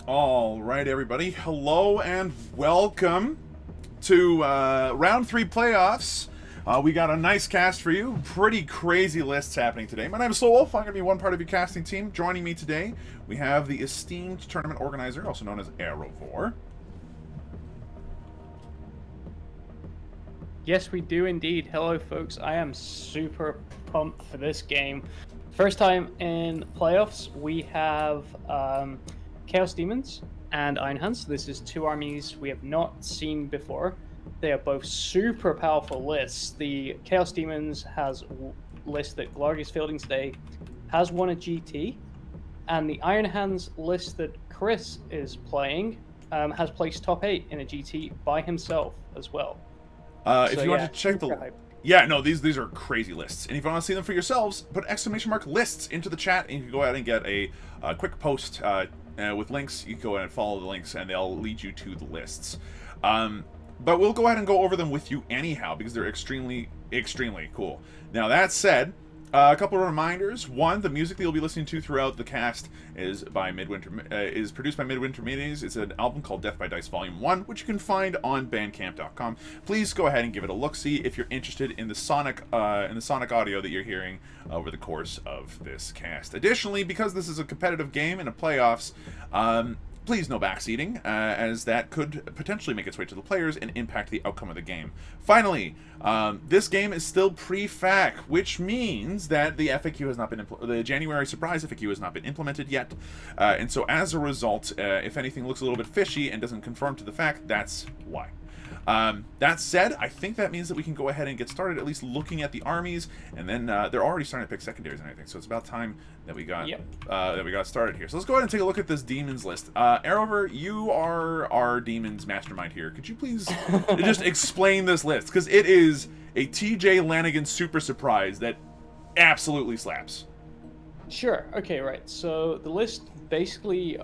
All right, everybody. Hello and welcome to round 3 playoffs. We got a nice cast for you. Pretty crazy lists happening today. My name is Slowwolf. I'm going to be one part of your casting team. Joining me today, we have the esteemed tournament organizer, also known as Aerovor. Yes, we do indeed. Hello, folks. I am super pumped for this game. First time in playoffs, we have Chaos Demons and Iron Hands. This is two armies we have not seen before. They are both super powerful lists. The Chaos Demons has a list that Glarg is fielding today, has won a GT, and the Iron Hands list that Chris is playing has placed top 8 in a GT by himself as well. If you want to check the... hype. Yeah, no, these are crazy lists. And if you want to see them for yourselves, put ! lists into the chat, and you can go ahead and get a quick post with links. You can go ahead and follow the links, and they'll lead you to the lists. But we'll go ahead and go over them with you anyhow, because they're extremely, extremely cool. Now, that said, a couple of reminders. One, the music that you'll be listening to throughout the cast is by is produced by Midwinter Minis. It's an album called Death by Dice Volume 1, which you can find on Bandcamp.com. Please go ahead and give it a look-see if you're interested in the sonic audio that you're hearing over the course of this cast. Additionally, because this is a competitive game in a playoffs, please no backseating, as that could potentially make its way to the players and impact the outcome of the game. Finally, this game is still pre-FAQ, which means that the FAQ has not been the January surprise FAQ has not been implemented yet, and so as a result, if anything looks a little bit fishy and doesn't conform to the FAQ, that's why. That said, I think that means that we can go ahead and get started, at least looking at the armies, and then they're already starting to pick secondaries and everything, so it's about time that we got started here. So let's go ahead and take a look at this demons list. Aerover, you are our demons mastermind here. Could you please just explain this list? Because it is a TJ Lanigan super surprise that absolutely slaps. Sure. Okay, right. So the list basically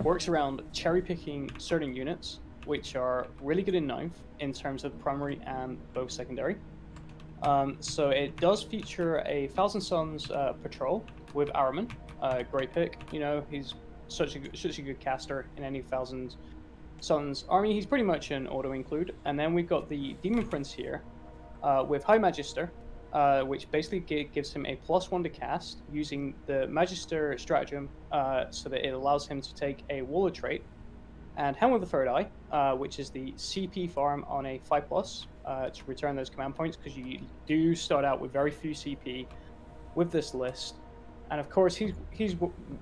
works around cherry-picking certain units, which are really good in 9th in terms of primary and both secondary. So it does feature a Thousand Suns patrol with Araman. Great pick. You know, he's such a good caster in any Thousand Suns army. He's pretty much an auto-include. And then we've got the Demon Prince here with High Magister, which basically gives him a +1 to cast using the Magister stratagem so that it allows him to take a Warlord trait. And Helm of the Third Eye, which is the CP farm on a 5+ to return those command points, because you do start out with very few CP with this list. And of course, he's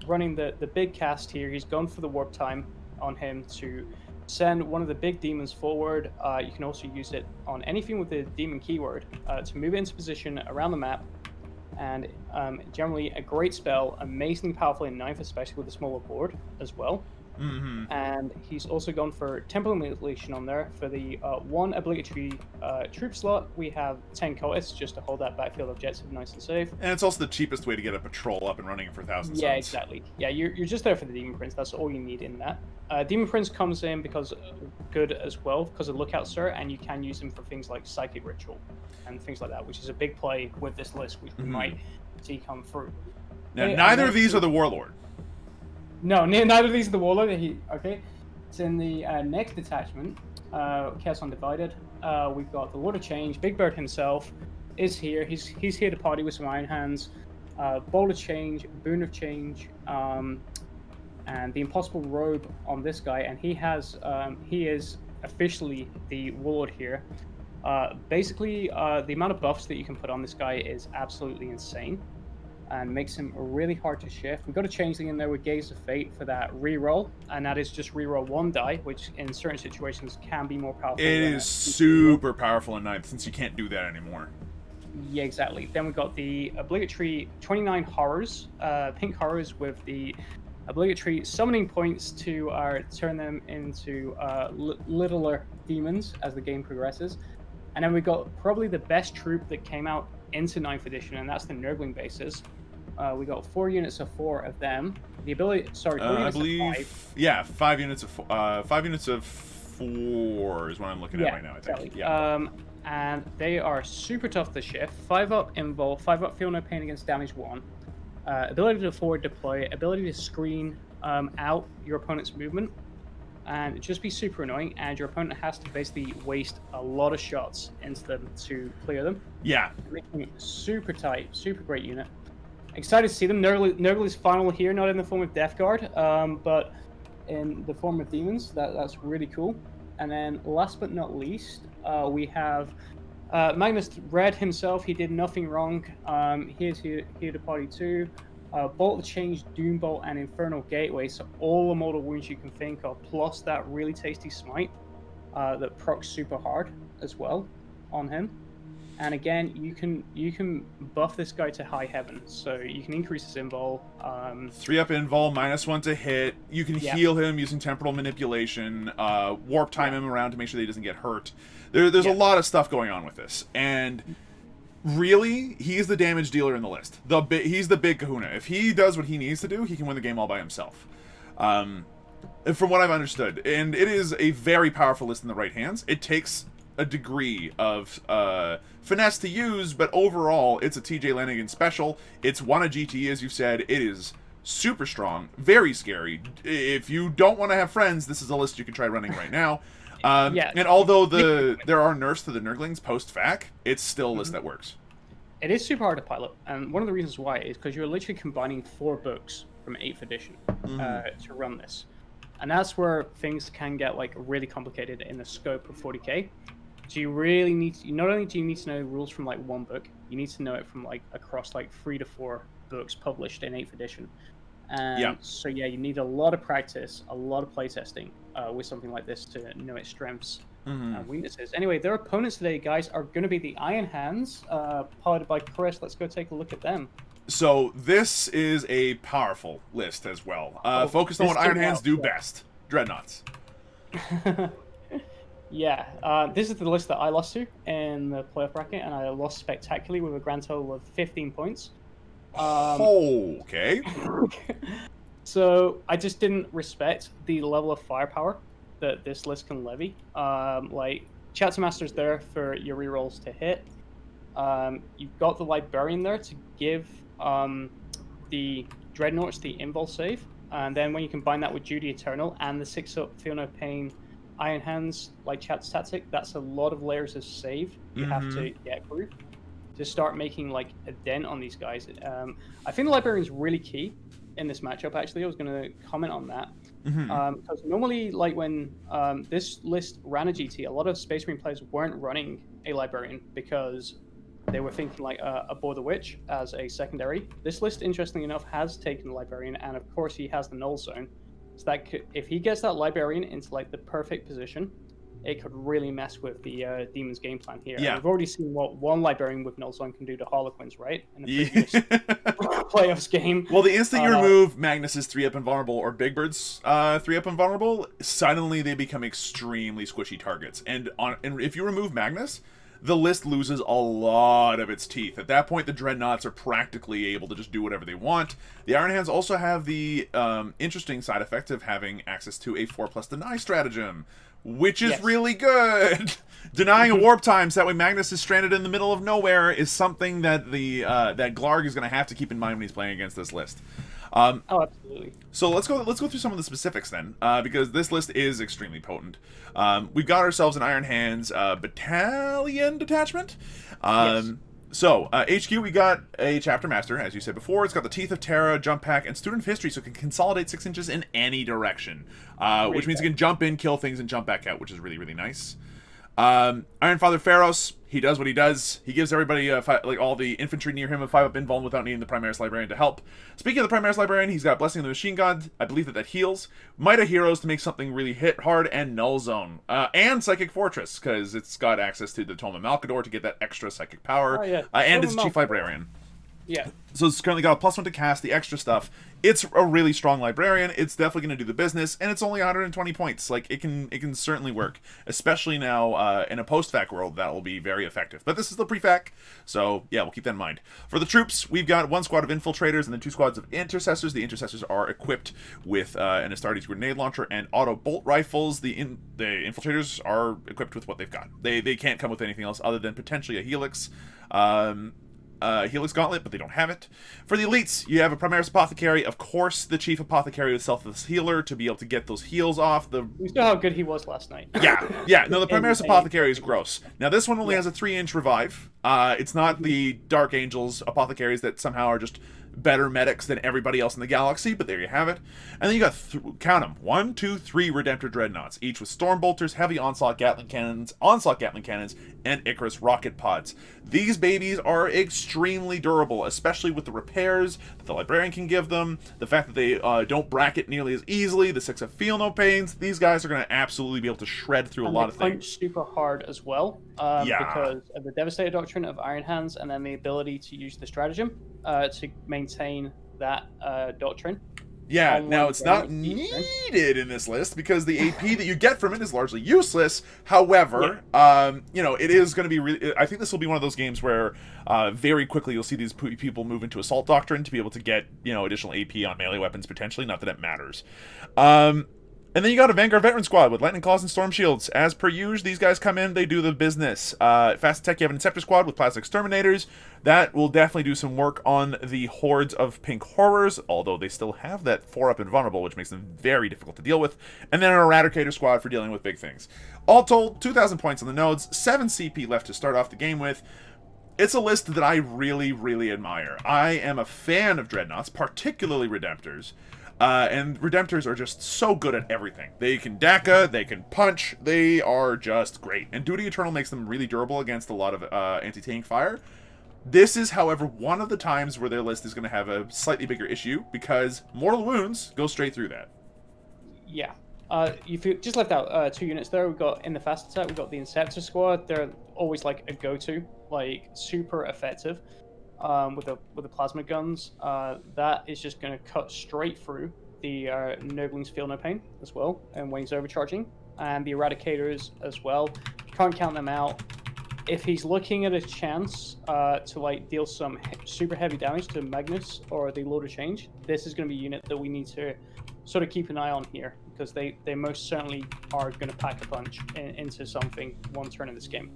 running the big cast here. He's gone for the warp time on him to send one of the big demons forward. You can also use it on anything with the demon keyword to move it into position around the map. And generally a great spell, amazingly powerful in 9th, especially with a smaller board as well. Mm-hmm. And he's also gone for Temple Mutilation on there. For the 1 obligatory troop slot, we have 10 cultists just to hold that backfield objective nice and safe. And it's also the cheapest way to get a patrol up and running for Thousand Suns. Yeah, exactly. Yeah, you're just there for the Demon Prince. That's all you need in that. Demon Prince comes in because good as well, because of Lookout Sir, and you can use him for things like Psychic Ritual and things like that, which is a big play with this list, which we might see come through. Now, neither of these are the Warlord. No, neither of these are the Warlord. Okay, it's in the next detachment, Chaos Undivided. We've got the Lord of Change. Big Bird himself is here. He's here to party with some Iron Hands. Bolt of Change, Boon of Change, and the Impossible Robe on this guy. And he is officially the Warlord here. Basically, the amount of buffs that you can put on this guy is absolutely insane, and makes him really hard to shift. We've got a changeling in there with Gaze of Fate for that reroll, and that is just reroll 1 die, which in certain situations can be more powerful. It is super powerful in 9th, since you can't do that anymore. Yeah, exactly. Then we've got the obligatory 29 horrors, pink horrors with the obligatory summoning points to turn them into littler demons as the game progresses. And then we've got probably the best troop that came out into 9th edition, and that's the Nurgling bases. We got 4 units of 4 of them. The ability, sorry, 4 units I believe, of 5. Yeah, 5 units of 5 units of 4 is what I'm looking at right now. I think. Exactly. Yeah. And they are super tough to shift. 5-up invul, 5-up feel no pain against damage 1. Ability to forward deploy, ability to screen out your opponent's movement, and it'd just be super annoying. And your opponent has to basically waste a lot of shots into them to clear them, Yeah. making it super tight, super great unit. Excited to see them. Nurgly's final here, not in the form of Death Guard, but in the form of demons. That's really cool. And then last but not least, we have Magnus Red himself. He did nothing wrong. Here's here to party too. Bolt the Change, Doombolt, and Infernal Gateway. So all the mortal wounds you can think of, plus that really tasty smite that procs super hard as well on him. And again, you can buff this guy to high heaven, so you can increase his invul. 3-up invul, -1 to hit. You can heal him using temporal manipulation. Warp time him around to make sure that he doesn't get hurt. There's a lot of stuff going on with this, and really, he's the damage dealer in the list. He's the big kahuna. If he does what he needs to do, he can win the game all by himself. From what I've understood, and it is a very powerful list in the right hands. It takes a degree of finesse to use, but overall, it's a TJ Lanigan special. It's won a GT, as you said. It is super strong, very scary. If you don't want to have friends, this is a list you can try running right now. And although there are nerfs to the Nurglings post-fac, it's still a list that works. It is super hard to pilot, and one of the reasons why is because you're literally combining 4 books from 8th edition to run this. And that's where things can get like really complicated in the scope of 40k. So you really need to, not only do you need to know the rules from like 1 book, you need to know it from like across like 3 to 4 books published in 8th edition. And so yeah, you need a lot of practice, a lot of playtesting with something like this to know its strengths and weaknesses. Anyway, their opponents today, guys, are going to be the Iron Hands, piloted by Chris. Let's go take a look at them. So this is a powerful list as well. Focused on what Iron Hands do best. Dreadnoughts. Yeah, this is the list that I lost to in the playoff bracket, and I lost spectacularly with a grand total of 15 points. Okay. So I just didn't respect the level of firepower that this list can levy. Like, Chapter Master's there for your rerolls to hit. You've got the Librarian there to give the Dreadnoughts the invul save, and then when you combine that with Judy Eternal and the 6-up Feel No Pain Iron Hands, like Chat's tactic, that's a lot of layers of save you have to get through to start making like a dent on these guys. I think the Librarian's really key in this matchup. Actually, I was going to comment on that because normally, like when this list ran a GT, a lot of Space Marine players weren't running a Librarian because they were thinking like Abhor the Witch as a secondary. This list, interestingly enough, has taken the Librarian, and of course he has the Null Zone. So that if he gets that Librarian into like the perfect position, it could really mess with the Demon's game plan here. Yeah. We've already seen what one Librarian with Null Zone can do to Harlequins, right? In the previous playoffs game. Well, the instant you remove Magnus's 3-up invulnerable or Big Bird's 3-up invulnerable, suddenly they become extremely squishy targets. And if you remove Magnus, the list loses a lot of its teeth. At that point, the Dreadnoughts are practically able to just do whatever they want. The Iron Hands also have the interesting side effect of having access to a 4+ deny stratagem, which is really good. Denying a warp time so that way Magnus is stranded in the middle of nowhere is something that that Glarg is going to have to keep in mind when he's playing against this list. Oh, absolutely. So let's go through some of the specifics then, because this list is extremely potent. We've got ourselves an Iron Hands battalion detachment. So, HQ, we got a Chapter Master, as you said before. It's got the Teeth of Terra, Jump Pack, and Student of History, so it can consolidate 6 inches in any direction. Which means it can jump in, kill things, and jump back out, which is really, really nice. Iron Father Pharos, he does what he does. He gives everybody, like all the infantry near him, a 5-up invuln without needing the Primaris Librarian to help. Speaking of the Primaris Librarian, he's got Blessing of the Machine God. I believe that heals. Might of Heroes to make something really hit hard, and Null Zone. And Psychic Fortress, because it's got access to the Tome of Malkador to get that extra psychic power. And it's Chief Librarian. Yeah. So it's currently got a +1 to cast, the extra stuff. It's a really strong Librarian. It's definitely going to do the business, and it's only 120 points. Like, it can certainly work, especially now in a post-fac world. That will be very effective. But this is the pre-fac, so yeah, we'll keep that in mind. For the troops, we've got 1 squad of Infiltrators and then 2 squads of Intercessors. The Intercessors are equipped with an Astartes Grenade Launcher and Auto Bolt Rifles. The Infiltrators are equipped with what they've got. They can't come with anything else other than potentially a Helix. Helix Gauntlet, but they don't have it. For the elites, you have a Primaris Apothecary, of course, the Chief Apothecary with Selfless Healer to be able to get those heals off. We saw how good he was last night. Yeah. No, the Primaris Apothecary is gross. Now, this one only Yeah. has a 3-inch revive. It's not the Dark Angels Apothecaries that somehow are just better medics than everybody else in the galaxy, but there you have it. And then you got, count them, 1, 2, 3 Redemptor Dreadnoughts, each with Storm Bolters, Heavy Onslaught Gatling Cannons, and Icarus Rocket Pods. These babies are extremely durable, especially with the repairs that the Librarian can give them, the fact that they don't bracket nearly as easily, the 6 of Feel No Pains. These guys are going to absolutely be able to shred through a lot of things. Punch super hard as well, because of the Devastator Doctrine of Iron Hands, and then the ability to use the stratagem to maintain that doctrine. Yeah, now it's not needed in this list because the AP that you get from it is largely useless. However, it is going to be really... I think this will be one of those games where very quickly you'll see these people move into Assault Doctrine to be able to get, additional AP on melee weapons potentially. Not that it matters. And then you got a Vanguard Veteran Squad with Lightning Claws and Storm Shields. As per usual, these guys come in, they do the business. Fast Attack, you have an Inceptor Squad with Plastic Exterminators. That will definitely do some work on the hordes of Pink Horrors, although they still have that 4-up Invulnerable, which makes them very difficult to deal with. And then an Eradicator Squad for dealing with big things. All told, 2,000 points on the nodes, 7 CP left to start off the game with. It's a list that I really, really admire. I am a fan of Dreadnoughts, particularly Redemptors. And Redemptors are just so good at everything. They can DACA, they can punch, they are just great. And Duty Eternal makes them really durable against a lot of anti-tank fire. This is, however, one of the times where their list is going to have a slightly bigger issue, because Mortal Wounds go straight through that. Yeah. If you just left out 2 units there, we've got, in the Fast Attack, we've got the Inceptor Squad. They're always like a go-to, like super effective. With the plasma guns, that is just going to cut straight through the Noblings Feel No Pain as well, and Wayne's Overcharging, and the Eradicators as well. Can't count them out. If he's looking at a chance to deal some super heavy damage to Magnus or the Lord of Change, this is going to be a unit that we need to sort of keep an eye on here, because they most certainly are going to pack a punch into something one turn in this game.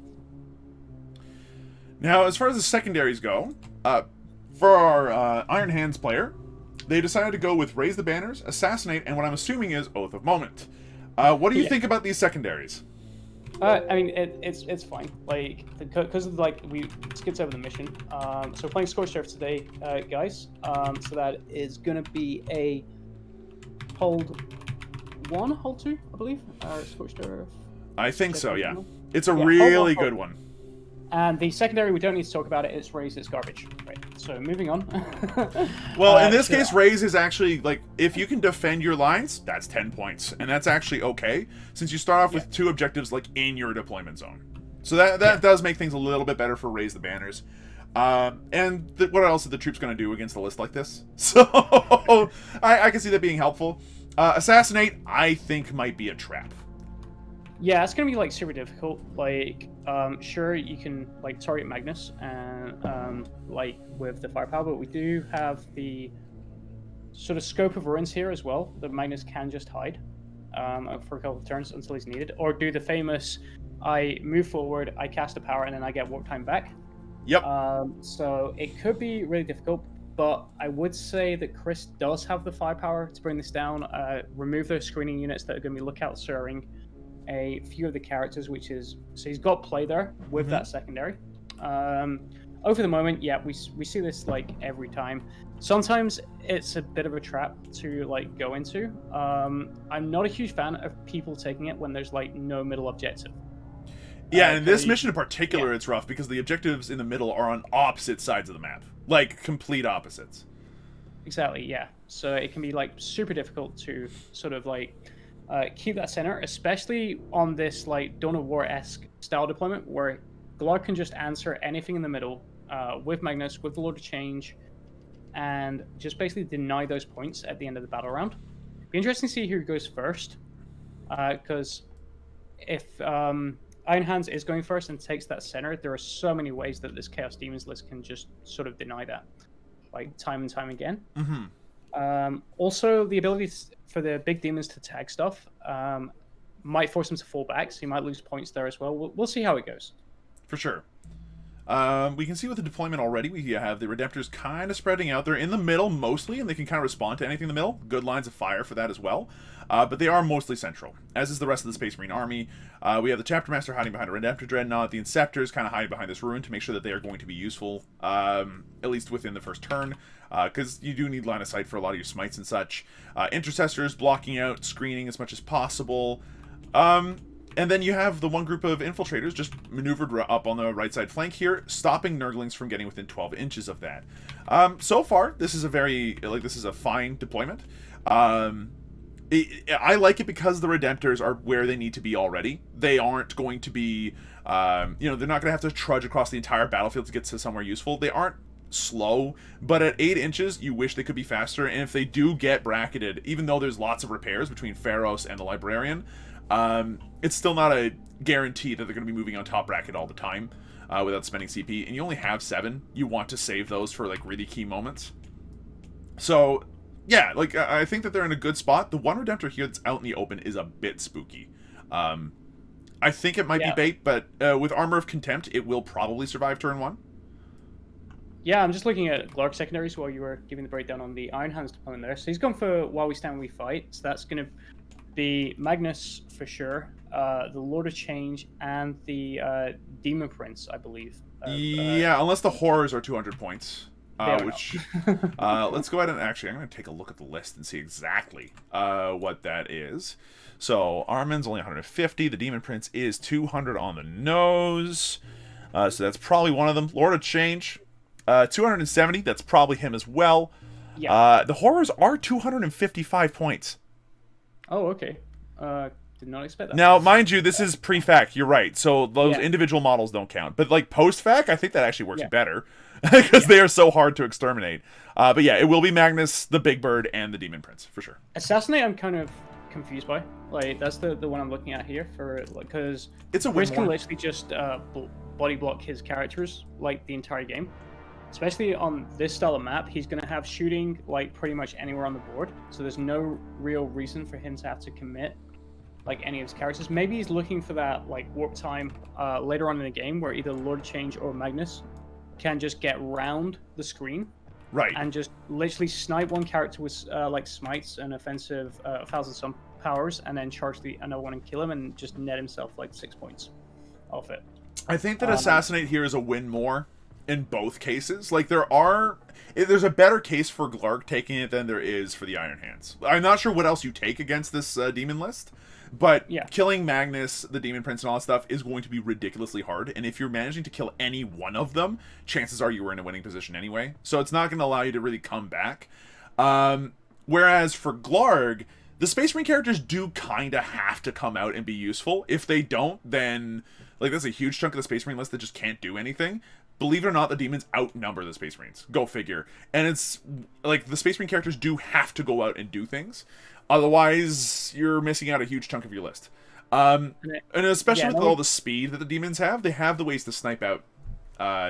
Now, as far as the secondaries go, for our Iron Hands player, they decided to go with Raise the Banners, Assassinate, and what I'm assuming is Oath of Moment. What do you think about these secondaries? I mean, it's fine. Because of we skipped over the mission. So we're playing Scorched Earth today, guys. So that is gonna be a hold 1, hold 2, I believe. Scorched Earth. I think so. Yeah, it's a really good one. And the secondary, we don't need to talk about it. It's Raise, it's garbage. Right. So moving on. Well, in this case, Raise is actually, if you can defend your lines, that's 10 points. And that's actually okay, since you start off with 2 objectives, in your deployment zone. So that does make things a little bit better for Raise the Banners. And what else are the troops going to do against a list like this? So, I can see that being helpful. Assassinate, I think, might be a trap. Yeah, it's gonna be super difficult. Sure, you can target Magnus and with the firepower, but we do have the sort of scope of ruins here as well. That Magnus can just hide for a couple of turns until he's needed, or do the famous: I move forward, I cast a power, and then I get warp time back. Yep. So it could be really difficult, but I would say that Chris does have the firepower to bring this down. Remove those screening units that are going to be lookout serving a few of the characters, so he's got play there with that secondary. Over the moment, we see this every time. Sometimes it's a bit of a trap to go into. I'm not a huge fan of people taking it when there's no middle objective. Yeah, in this mission in particular, it's rough because the objectives in the middle are on opposite sides of the map, complete opposites. Exactly, yeah. So it can be super difficult to sort of keep that center, especially on this Dawn of War-esque style deployment where Glog can just answer anything in the middle with Magnus, with the Lord of Change, and just basically deny those points at the end of the battle round. Be interesting to see who goes first, because if Iron Hands is going first and takes that center, there are so many ways that this Chaos Demons list can just sort of deny that, time and time again. Also, the ability for the big demons to tag stuff might force them to fall back, so you might lose points there as well. We'll see how it goes. For sure. We can see with the deployment already, we have the Redemptors kind of spreading out. They're in the middle mostly, and they can kind of respond to anything in the middle. Good lines of fire for that as well. But they are mostly central, as is the rest of the Space Marine army. We have the Chapter Master hiding behind a Redemptor Dreadnought. The Inceptors kind of hiding behind this ruin to make sure that they are going to be useful, at least within the first turn, because you do need line of sight for a lot of your smites and such. Intercessors blocking out, screening as much as possible. And then you have the one group of infiltrators just maneuvered up on the right side flank here, stopping Nurglings from getting within 12 inches of that. So far, this is a fine deployment. I like it because the Redemptors are where they need to be already. They aren't going to be, they're not going to have to trudge across the entire battlefield to get to somewhere useful. They aren't slow, but at 8 inches, you wish they could be faster. And if they do get bracketed, even though there's lots of repairs between Pharos and the Librarian, it's still not a guarantee that they're going to be moving on top bracket all the time without spending CP. And you only have 7. You want to save those for like really key moments. So yeah, like I think that they're in a good spot. The one Redemptor here that's out in the open is a bit spooky. I think it might be bait, but with Armor of Contempt, it will probably survive turn 1. Yeah, I'm just looking at Glarg secondaries while you were giving the breakdown on the Iron Hands deployment there. So he's gone for While We Stand We Fight. So that's going to be Magnus for sure, the Lord of Change, and the Demon Prince, I believe. Yeah, unless the horrors are 200 points. Let's go ahead and actually, I'm going to take a look at the list and see exactly what that is. So Armin's only 150. The Demon Prince is 200 on the nose. So that's probably one of them. Lord of Change, 270. That's probably him as well. Yeah. The horrors are 255 points. Oh, okay. Did not expect that. Now, mind you, this is pre-fac. You're right. So those individual models don't count. But like post-fac, I think that actually works better because they are so hard to exterminate. But yeah, it will be Magnus, the Big Bird, and the Demon Prince for sure. Assassinate, I'm kind of confused by. Like that's the one I'm looking at here for because it's a Riz can literally just body block his characters like the entire game. Especially on this style of map, he's going to have shooting like pretty much anywhere on the board. So there's no real reason for him to have to commit like any of his characters. Maybe he's looking for that like warp time later on in the game where either Lord of Change or Magnus can just get round the screen. Right. And just literally snipe one character with like smites and offensive 1,000 some powers and then charge the another one and kill him and just net himself like 6 points off it. I think that Assassinate here is a win more. In both cases, like there's a better case for Glarg taking it than there is for the Iron Hands. I'm not sure what else you take against this demon list, but killing Magnus, the Demon Prince, and all that stuff is going to be ridiculously hard. And if you're managing to kill any one of them, chances are you were in a winning position anyway. So it's not going to allow you to really come back. Whereas for Glarg, the Space Marine characters do kind of have to come out and be useful. If they don't, then like there's a huge chunk of the Space Marine list that just can't do anything. Believe it or not, the demons outnumber the Space Marines. Go figure. And it's like the Space Marine characters do have to go out and do things. Otherwise, you're missing out a huge chunk of your list. And especially with all the speed that the demons have, they have the ways to snipe out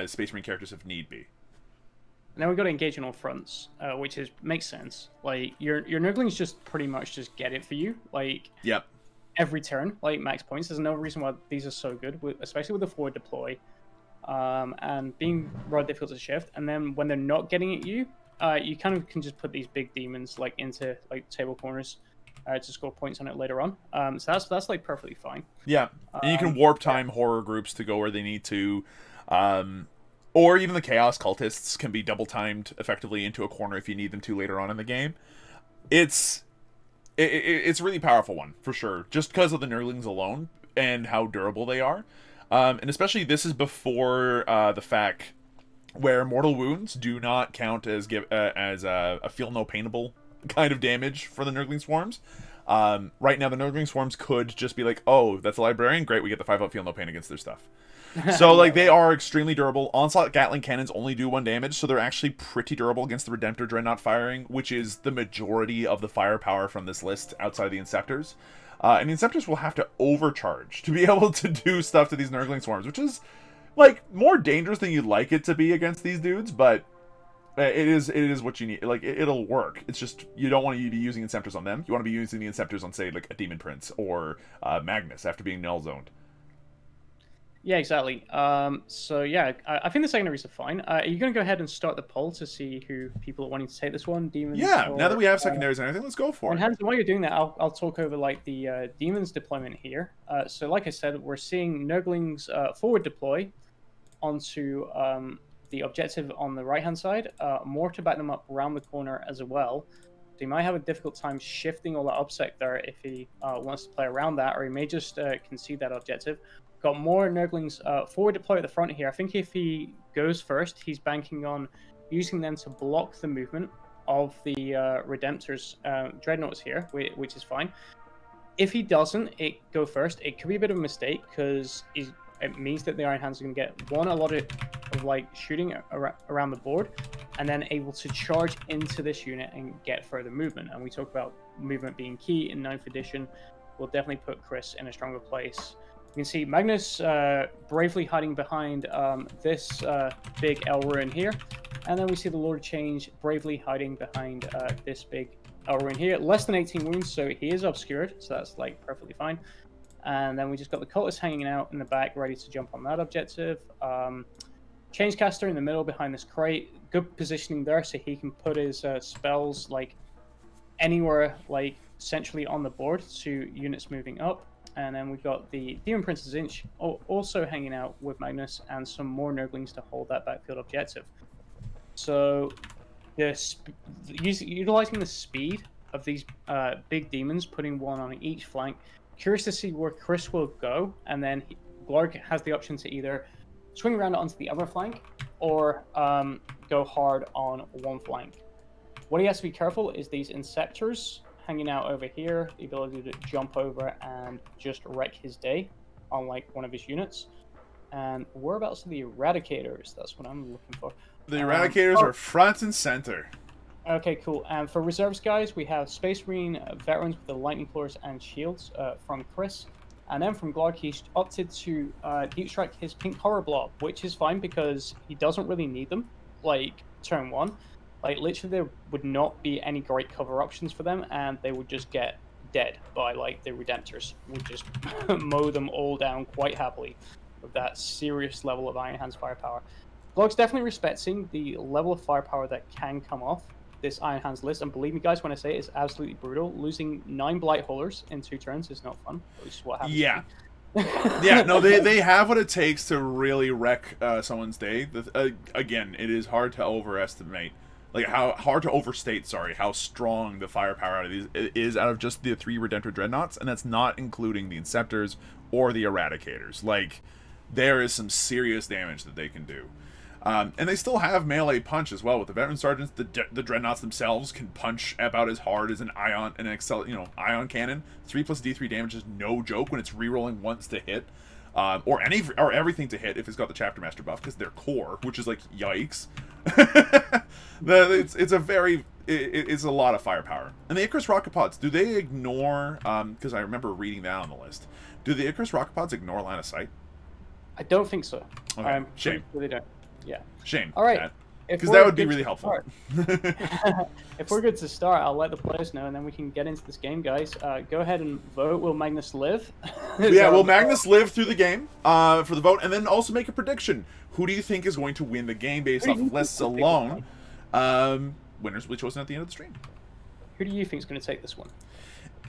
Space Marine characters if need be. Now we've got to engage on all fronts, which makes sense. Like your Nurglings just pretty much just get it for you. Like every turn, like max points. There's no reason why these are so good, especially with the forward deploy. And being rather difficult to shift, and then when they're not getting at you, you kind of can just put these big demons like into like table corners to score points on it later on. So that's like perfectly fine. Yeah, and you can warp time horror groups to go where they need to, or even the chaos cultists can be double timed effectively into a corner if you need them to later on in the game. It's a really powerful one for sure, just because of the Nurglings alone and how durable they are. And especially this is before the fact where mortal wounds do not count as a feel no painable kind of damage for the Nurgling swarms. Right now the Nurgling swarms could just be like, oh, that's a librarian, great, we get the 5-up feel no pain against their stuff. So like they are extremely durable. Onslaught Gatling cannons only do 1 damage, so they're actually pretty durable against the Redemptor Dreadnought firing, which is the majority of the firepower from this list outside of the Inceptors. And the Inceptors will have to overcharge to be able to do stuff to these Nurgling swarms, which is, like, more dangerous than you'd like it to be against these dudes, but it is what you need. Like, it'll work. It's just, you don't want to be using Inceptors on them. You want to be using the Inceptors on, say, like, a Demon Prince or Magnus after being null zoned. Yeah, exactly. So yeah, I think the secondaries are fine. Are you going to go ahead and start the poll to see who people are wanting to take this one, demons Yeah, now that or we have secondaries and everything, let's go for Iron it. Hands? And while you're doing that, I'll talk over like the demons deployment here. So like I said, we're seeing Nurglings forward deploy onto the objective on the right hand side, more to back them up around the corner as well. So he might have a difficult time shifting all that upsec there if he wants to play around that, or he may just concede that objective. Got more Nurglings forward deploy at the front here. I think if he goes first, he's banking on using them to block the movement of the Redemptor's Dreadnoughts here, which is fine. If he doesn't go first, it could be a bit of a mistake because it means that the Iron Hands are going to get a lot of like shooting around the board, and then able to charge into this unit and get further movement. And we talk about movement being key in 9th edition. Will definitely put Chris in a stronger place. You can see Magnus bravely hiding behind this big L ruin here, and then we see the Lord of Change bravely hiding behind this big L ruin here. Less than 18 wounds, so he is obscured, so that's like perfectly fine. And then we just got the Cultist hanging out in the back, ready to jump on that objective. Changecaster in the middle behind this crate. Good positioning there, so he can put his spells like anywhere, like centrally on the board to units moving up. And then we've got the Demon Prince's Inch also hanging out with Magnus and some more Nurglings to hold that backfield objective. So, utilizing the speed of these big demons, putting one on each flank. Curious to see where Chris will go, and then Glarg has the option to either swing around onto the other flank or go hard on one flank. What he has to be careful is these Inceptors hanging out over here, the ability to jump over and just wreck his day on like one of his units. And whereabouts are the Eradicators? That's what I'm looking for. The Eradicators are front and center. Okay, cool. And for reserves, guys, we have Space Marine veterans with the Lightning Claws and Shields from Chris. And then from Glarg, he's opted to deep strike his Pink Horror Blob, which is fine because he doesn't really need them, like, turn 1. Like, literally, there would not be any great cover options for them, and they would just get dead by, like, the Redemptors. Would just mow them all down quite happily with that serious level of Iron Hands firepower. Glarg's definitely respecting the level of firepower that can come off this Iron Hands list, and believe me, guys, when I say it's absolutely brutal. Losing 9 Blight Haulers in 2 turns is not fun. Which is what happens. Yeah. Yeah, no, they have what it takes to really wreck someone's day. Again, it is hard to overestimate, like hard to overstate, sorry, how strong the firepower out of these is out of just the 3 Redemptor Dreadnoughts, and that's not including the Inceptors or the Eradicators. Like, there is some serious damage that they can do. And they still have melee punch as well with the veteran sergeants. The dreadnoughts themselves can punch about as hard as an ion cannon. 3+ D3 damage is no joke when it's rerolling once to hit, or everything to hit if it's got the Chapter Master buff, because they're core, which is like yikes. It's a lot of firepower. And the Icarus rocket pods, do they ignore? Because I remember reading that on the list. Do the Icarus rocket pods ignore line of sight? I don't think so. Okay, shame. Sure they don't. Yeah. Shame. All right. Because that would be really helpful. If we're good to start, I'll let the players know, and then we can get into this game, guys. Go ahead and vote. Will Magnus live? Yeah, will Magnus live through the game for the vote? And then also make a prediction. Who do you think is going to win the game based off of lists alone? Winners will be chosen at the end of the stream. Who do you think is going to take this one?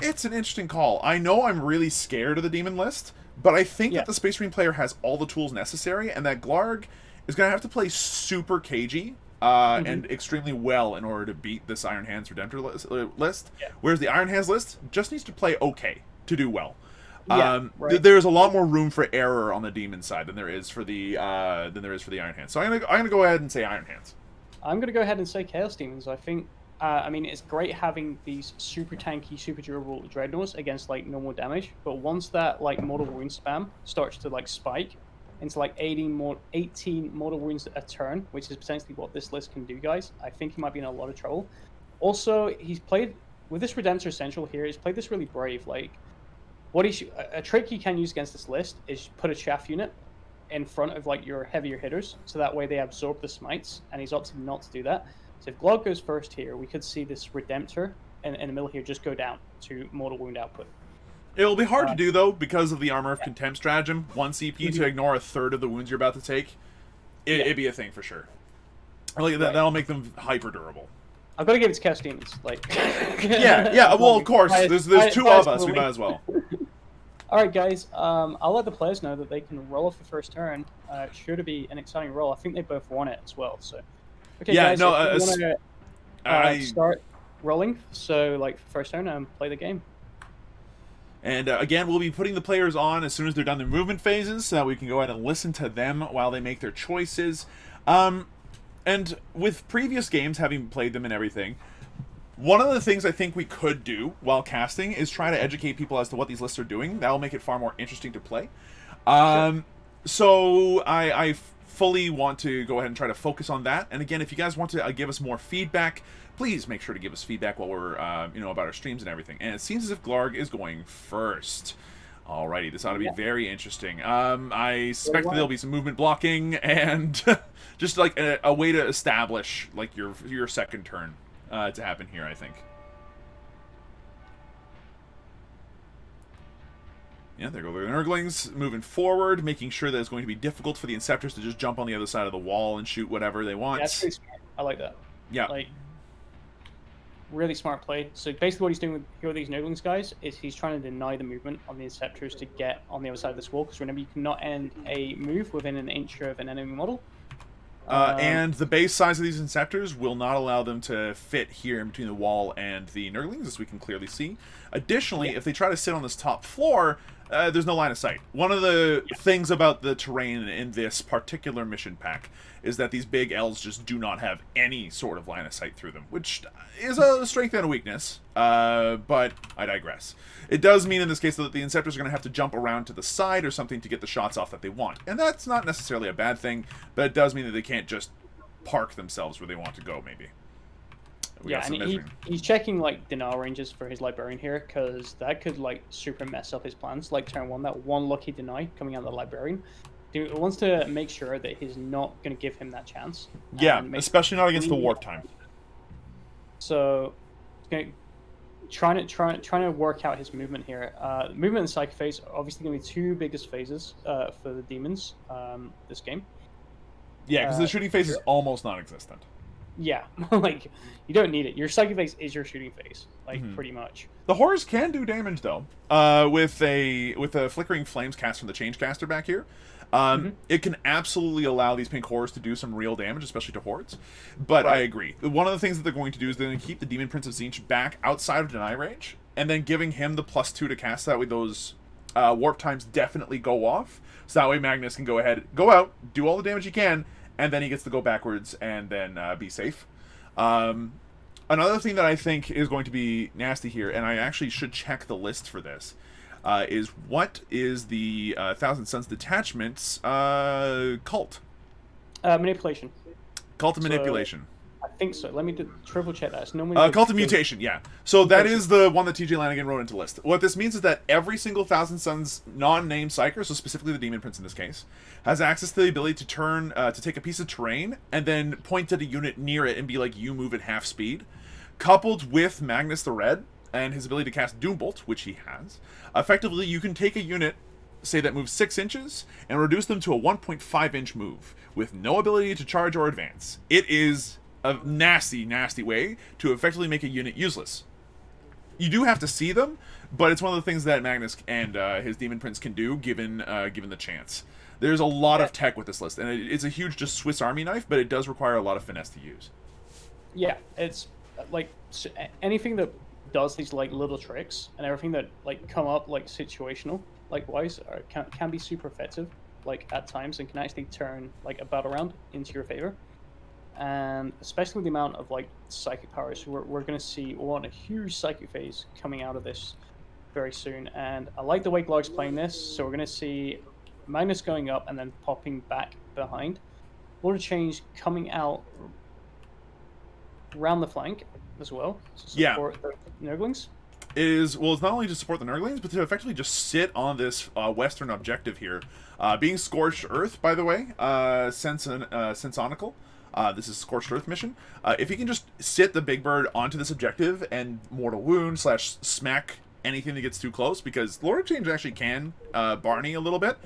It's an interesting call. I know I'm really scared of the demon list, but I think that the Space Marine player has all the tools necessary, and that Glarg is going to have to play super cagey and extremely well in order to beat this Iron Hands Redemptor list. Yeah. Whereas the Iron Hands list just needs to play okay to do well. There's a lot more room for error on the demon side than there is for the Iron Hands. So I'm gonna go ahead and say Iron Hands. I'm gonna go ahead and say Chaos Demons. I think. I mean, it's great having these super tanky, super durable dreadnoughts against like normal damage, but once that like mortal wound spam starts to like spike into like 18 mortal wounds a turn, which is potentially what this list can do, guys, I think he might be in a lot of trouble. Also, he's played with this Redemptor Essential here. He's played this really brave. Like, a trick you can use against this list is put a chaff unit in front of like your heavier hitters, so that way they absorb the smites, and he's opted not to do that. So if Glarg goes first here, we could see this Redemptor in the middle here just go down to mortal wound output. It'll be hard to do, though, because of the Armor of Contempt stratagem. 1 CP to ignore a third of the wounds you're about to take. It'd be a thing for sure. Like, that'll make them hyper durable. I've got to give it to Chaos Demons. Like, yeah. Well, of course. There's two of us. We might as well. All right, guys. I'll let the players know that they can roll off the first turn. Sure to be an exciting roll. I think they both won it as well. So, okay, guys. No. If you want to start rolling, so like first turn, play the game. And again, we'll be putting the players on as soon as they're done their movement phases, so that we can go ahead and listen to them while they make their choices. And with previous games, having played them and everything, one of the things I think we could do while casting is try to educate people as to what these lists are doing. That will make it far more interesting to play. Sure. So I fully want to go ahead and try to focus on that. And again, if you guys want to give us more feedback, please make sure to give us feedback while we're, about our streams and everything. And it seems as if Glarg is going first. Alrighty, this ought to be very interesting. I suspect that there'll be some movement blocking and just like a way to establish like your second turn to happen here, I think. Yeah, there go the Nurglings moving forward, making sure that it's going to be difficult for the Inceptors to just jump on the other side of the wall and shoot whatever they want. That's pretty smart. I like that. Yeah. Like, really smart play. So basically what he's doing with here with these Nurglings guys is he's trying to deny the movement on the Inceptors to get on the other side of this wall, because remember, you cannot end a move within an inch of an enemy model. And the base size of these Inceptors will not allow them to fit here in between the wall and the Nurglings, as we can clearly see. Additionally, if they try to sit on this top floor, there's no line of sight. One of the things about the terrain in this particular mission pack is that these big L's just do not have any sort of line of sight through them, which is a strength and a weakness, but I digress. It does mean in this case that the Inceptors are going to have to jump around to the side or something to get the shots off that they want, and that's not necessarily a bad thing, but it does mean that they can't just park themselves where they want to go, maybe. And he's checking like denial ranges for his Librarian here, because that could like super mess up his plans. Like turn one, that one lucky deny coming out of the Librarian. Dude wants to make sure that he's not going to give him that chance. Yeah, especially not against the warp time. So, trying to work out his movement here. Movement and Psychic phase are obviously going to be two biggest phases for the demons this game. Yeah, because the shooting phase is almost non-existent. Yeah, like, you don't need it. Your Psychic phase is your shooting phase, like, pretty much. The horrors can do damage, though. With a Flickering Flames cast from the Changecaster back here, it can absolutely allow these pink horrors to do some real damage, especially to hordes. But I agree. One of the things that they're going to do is they're going to keep the Demon Prince of Tzeentch back outside of deny range, and then giving him the +2 to cast. That way those warp times definitely go off. So that way Magnus can go out, do all the damage he can, and then he gets to go backwards and then be safe. Another thing that I think is going to be nasty here, and I actually should check the list for this, is what is the Thousand Suns Detachment's cult? Manipulation. Cult of Manipulation. I think so. Let me triple check that. It's normally Cult of Mutation, yeah. So that is the one that TJ Lanigan wrote into list. What this means is that every single Thousand Suns non-named Psyker, so specifically the Demon Prince in this case, has access to the ability to turn, to take a piece of terrain and then point at a unit near it and be like, you move at half speed. Coupled with Magnus the Red and his ability to cast Doombolt, which he has, effectively you can take a unit, say that moves 6 inches, and reduce them to a 1.5 inch move with no ability to charge or advance. It is a nasty, nasty way to effectively make a unit useless. You do have to see them, but it's one of the things that Magnus and his Demon Prince can do, given the chance. There's a lot of tech with this list, and it's a huge just Swiss Army knife, but it does require a lot of finesse to use. Yeah, it's like anything that does these like little tricks and everything that like come up like situational like wise can be super effective like at times, and can actually turn like a battle round into your favor. And especially the amount of like psychic powers, we're going to see a huge psychic phase coming out of this very soon. And I like the way Glarg's playing this, so we're going to see Magnus going up and then popping back behind. Order change coming out around the flank as well to support the Nurglings. It's not only to support the Nurglings, but to effectively just sit on this western objective here. Being Scorched Earth, by the way, Sensonical. This is Scorched Earth mission. If you can just sit the Big Bird onto this objective and mortal wound / smack anything that gets too close, because Lord of Change actually can Barney a little bit.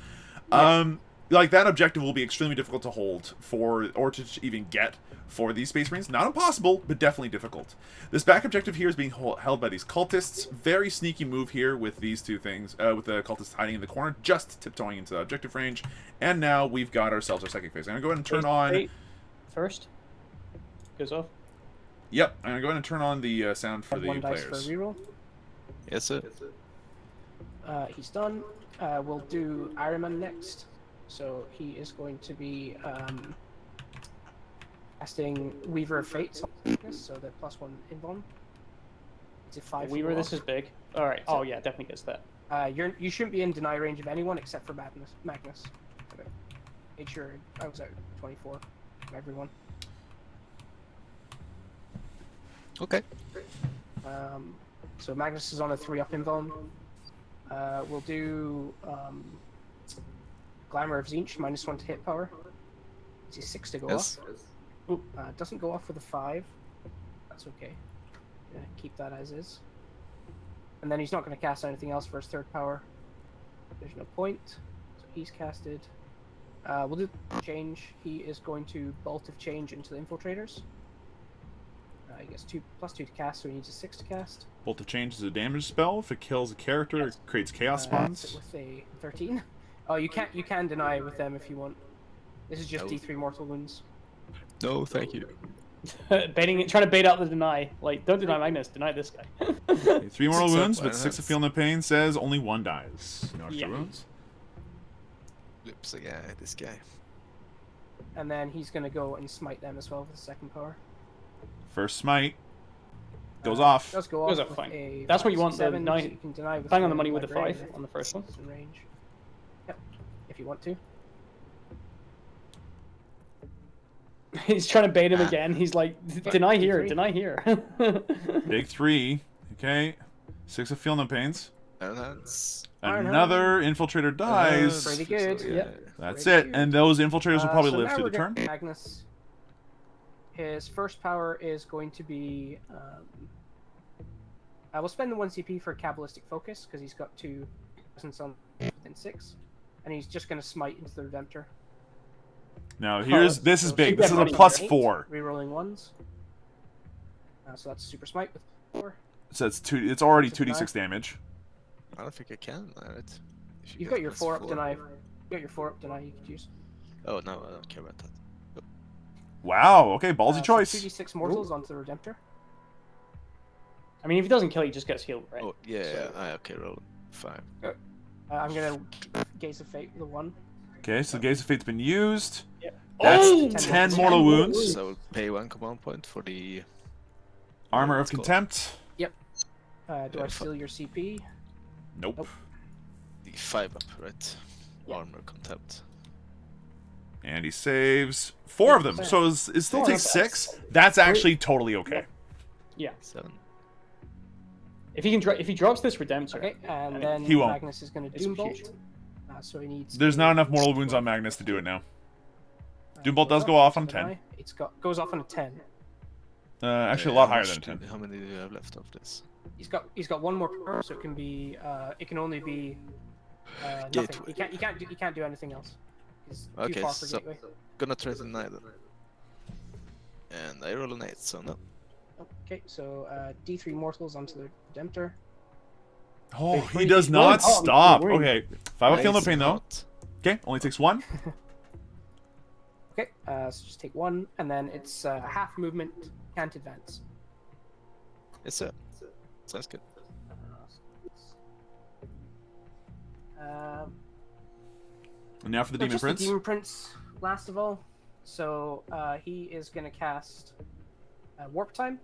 Yeah. Like, that objective will be extremely difficult to hold for, or to even get for these Space Marines. Not impossible, but definitely difficult. This back objective here is being held by these cultists. Very sneaky move here with these two things, with the cultists hiding in the corner, just tiptoeing into the objective range. And now we've got ourselves our second phase. I'm going to go ahead and turn on... First. Goes off. Yep, I'm going to go ahead and turn on the sound for the One dice players. for reroll. Yes, sir. He's done. We'll do Ironman next. So he is going to be casting Weaver of Fate, so the +1 invuln. It's a 5. Weaver, this is big. All right. Oh yeah, definitely gets that. You shouldn't be in deny range of anyone except for Magnus. Okay. Made sure I was out 24 from everyone. Okay. So Magnus is on a 3-up invuln. We'll do Glamour of Zinch, -1 to hit power. It's a 6 to go Yes. off. Ooh, doesn't go off with a 5. That's okay. Yeah, keep that as is. And then he's not going to cast anything else for his 3rd power. There's no point. So he's casted. We'll do change. He is going to Bolt of Change into the Infiltrators. He gets +2 to cast, so he needs a 6 to cast. Bolt of Change is a damage spell. If it kills a character, it creates chaos spawns. With a 13. Oh, you can deny with them if you want. This is just No. D3 mortal wounds. No, thank you. Trying to bait out the deny. Like, don't deny Magnus, deny this guy. Okay, 3 mortal Six up, wounds, why but 6 of not? Feel No Pain says only 1 dies. No extra Yeah. wounds. Lips again, this guy. And then he's going to go and smite them as well with the 2nd power. First smite. Goes off. Does go off. Goes off with fine. a That's what you 5, want, the 7, so nine- you can deny with Bang on the a money with the librarian 5 if on the first one. it's in range. Yep, if you want to. He's trying to bait him again. He's like, deny here, D3. deny here. Big 3. Okay. 6 of Feel No Pains. Iron Hands. Iron Another infiltrator dies. Pretty good. Yeah. That's pretty it. good. And those infiltrators will probably So live now through we're the turn. getting Magnus. His first power is going to be. I will spend the 1 CP for Kabbalistic Focus because he's got 2 presence on within 6, and he's just going to smite into the Redemptor. Now this is So big. super This is a money. +4. Rerolling 1s. So that's super smite with 4. So it's it's already Super 2d6 damage. I don't think I can deny it. If you You've get got your plus 4-up deny. You got your 4-up deny you could use. Oh no, I don't care about that. Wow. Okay, ballsy choice. 2d6 mortals onto the Redemptor. I mean, if he doesn't kill, he just gets healed, right? Oh yeah, So- okay, roll 5. I'm gonna Gaze of Fate with a 1. Okay, so Gaze of Fate's been used. Yeah. That's Oh! 10 10 mortal mortal wounds. So pay 1 command point for the Armor of Let's go. Contempt. Do I Yeah, steal your CP? Nope. Nope. 5 up, right? Yeah. Armor contempt. And he saves 4 of them. So it still Yeah, takes that's- 6. That's actually totally okay. Yeah. 7. If he drops this Redemptor, Okay, and mean, then he won't. Magnus is gonna It's Doombolt. huge. So he needs. There's a- not enough mortal wounds on Magnus to do it now. Doombolt goes does go off on so 10. deny. It's goes off on a 10. Actually, a lot How higher much than 10. How many do you have left of this? He's got 1 more power, so it can be. It can only be. Nothing. Gateway. He can't do anything else. He's too Okay, far for so- gateway. Gonna try to deny them. And I roll an 8, so no. Okay, so D3 mortals onto the Redemptor. Oh, Wait, he does he's not going- oh, stop. he's going. Okay, 5 of Feel No Nice Pain though. not. Okay, only takes 1. Okay, so just take 1, and then it's half movement, can't advance. Yes, sir. Sounds good. Um, And now for the so Demon just Prince. the Demon Prince, last of all. So he is going to cast Warp Time.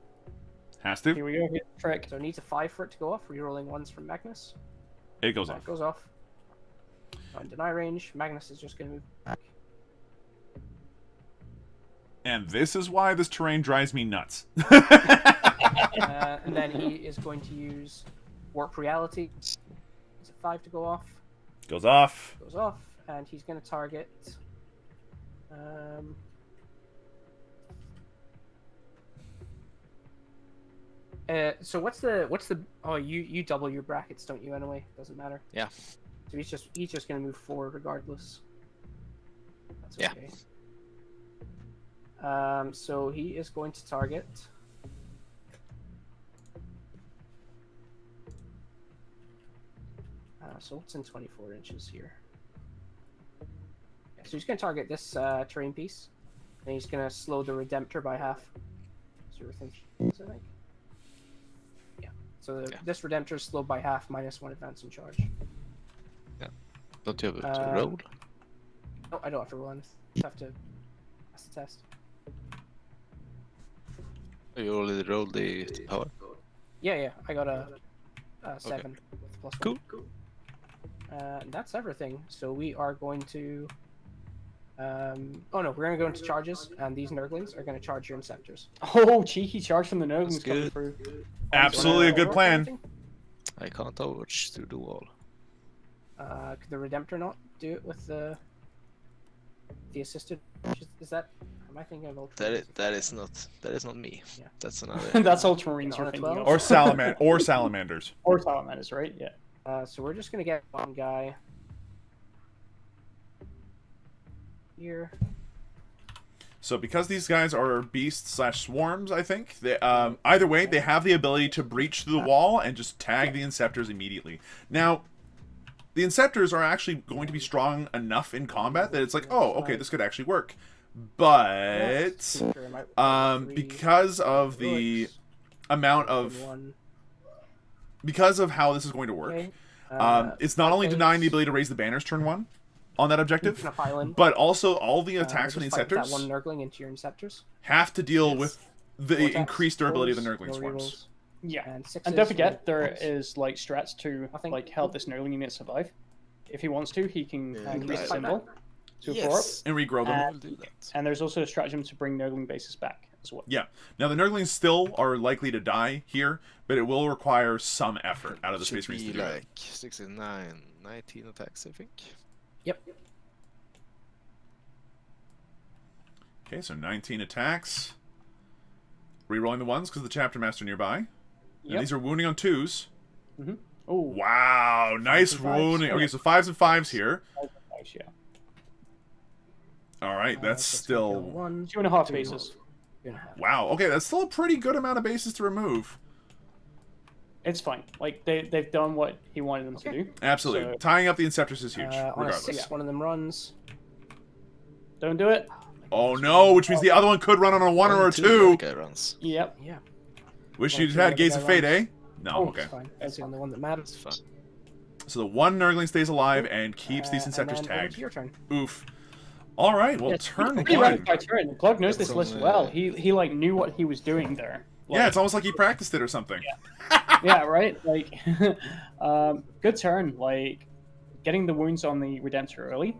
Has to. here we go. Here's the trick. So it needs a 5 for it to go off, rerolling 1s from Magnus. It goes It off. goes off. On deny range, Magnus is just going to move back. And this is why this terrain drives me nuts. And then he is going to use Warp Reality. It's a 5 to go off. Goes off. Goes off, and he's going to target. So what's the? Oh, you double your brackets, don't you? Anyway, doesn't matter. Yeah. So he's just gonna move forward regardless. That's Yeah. okay. So he is going to target. So what's in 24 inches here? Yeah, so he's going to target this terrain piece, and he's going to slow the Redemptor by half. So everything, I think. Yeah. So this Redemptor is slowed by half, -1 advance and charge. Don't you have to roll? No, I don't have to roll anything. Just have to pass the test. Oh, you already rolled the power. Yeah, I got a 7 with +1. Cool. And that's everything. So we are going to. Oh no, we're gonna go into charges, and these Nurglings are gonna charge your Inceptors. Oh, cheeky charge from the Nurglings coming good. through. Absolutely a good plan. I can't overwatch through the wall. Could the Redemptor not do it with the assisted? Is that? Am I thinking of Ultramarines? That is not me. Yeah. That's another. That's Ultramarines On you're a thinking 12? of. Or salamanders. Or Salamanders, right? Yeah. So we're just gonna get one guy here. So because these guys are beasts/swarms, I think they, either way they have the ability to breach through the wall and just tag the Inceptors immediately. Now, the Inceptors are actually going to be strong enough in combat that it's like, oh, okay, this could actually work. But because of the amount of because of how this is going to work, it's not only denying the ability to raise the banners turn 1 on that objective, but also all the attacks from the that Inceptors one Nurgling into your Inceptors. have to deal with the Vortex, increased durability of the fours, Nurgling no swarms. rerolls, Yeah. and sixes, And don't forget, no there points. is like strats to Nothing. like help this Nurgling unit survive. If he wants to, he can Yeah, increase right. the symbol to a 4 up. Yes. And regrow them. I will do that. And there's also a stratagem to bring Nurgling bases back as well. Yeah. Now the Nurglings still are likely to die here, but it will require some effort out of the Space Should Marines to be do it. like 69, 19 attacks, I think. Yep. Okay, so 19 attacks. Rerolling the ones because the Chapter Master nearby. And Yep. these are wounding on 2s. Oh, Wow, nice and fives. wounding. Okay, so 5s and 5s here. yeah. All right, that's So it's still... gonna go 1, 2.5 2, bases. 2.5. Wow, okay, that's still a pretty good amount of bases to remove. It's fine. Like they've done what he wanted them to do. Absolutely. So- Tying up the Inceptors is huge, On a regardless. 6, one of them runs. Don't do it. Oh no, which means the other one could run on a 1 or a 2. Guy runs. Yep. Yeah. Wish Well, you'd two had other Gates guy of Fate, eh? runs. No, Oh, okay. it's fine. That's the only one that matters. It's fine. So the one Nurgling stays alive and keeps these And Inceptors then over tagged. to your turn. Oof. All right, well, It's turn pretty 1. rapid fire turn. Glug knows this From, list well. He like knew what he was doing there. Yeah, it's almost like he practiced it or something. Yeah, right. Like, good turn. Like, getting the wounds on the Redemptor early.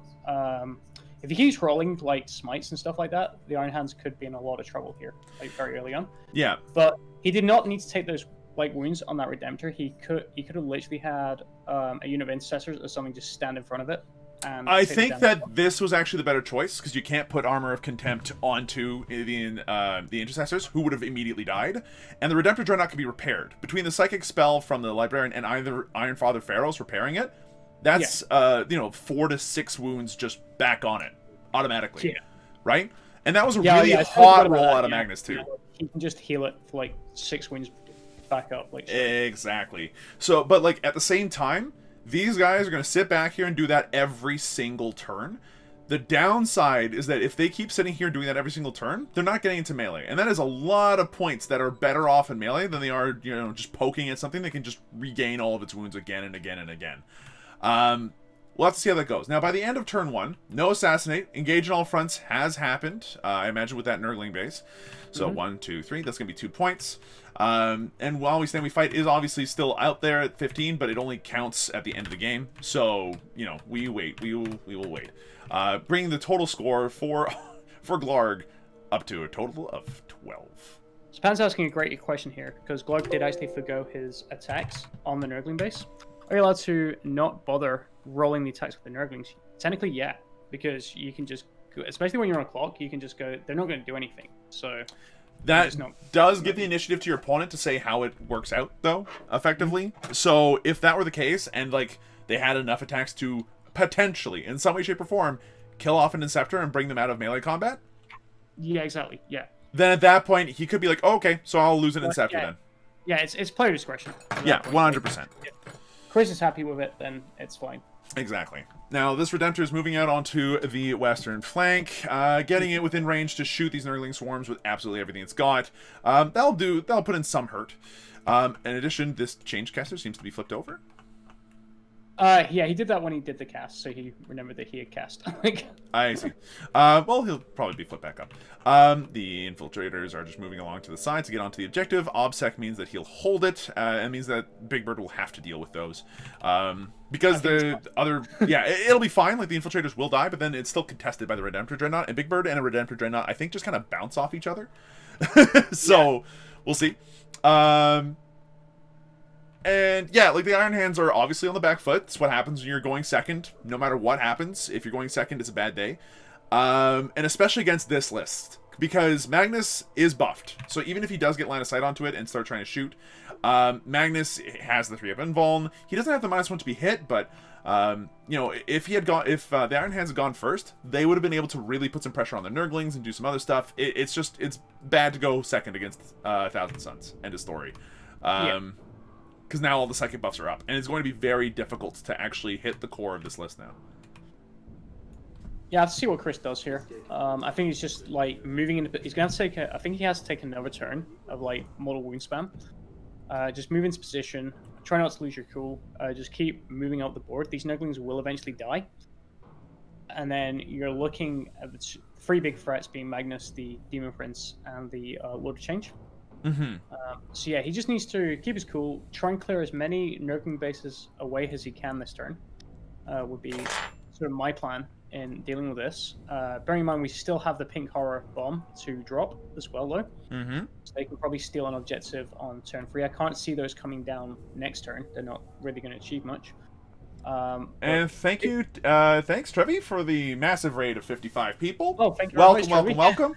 If he keeps rolling like smites and stuff like that, the Iron Hands could be in a lot of trouble here, like very early on. Yeah, But he did not need to take those like wounds on that Redemptor. He could have literally had a unit of intercessors or something just stand in front of it. And I take the think damage. that this was actually the better choice because you can't put Armor of Contempt onto the Intercessors, who would have immediately died, and the Redemptor Dreadnought can be repaired. Between the Psychic Spell from the Librarian and either Iron Father Pharaohs repairing it, that's 4 to 6 wounds just back on it automatically, Yeah. right? And that was a Yeah, really yeah, I totally hot forgot about roll that, out of yeah. Magnus too. Yeah, he can just heal it for like 6 wounds back up. Like, Exactly. So, but like at the same time, these guys are going to sit back here and do that every single turn. The downside is that if they keep sitting here doing that every single turn, they're not getting into melee. And that is a lot of points that are better off in melee than they are, just poking at something that can just regain all of its wounds again and again and again. We'll have to see how that goes. Now, by the end of turn 1, no assassinate. Engage on all fronts has happened, I imagine, with that Nurgling base. So 1, 2, 3. That's going to be 2 points. And While We Stand, We Fight is obviously still out there at 15, but it only counts at the end of the game. So, we wait. We will wait. Bringing the total score for Glarg up to a total of 12. Span's asking a great question here, because Glug did actually forgo his attacks on the Nurgling base. Are you allowed to not bother rolling the attacks with the Nurglings? Technically, yeah, because you can just, especially when you're on a clock, you can just go, they're not going to do anything. So, That It's not- does give the initiative to your opponent to say how it works out, though, effectively. So if that were the case, and like they had enough attacks to potentially, in some way, shape, or form, kill off an Inceptor and bring them out of melee combat, Yeah, exactly. Yeah. then at that point he could be like, oh, okay, so I'll lose an Inceptor yeah. then. Yeah, it's player discretion. at Yeah, that point. 100%. If Chris is happy with it, then it's fine. Exactly. Now, this Redemptor is moving out onto the western flank, getting it within range to shoot these Nurgling swarms with absolutely everything it's got. That'll put in some hurt. In addition, this Changecaster seems to be flipped over. Yeah, he did that when he did the cast, so he remembered that he had cast. Like, I see. Well, he'll probably be flipped back up. The infiltrators are just moving along to the side to get onto the objective. Obsec means that he'll hold it. It means that Big Bird will have to deal with those. Because the other... Yeah, it'll be fine. Like, the infiltrators will die, but then it's still contested by the Redemptor Dreadnought. And Big Bird and a Redemptor Dreadnought, I think, just kind of bounce off each other. So, we'll see. And yeah, like the Iron Hands are obviously on the back foot. It's what happens when you're going second. No matter what happens, if you're going second, it's a bad day. And especially against this list. Because Magnus is buffed. So even if he does get line of sight onto it and start trying to shoot, Magnus has the 3-up invuln. He doesn't have the -1 to be hit, but you know, if the Iron Hands had gone first, they would have been able to really put some pressure on the Nurglings and do some other stuff. It's bad to go second against Thousand Suns. End of story. Because now all the psychic buffs are up, and it's going to be very difficult to actually hit the core of this list now. yeah, let's see what Chris does here. I think he's just like moving into. He's going to take. I think he has to take another turn of like mortal wound spam. Just move into position. Try not to lose your cool. Just keep moving out the board. These Nurglings will eventually die. And then you're looking at the 3 big threats being Magnus, the Demon Prince, and the Lord of Change. So yeah, he just needs to keep his cool, try and clear as many Nurgling bases away as he can this turn. Would be sort of my plan in dealing with this. Bearing in mind we still have the Pink Horror Bomb to drop as well, though. So they can probably steal an objective on turn 3. I can't see those coming down next turn. They're not really going to achieve much. And thanks Trevi for the massive raid of 55 people. Oh, thank you very much, welcome, Trevi. welcome.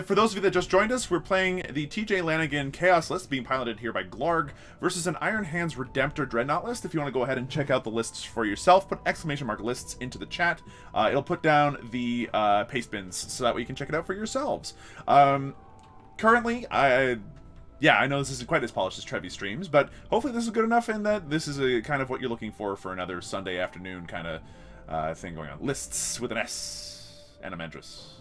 For those of you that just joined us, we're playing the TJ Lanigan Chaos list being piloted here by Glarg versus an Iron Hands Redemptor Dreadnought list. If you want to go ahead and check out the lists for yourself, put !lists into the chat. It'll put down the paste bins so that way you can check it out for yourselves. Currently, I know this isn't quite as polished as Trevi streams, but hopefully this is good enough in that this is a kind of what you're looking for another Sunday afternoon kind of thing going on. Lists with an S and a Mendrus.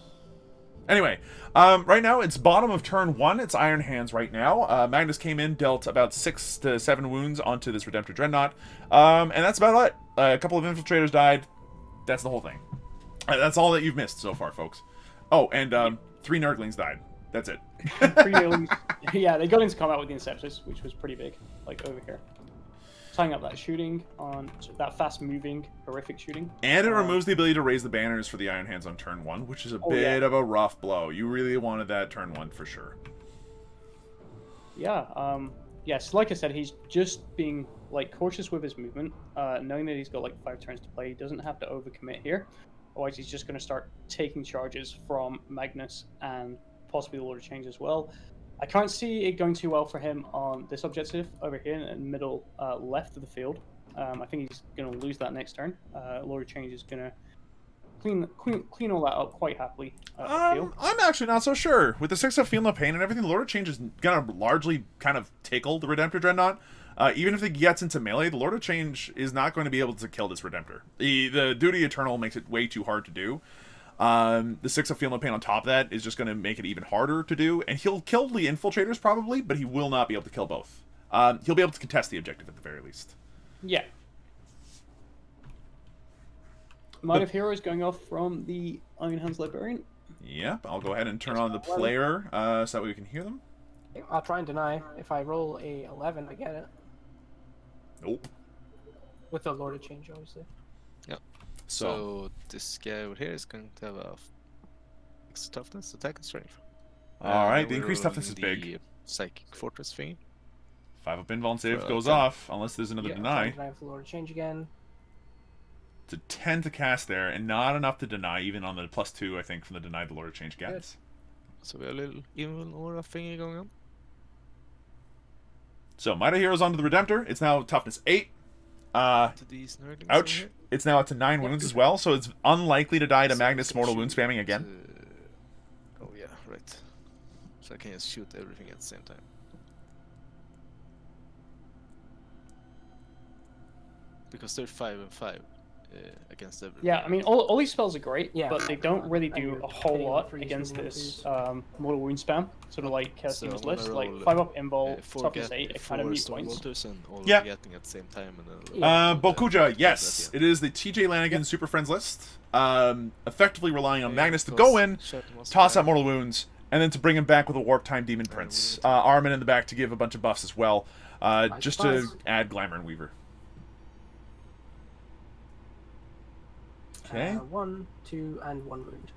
Anyway, right now it's bottom of turn 1. It's Iron Hands right now. Magnus came in, dealt about 6 to 7 wounds onto this Redemptor Dreadnought. And that's about it. A couple of infiltrators died. That's the whole thing. That's all that you've missed so far, folks. Oh, and 3 Nurglings died. That's it. 3 Nurglings. Yeah, they got into combat with the Inceptors, which was pretty big, like over here. Tying up that shooting on that fast-moving, horrific shooting. And it removes the ability to raise the banners for the Iron Hands on turn 1, which is a bit of a rough blow. You really wanted that turn 1 for sure. Yeah, yes, like I said, he's just being like cautious with his movement, knowing that he's got like 5 turns to play. He doesn't have to overcommit here, otherwise he's just going to start taking charges from Magnus and possibly the Lord of Change as well. I can't see it going too well for him on this objective over here in the middle left of the field. I think he's going to lose that next turn. Lord of Change is going to clean all that up quite happily. I'm actually not so sure. With the 6 of Feeling the Pain and everything, the Lord of Change is going to largely kind of tickle the Redemptor Dreadnought. Even if he gets into melee, the Lord of Change is not going to be able to kill this Redemptor. The Duty Eternal makes it way too hard to do. The 6 of Feeling the Pain on top of that is just going to make it even harder to do, and he'll kill the infiltrators probably, but he will not be able to kill both. He'll be able to contest the objective at the very least. Yeah. Might of Heroes going off from the Iron Hands Librarian. Yep, I'll go ahead and turn on the player so that way we can hear them. I'll try and deny. If I roll a 11, I get it. Nope. With the Lord of Change, obviously. Yep. So this guy over here is going to have a toughness, attack, and strength. Alright, the increased toughness is big. The Psychic Fortress thing. 5-up invuln save For goes 10. off, unless there's another Yeah, deny. Deny with the Lord of Change again. It's a 10 to cast there, and not enough to deny, even on the +2, I think, from the deny the Lord of Change gets. So we have a little evil aura thingy going on. So Mighty Heroes onto the Redemptor. It's now toughness 8. To these nerdlings over Ouch. here. It's now up to 9 wounds as well, so it's unlikely to die to Magnus mortal wound spamming again. Oh yeah, right. So I can just shoot everything at the same time. Because they're 5 and 5 against everything. Yeah, I mean, all these spells are great, Yeah. but they don't really And do you're a whole hitting lot for each against movement this too. mortal wound spam. Sort of like So Steam's I'm gonna list, like roll, 5 up invul, four toughness 8, it kind of mute points. Stormwolves and all Yeah. getting at the same time. And then Bokuja, yes. It is the TJ Lanigan Super Friends list. Effectively relying on Magnus to because go in, Sharpen was toss bad. out mortal wounds, and then to bring him back with a Warp Time Demon Prince. Armin in the back to give a bunch of buffs as well, just to Nice. add Glamour and Weaver. Okay. 1, 2, and 1 wound.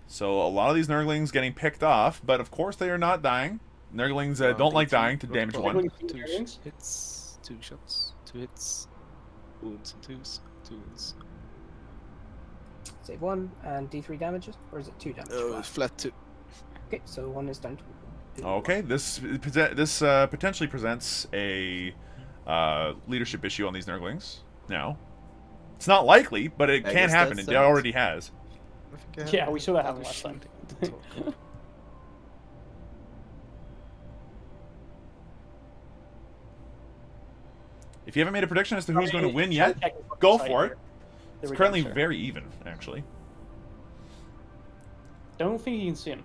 So a lot of these Nurglings getting picked off, but of course they are not dying. Nurglings don't like dying to damage Roll 1. Nurglings- 2 Nurglings? hits, 2 shots, 2 hits, wounds and 2s, 2 wounds. Save 1 and D3 damages, or is it 2 damage? Oh, it's flat 2. Okay, so 1 is down to. Okay, this potentially presents a leadership issue on these Nurglings. Now, it's not likely, but it I can guess happen. that's It already has. I think I have Yeah, we saw that happen other last time. shooting to talk. If you haven't made a prediction as to who's going to win Check yet, is what go the for site it. here. It's currently Redemptor. very even, actually. Don't think you can see him.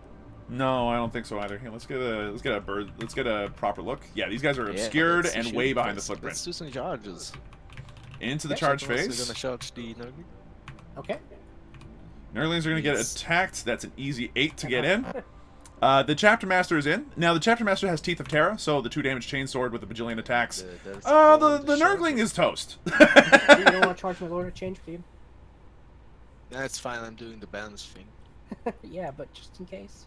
No, I don't think so either. Here, let's get a proper look. Yeah, these guys are Yeah, obscured let's and shoot way behind the first. footprint. Let's do some charges. Into the Okay, charge So we're phase. gonna charge the Nurgling. Okay. Nurglings are going to get Yes. attacked. That's an easy 8 to get in. The Chapter Master is in. Now, the Chapter Master has Teeth of Terra, so the 2 damage chainsword with a bajillion attacks. The Nurgling is toast. You don't want to charge my Lord of Change, dude? That's fine. I'm doing the banish thing. Yeah, but just in case.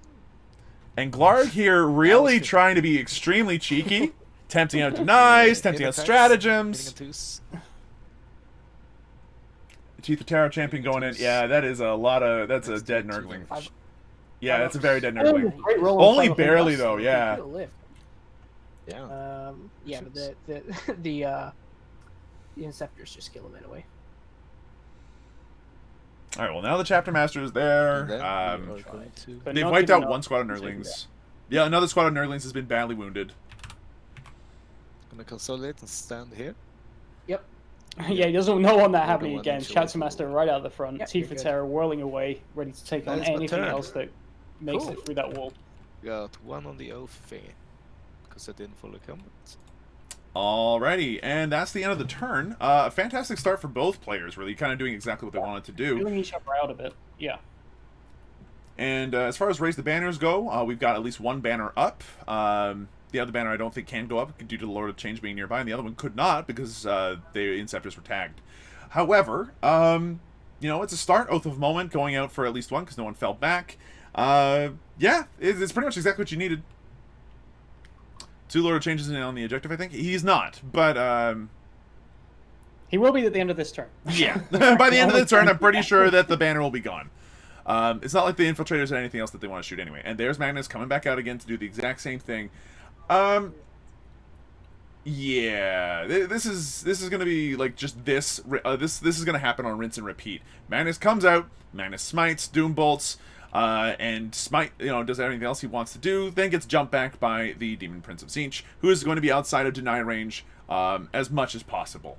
And Glarg here really good. trying to be extremely cheeky. Tempting out denies, tempting out stratagems. Hitting a 2s. Teeth of Terra champion going in. Yeah, that is a lot of... That's a Let's dead do two Nurgling. damage. Yeah, that's a very dead Oh, Nurgling. great roll on Only 5 up barely, invul. though, yeah. You'll live. Yeah. Yeah, but the Inceptors just kill him anyway. Alright, well, now the Chapter Master is there. And then we are going to- But They've not wiped good out enough one squad of to do Nurglings. Yeah, another squad of Nurglings has been badly wounded. Gonna consolidate and stand here. Yep. Yeah, he doesn't want that More than happening one again. each Chapter roll. Master right out the front. Yep, Teeth you're of good. Terror whirling away, ready to take on That is my anything turn. else that makes Cool. it through that wall. Got 1 on the oath thingy. Because I didn't follow combat. Alrighty, and that's the end of the turn. A fantastic start for both players, really, kind of doing exactly what they wanted to do. Feeling each other out a bit. Yeah. And as far as raise the banners go, we've got at least one banner up. The other banner I don't think can go up due to the Lord of Change being nearby, and the other one could not because the Inceptors were tagged. However, it's a start. Oath of Moment going out for at least one because no one fell back. Yeah, it's pretty much exactly what you needed. 2 Lord of Changes on the objective, I think. He's not, but... He will be at the end of this turn. Yeah. By the end of the turn, I'm pretty sure that the banner will be gone. It's not like the Infiltrators had anything else that they want to shoot anyway. And there's Magnus coming back out again to do the exact same thing. Yeah, this is going to be like just this. This is going to happen on rinse and repeat. Magnus comes out, Magnus smites, doom bolts, and smite. Does everything else he wants to do. Then gets jumped back by the Demon Prince of Tzeentch, who is going to be outside of deny range as much as possible.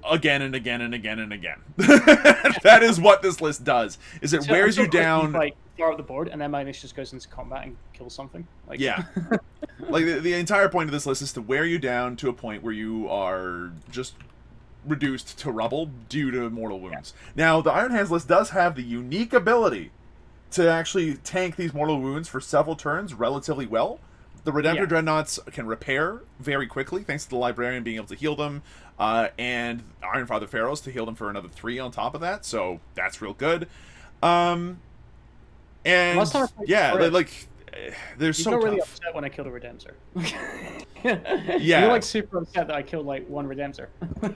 Again and again and again and again. That is what this list does. Is it So wears you I'm sure down? like far up the board, and then Magnus just goes into combat and kills something. Like, Yeah. Like the entire point of this list is to wear you down to a point where you are just reduced to rubble due to mortal wounds. Now, the Iron Hands list does have the unique ability to actually tank these mortal wounds for several turns relatively well. The Redemptor Dreadnoughts can repair very quickly, thanks to the Librarian being able to heal them, and Ironfather Pharaohs to heal them for another 3 on top of that, so that's real good. And, Last time I played yeah, Forest, they're he's so not tough. really upset when I killed a Redemptor. Yeah. You're like super upset that I killed like one Redemptor.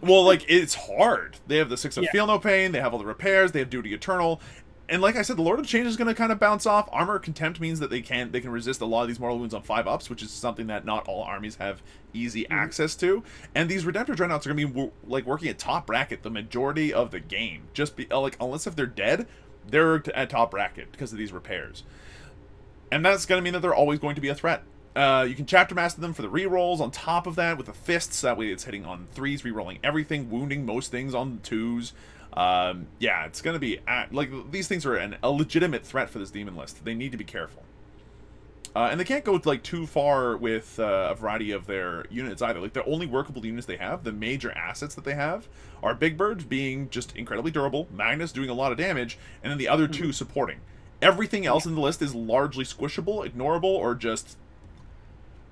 Well, like, it's hard. They have the 6 of Yeah. Feel No Pain, they have all the repairs, they have Duty Eternal. And like I said, the Lord of Change is going to kind of bounce off. Armor Contempt means that they can resist a lot of these mortal wounds on 5-ups, which is something that not all armies have easy access to. And these Redemptor Dreadnoughts are going to be like working at top bracket the majority of the game. Just be like, unless if they're dead, they're at top bracket because of these repairs. And that's going to mean that they're always going to be a threat. You can Chapter Master them for the rerolls on top of that with the fists. That way it's hitting on 3s, rerolling everything, wounding most things on 2s. Yeah, it's going to be... like, these things are a legitimate threat for this demon list. They need to be careful. And they can't go, like, too far with a variety of their units either. Like, the only workable units they have, the major assets that they have, are Big Bird being just incredibly durable, Magnus doing a lot of damage, and then the other 2 supporting. Everything else in the list is largely squishable, ignorable, or just...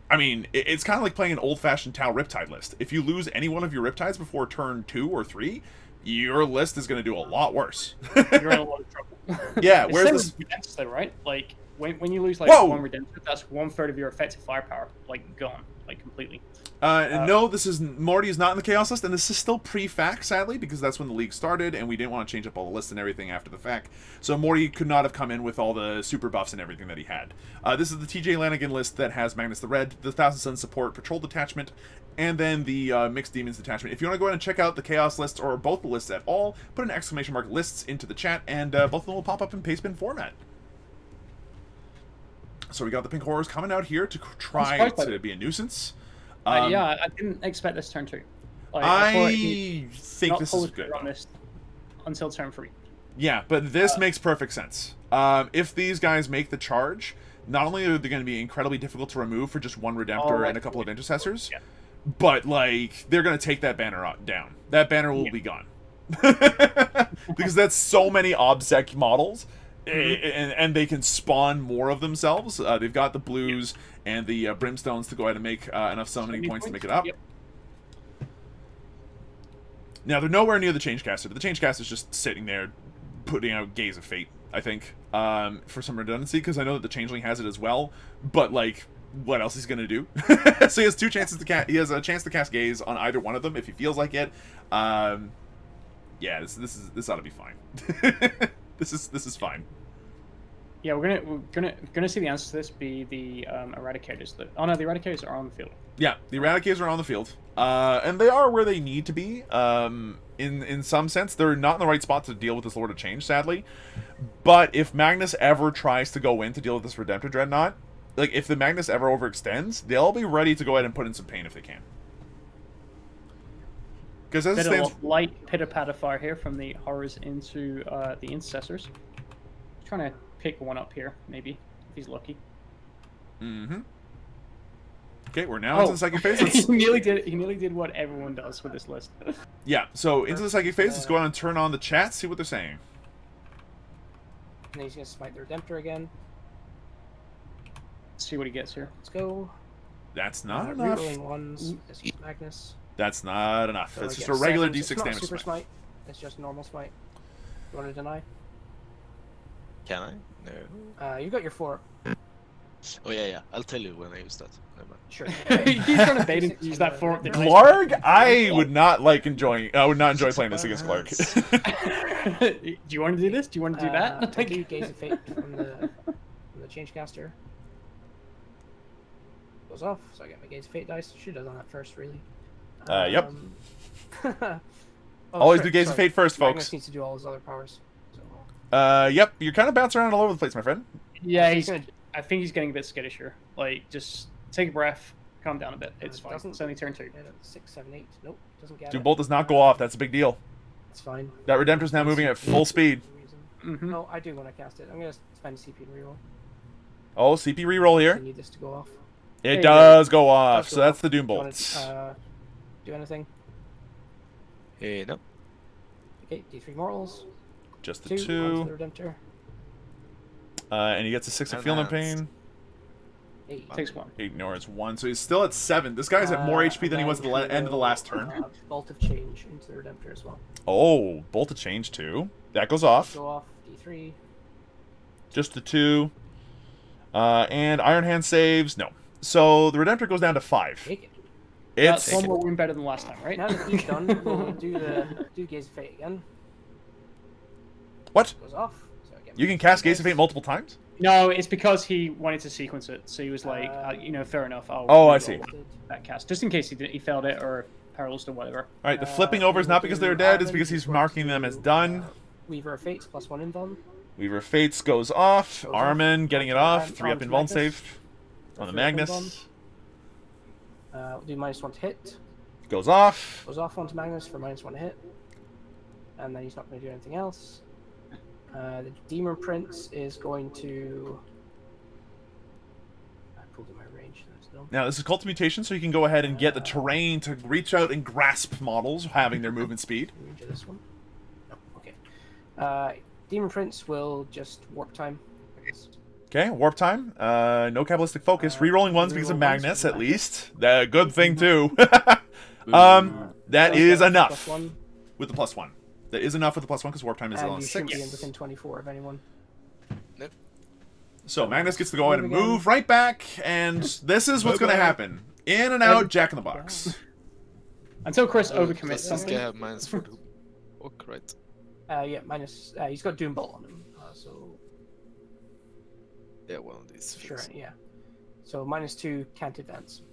I mean, it's kind of like playing an old-fashioned Tau Riptide list. If you lose any one of your Riptides before turn 2 or 3, your list is going to do a lot worse. You're in a lot of trouble. Yeah, It's where's same this... with Redemptor, though, right? Like, when you lose, like, Whoa! one Redemptor, that's 1/3 of your effective firepower, like, gone, like, completely. No, Morty is not in the Chaos list, and this is still pre-fact, sadly, because that's when the league started, and we didn't want to change up all the lists and everything after the fact. So Morty could not have come in with all the super buffs and everything that he had. This is the TJ Lanigan list that has Magnus the Red, the Thousand Suns Support Patrol Detachment, and then the Mixed Demons Detachment. If you want to go ahead and check out the Chaos lists, or both the lists at all, put an exclamation mark lists into the chat, and both of them will pop up in pastebin format. So we got the Pink Horrors coming out here to try to be a nuisance. Yeah, I didn't expect this turn 2. Like, I think this is good. On this until turn 3. Yeah, but this makes perfect sense. If these guys make the charge, not only are they going to be incredibly difficult to remove for just one Redemptor and a couple of Intercessors, but, like, they're going to take that banner down. That banner will be gone. Because that's so many OBSEC models, and they can spawn more of themselves. They've got the blues and the brimstones to go ahead and make enough summoning points to make it up. Yep. Now, they're nowhere near the Changecaster, but the Changecaster's just sitting there putting out Gaze of Fate, I think, for some redundancy, because I know that the Changeling has it as well, but, like, what else is he going to do? So he has 2 chances to cast... He has a chance to cast Gaze on either one of them if he feels like it. Yeah, this ought to be fine. This is fine. Yeah, we're gonna see the answer to this be the Eradicators. Oh no, the Eradicators are on the field. Yeah, the Eradicators are on the field, and they are where they need to be. In some sense, they're not in the right spot to deal with this Lord of Change, sadly. But if Magnus ever tries to go in to deal with this Redemptor Dreadnought, like if the Magnus ever overextends, they'll be ready to go ahead and put in some pain if they can. Because as it stands, light pitter-patter fire here from the Horrors into the Intercessors. Trying to pick one up here, maybe if he's lucky. Mm-hmm. Okay, we're now into the psychic phase. He nearly did what everyone does with this list. Yeah, so into the psychic phase. Let's go on and turn on the chat, see what they're saying. And he's gonna smite the Redemptor again. Let's see what he gets here. Let's go. That's not enough. Rerolling ones. Let's use Magnus. That's not enough. So That's I just get a regular 7, D6 it's not damage super smite. smite. It's just normal smite. You want to deny? Can I? No. You got your 4. Oh yeah. I'll tell you when I use that. Never mind. Sure. He's trying to bait him to use that for the Glarg? I would not I would not enjoy playing this against Glarg. Do you want to do this? Do you want to do that? I'll do Gaze of Fate from the Changecaster. Goes off, so I get my Gaze of Fate dice. Should have done that first, really. Yep. Oh, Always do Gaze of Fate first, Magnus folks. needs to do all his other powers. So. Yep, you're kind of bouncing around all over the place, my friend. Yeah, I think he's getting a bit skittish here. Like, just take a breath, calm down a bit. It's fine. It's only turn 2. 6, 7, 8. Nope, doesn't get Dude, it. Bolt does not go off. That's a big deal. It's fine. That Redemptor's now moving at full speed. Mm-hmm. No, I do when I cast it. I'm gonna spend CP and reroll. Oh, CP reroll I here. need this to go off. It does go off, Does so go that's off. the Doom Do you Bolt. wanna, do anything? No. Okay, D3 mortals. Just the 2 2. onto the Redemptor. And he gets a 6 of Feeling Pain. 8. Takes 1. 8 Norris 1, so he's still at 7. This guy's at more HP than he was at the end of the last turn. Bolt of Change into the Redemptor as well. Oh, Bolt of Change 2. That goes off. Go off, D3. Just the 2. And Iron Hand saves. No. So the Redemptor goes down to 5. Take it. That's It's one more win better than last time, right? Now that he's done, we'll do Gaze of Fate again. what? Goes off, so I get You can cast Gaze of Fate multiple times? No, it's because he wanted to sequence it. So he was like, fair enough. Oh, I see. That cast, just in case he failed it or paralyzed or whatever. Alright, the flipping over is not because they're dead, it's because he's marking them as done. Weaver of Fates, +1 invuln. Weaver of Fates goes off. Armin getting it off. 3-up invuln Magnus. save on the Magnus. We'll do -1 to hit. Goes off. Goes off onto Magnus for -1 to hit. And then he's not going to do anything else. The Demon Prince is going to... I pulled in my range. Still. Now, this is Cult of Mutation, so you can go ahead and get the terrain to reach out and grasp models, having their movement speed. Range of this one. No, okay. Demon Prince will just warp time. I guess. Okay, warp time. No Kabbalistic focus. Rerolling ones because of reroll ones Magnus, because at of least. That good thing, too. That is enough +1. with the +1. That is enough with the +1 because warp time is And on you should 6. be in within 24 of anyone. So Magnus gets to go ahead and Move again. move right back, and this is what's going to happen. In and out, Jack in the Box. Until Chris Does overcommits this something. guy have mines for the hook, right? Yeah, minus. He's got Doom Bolt on him, so Yeah, one of these. sure, fits. yeah. So -2 can't advance.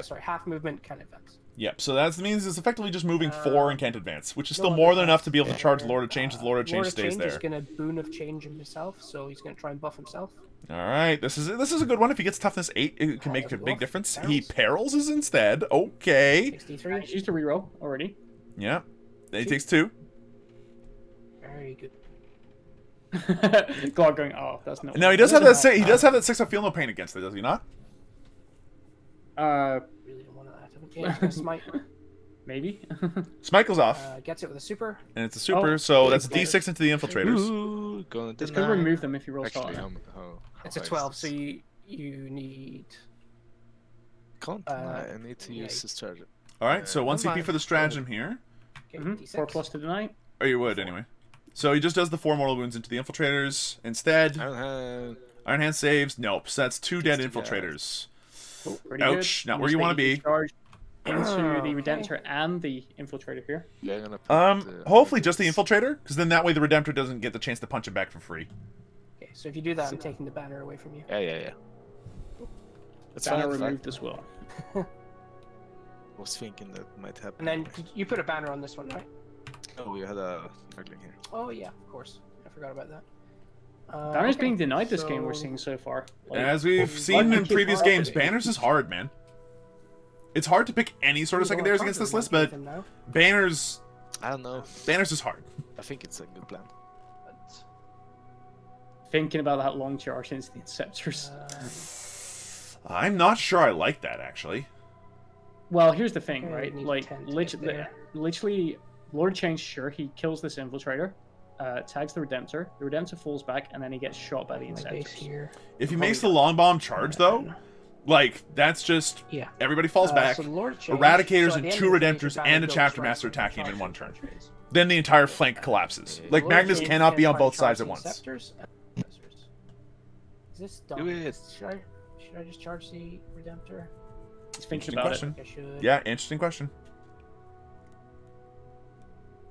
Sorry, half movement can't advance. Yep, so that means it's effectively just moving 4 and can't advance, which is no still other more than enough class to be able to there. charge Lord of Change if the Lord of Change Lord of stays Change there. is going to Boon of Change himself, so he's going to try and buff himself. Alright, this is a good one. If he gets toughness 8, it can make a Does it big go difference. off? He perils is instead. Okay. 63. He's used a reroll already. Yeah. Then he takes 2. Very good. Glog going, oh, that's not. Now he does have that he does have that 6-up feel no pain against it, does he not? Really don't want that. Okay, he's going to smite. Maybe. Smite goes off, Gets it with a super. and it's a super, Oh, so that's a okay. D6 into the infiltrators. Ooh, gonna Just deny. gonna remove them if you roll Actually, start. how It's a high is 12, this? so you need. Can't deny. I need to yeah, use this charger. Alright, so 1 Never CP mind. for the stratagem here. Okay, D6. 4+ to deny. Or you would, anyway. So he just does the 4 mortal wounds into the infiltrators instead. I don't have. Iron Hand saves. Nope, so that's 2 dead Gets to infiltrators. Oh, pretty Ouch, good. not where you wanna be. Charge into the Redemptor and the Infiltrator here. Yeah, I'm gonna put, Hopefully just the infiltrator, because then that way the Redemptor doesn't get the chance to punch him back for free. Okay, so if you do that, I'm taking the banner away from you. Yeah. That's Banner fine. removed as well. Was thinking that might happen. And then anyway. you put a banner on this one, right? Oh, we had a Nurgling here. Oh yeah, of course. I forgot about that. Banner's Okay, being denied this game we're so- seeing so far. Like, As we've seen in previous games, Banners is hard, man. It's hard to pick any sort of Ooh, secondaries Lord against this Conqueror list, might but give him now, Banners I don't know. is hard. I think it's a good plan. but, thinking about that long charge into the Inceptors. I'm not sure I like that, actually. Well, here's the thing, Okay, right? need Like, 10 to get there. literally, Lord Change, sure, he kills this Infiltrator, tags the Redemptor falls back, and then he gets shot by the my base Inceptors. here. If he makes the long bomb charge, though, like, that's just... Yeah. Everybody falls back. So the Lord Change, Eradicators so at and the end 2 of the phase, Redemptors your and banner a goes Chapter right Master into attacking him charge in one turn. phase. Then the entire flank collapses. Like, Lord Magnus Change cannot can be on try to both sides charge at the once. Inceptors and Inceptors. Is this dumb? Do it. Should I just charge the Redemptor? He's thinking Interesting about question. I should. Yeah, interesting question.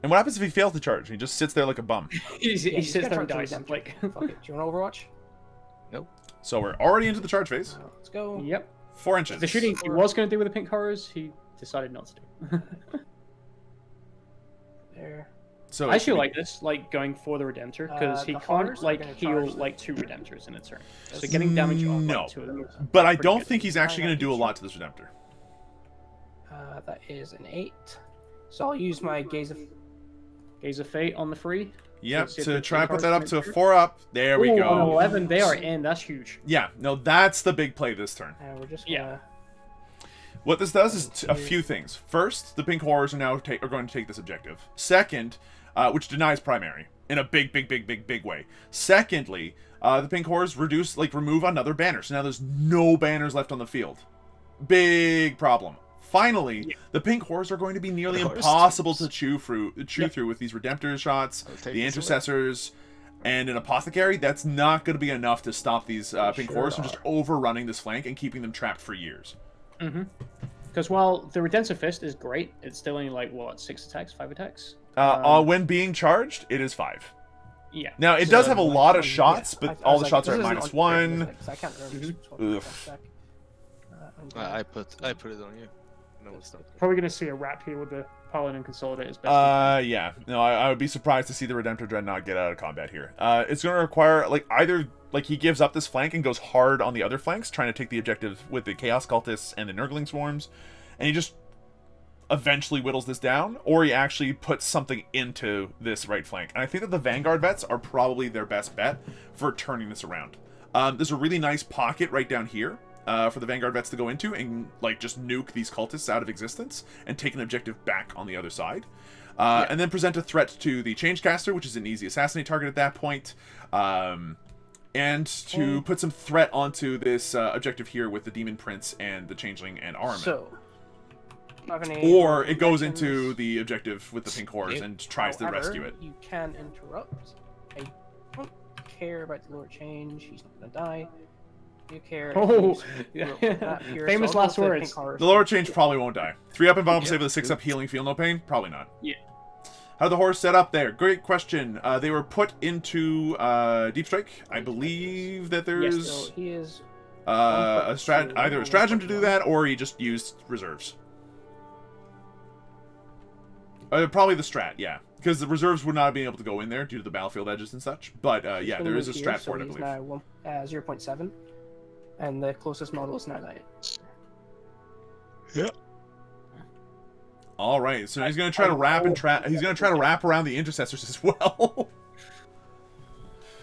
And what happens if he fails to charge? He just sits there like a bum. it. Yeah, he he's sits gonna there and charge dies. the Redemptor. Like, Fuck it. Do you want Overwatch? So we're already into the charge phase. Let's go. yep. 4 inches. The shooting he was going to do with the Pink Horrors, he decided not to do. There. So I actually like this, like going for the Redemptor, because he the can't Horrors are like gonna heal charge them. like 2 Redemptors in a turn. So getting damage on No. like 2 of them. is But I pretty don't good. think he's actually going to do a Each. lot to this Redemptor. That is an 8. So I'll use my Gaze of... Gaze of Fate on the free. Yep, see if to the try and put cards that up make to a sure. 4-up. There we Ooh, go. on 11, they are in. That's huge. Yeah, no, that's the big play this turn. We're just gonna... Yeah. What this does is a few things. First, the Pink Horrors are now are going to take this objective. Second, which denies primary in a big way. Secondly, the Pink Horrors remove another banner, so now there's no banners left on the field. Big problem. Finally, the Pink Horrors are going to be nearly Horrors impossible teams. to chew through with these Redemptor shots, I'll take the this away. Intercessors, and an Apothecary. That's not going to be enough to stop these Pink Sure Horrors from just are. overrunning this flank and keeping them trapped for years. Because while the Redemptor Fist is great, it's still only like, what, 6 attacks, 5 attacks? When being charged, it is 5. Yeah. Now, it does So, have a like, lot of yeah, shots, I but was all the like, shots are this at isn't -1. on 'cause I can't remember. Oof. I put it on you. No, it's not. Probably going to see a wrap here with the Paladin Consolidate as best Yeah. No, I would be surprised to see the Redemptor Dreadnought get out of combat here. It's going to require, like, either, like, he gives up this flank and goes hard on the other flanks, trying to take the objective with the Chaos Cultists and the Nurgling Swarms, and he just eventually whittles this down, or he actually puts something into this right flank. And I think that the Vanguard Vets are probably their best bet for turning this around. There's a really nice pocket right down here for the Vanguard Vets to go into and, like, just nuke these cultists out of existence and take an objective back on the other side. And then present a threat to the Changecaster, which is an easy assassinate target at that point. And to put some threat onto this objective here with the Demon Prince and the Changeling and Armin. So, or it goes into the objective with the Pink Horrors and tries to rescue it. You can interrupt. I don't care about the lower change. He's not going to die. You care. Oh, Here, famous so I'll go last for the words. Pink Horrors. The lower change probably won't die. 3-up invulnerable save with a 6-up healing, feel no pain? Probably not. Yeah. How the horse set up there? Great question. They were put into Deep Strike. I believe that there's So he is either a stratagem to do that, or he just used reserves. Probably the strat, yeah. Because the reserves would not be able to go in there due to the battlefield edges and such. But yeah, there is a strat for it, I believe. Now 0.7, and the closest model is now 9. Yeah. All right, so he's going to try to wrap and he's going to try to wrap around the intercessors as well.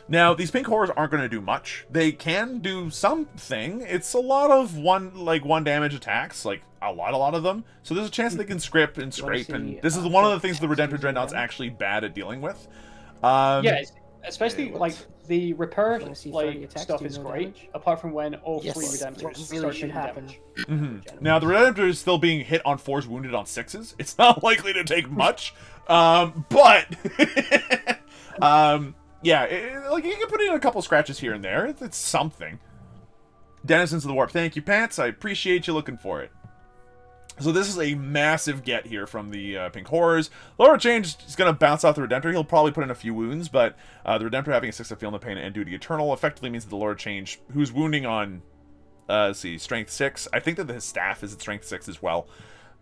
Now, these Pink Horrors aren't going to do much. They can do something. It's a lot of one damage attacks, like a lot of them. So there's a chance they can script and scrape, and this is one of the things the Redemptor Dreadnought's actually bad at dealing with. Yeah, especially what? like the repair Wanna see 30 like attacks stuff do is no great, damage? apart from when all Yes. 3 What Redemptors really start should doing happen? damage. Now, the Redemptor is still being hit on 4s, wounded on 6s. It's not likely to take much, but yeah, like you can put in a couple scratches here and there. It's something. Denizens of the Warp, thank you, Pants. I appreciate you looking for it. So this is a massive get here from the Pink Horrors. Lower Change is going to bounce off the Redemptor. He'll probably put in a few wounds, but the Redemptor having a 6-up Feel No Pain and Duty Eternal effectively means that the Lower Change, who's wounding on, let's see, Strength 6. I think that his staff is at Strength 6 as well.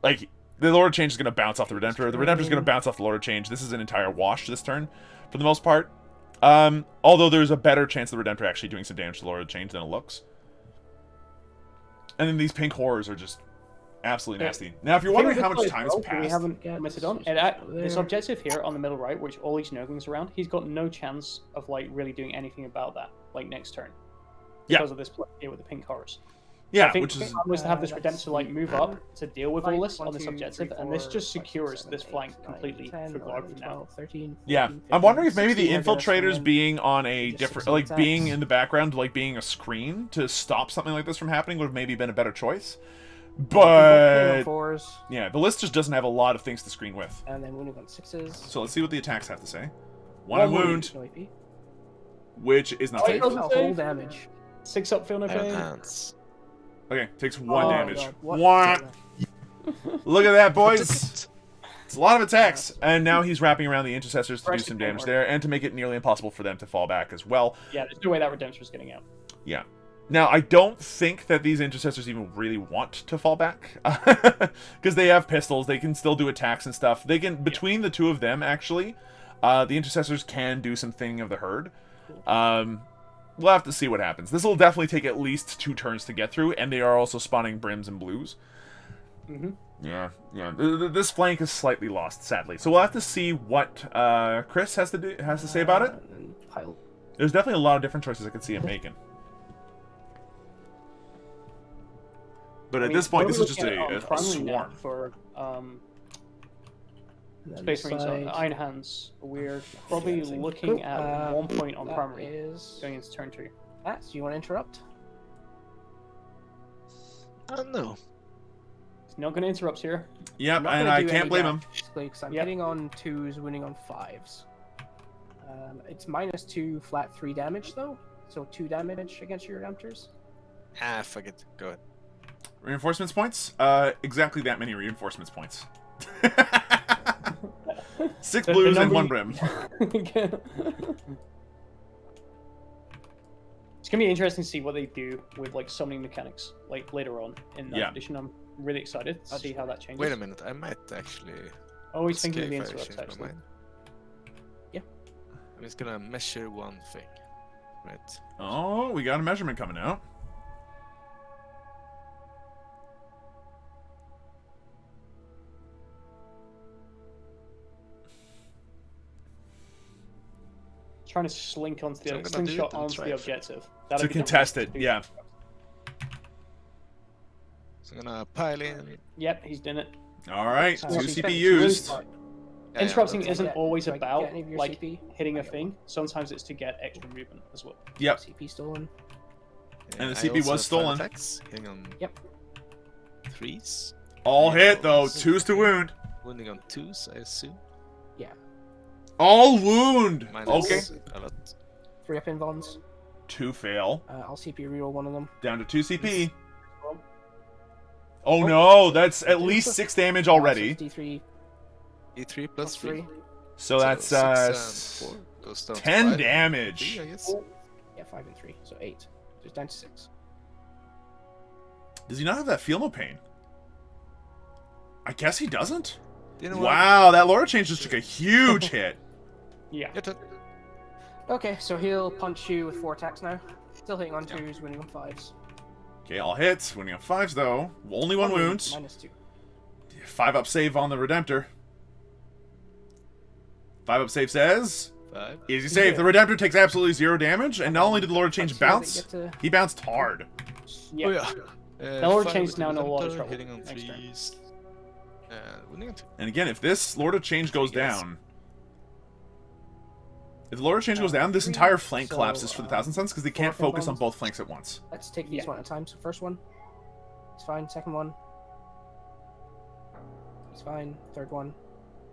Like, the Lower Change is going to bounce off the Redemptor. The Redemptor is going to bounce off the Lower Change. This is an entire wash this turn, for the most part. Although there's a better chance of the Redemptor actually doing some damage to the Lower Change than it looks. And then these Pink Horrors are just absolutely nasty. Now, if you're wondering how much time has We passed, haven't commented on this objective here on the middle right, which all these Nurglings around. He's got no chance of like really doing anything about that, like next turn, because of this play here with the Pink Horrors. yeah, I think which the is plan was to have this that's- Redemptor like move up to deal with all this 1, on this 2, objective, 3, and this 4, just 5, 6, secures 7, this 8, flank 9, completely 10, for God 11, from now. 12, 13, yeah. 14, I'm wondering if 15, maybe the 16, infiltrators being on a just different, some like being attacks. in the background, like being a screen to stop something like this from happening would have maybe been a better choice. But 4s, yeah, the list just doesn't have a lot of things to screen with. and then wounding on 6s. So let's see what the attacks have to say. One wound, No AP. which is Oh, nothing. it doesn't A save. whole damage. 6-up Feel No Iron Pain. Hands. Okay, takes 1 Oh my damage. God, what? Wah. Look at that, boys. It's a lot of attacks, and now he's wrapping around the intercessors to do Actually some pretty damage hard. there, and to make it nearly impossible for them to fall back as well. Yeah, there's no way that Redemptor is getting out. Yeah. Now, I don't think that these intercessors even really want to fall back, because they have pistols, they can still do attacks and stuff. They can, between the two of them, actually, the intercessors can do some thinning of the herd. We'll have to see what happens. This will definitely take at least 2 turns to get through, and they are also spawning brims and blues. Yeah. This flank is slightly lost, sadly. So we'll have to see what Chris has to say about it. And pile. There's definitely a lot of different choices I could see him making. But at this point, this is just a swarm. For And then Space Marines, side. Iron Hands. We're probably Dancing. looking Cool. at 1 point on That primary is going into turn 2. that. Do you want to interrupt? No. He's not going to interrupt here. Yep, I'm not and gonna I do can't any blame him. damage, because I'm Yep. hitting on 2s, winning on 5s. It's -2 flat 3 damage though, so 2 damage against your Redemptors. Ah, fuck it. Go ahead. Reinforcements points? Exactly that many reinforcements points. 6 The blues and number 1 you- brim. It's gonna be interesting to see what they do with like summoning mechanics like later on in that Yeah. edition. I'm really excited to see how that changes. Wait a minute, I might actually. Always thinking of the escape if I interrupts change my actually. mind. Yeah. I'm just gonna measure one thing. Right. Oh, we got a measurement coming out. Trying to slink onto So I'm the gonna do slingshot it and onto try the it. objective. To That'll be the contest risk it, to- yeah. So I'm gonna pile in. Yep, he's done it. Alright, So 2 he's CP spent used. really Yeah, Interrupting that's- isn't Yeah, always do I get about any of your like CP? hitting I a get thing. Sometimes it's to get extra movement as well. Yep. CP stolen. And the I CP was also have 5 stolen. Attacks, hitting on Yep. 3s, All hit, though. 2's to wound. wounding on 2s, I assume. Yeah. All wound! Minus Okay. a lot. 3 up invulns. 2 fail. I'll CP reroll one of them. Down to 2 CP. Oh no, that's at least 6 damage already. So D3 E3 plus 3. So that's 6 and 4 goes down to 10 5. damage. 3, I guess. Yeah, 5 and 3. So 8. So it's down to 6. Does he not have that feel no pain? I guess he doesn't. You know what? Wow, that Lord Change just took a huge hit. Yeah. Your turn. Okay, so he'll punch you with 4 attacks now. Still hitting on 2s, winning on 5s. Okay, all hits. Winning on 5s though. Only 1 wound. -2. 5 up save on the Redemptor. 5 up save says... 5. Easy save. The Redemptor takes absolutely 0 damage, and not only did the Lord Change Punch you that bounce, you get to- he bounced hard. Yeah. Oh yeah. The Lord 5 Change with now in a lot of Redemptor, trouble hitting on next turn. 3s. Wounding on 2. And again, if this Lord of Change goes Yes. down... If the Lord of Change goes down, this entire flank collapses for the Thousand Suns, because they can't four focus on bombs. both flanks at once. Let's take these Yeah. one at a time. So first one, it's fine. Second one, it's fine. Third one,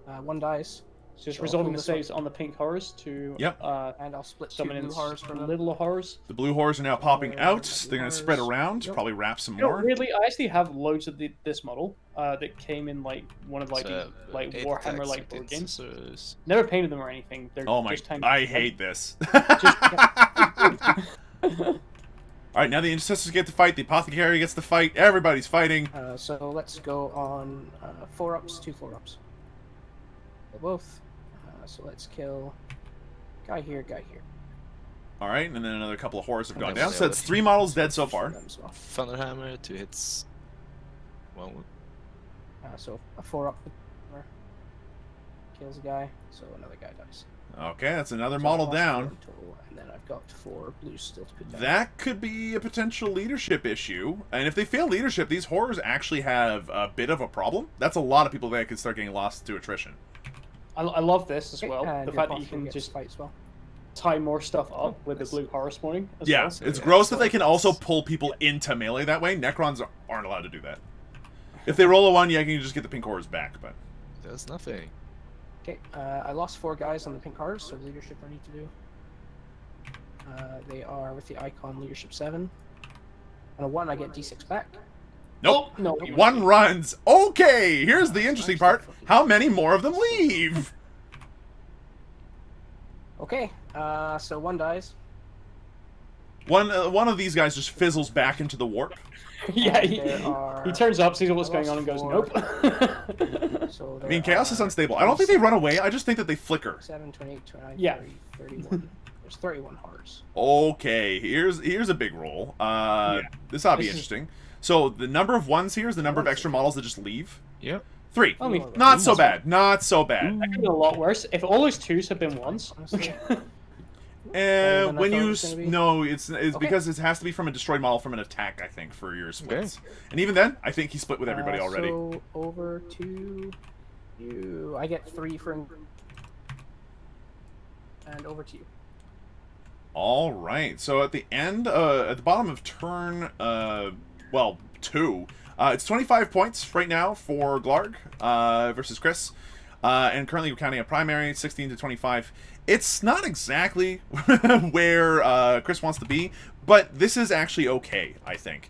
1 dies. It's just So I'll resolving pull the this one. saves on the pink horrors to Yep. And I'll split 2 summon in blue horrors from them. little horrors. The blue horrors are now popping out. They're going to spread around, Yep. probably wrap some You know, more. weirdly, I actually have loads of this model that came in like one of like So, the, like 8 Warhammer attacks like board with games. scissors. Never painted them or anything. They're Oh my... just tiny. I hate this. Alright, now the Intercessors get to fight, the Apothecary gets to fight, everybody's fighting. So let's go on 4 ups, 2 4-ups. Kill both. So let's kill guy here, guy here. Alright, and then another couple of horrors have And gone then down. the So that's other- 3 models dead so far. Them as well. Thunderhammer, 2 hits. 1 wound. So a 4-up kills a guy, so another guy dies. Okay, that's another So model I've lost 4 down. in total, and then I've got 4 blues still to put down. That could be a potential leadership issue. And if they fail leadership, these horrors actually have a bit of a problem. That's a lot of people that could start getting lost to attrition. I love this as Okay, well. and The your fact that you apostle can gets just fight as well. tie more stuff up with nice. the blue horror spawning. As Yeah, well. it's yeah, gross that so they can also pull people into melee that way. Necrons aren't allowed to do that. If they roll a 1, yeah, you can just get the pink horrors back, but... Does nothing. Okay, I lost 4 guys on the pink cards, so leadership I need to do. They are with the icon leadership 7. On a 1, I get d6 back. Nope. No, 1 runs. Okay, here's the interesting part. How many more of them leave? Okay, so 1 dies. One of these guys just fizzles back into the warp. yeah, There are- he turns up, sees what's I going on, and lost goes, 4. nope. So I mean, Chaos is unstable. I don't think they run away. I just think that they flicker. 7, 28, 29, Yeah. 30, 31. There's 31 horrors. Okay, here's a big roll. This ought to be This is- interesting. So the number of 1s here is the number of extra models that just leave. Yep. 3. I mean, Not so bad. Not so bad. that could be a lot worse. If all those 2s had been 1s. Honestly. And than I when thought it you was gonna be. no, it's Okay. because it has to be from a destroyed model from an attack. I think for your splits, and even then, I think he split with everybody already. So over to you. I get 3 for. And over to you. All right. So at the end, at the bottom of turn, 2, it's 25 points right now for Glarg versus Chris, and currently we're counting a primary 16 to 25. It's not exactly where Chris wants to be, but this is actually okay, I think.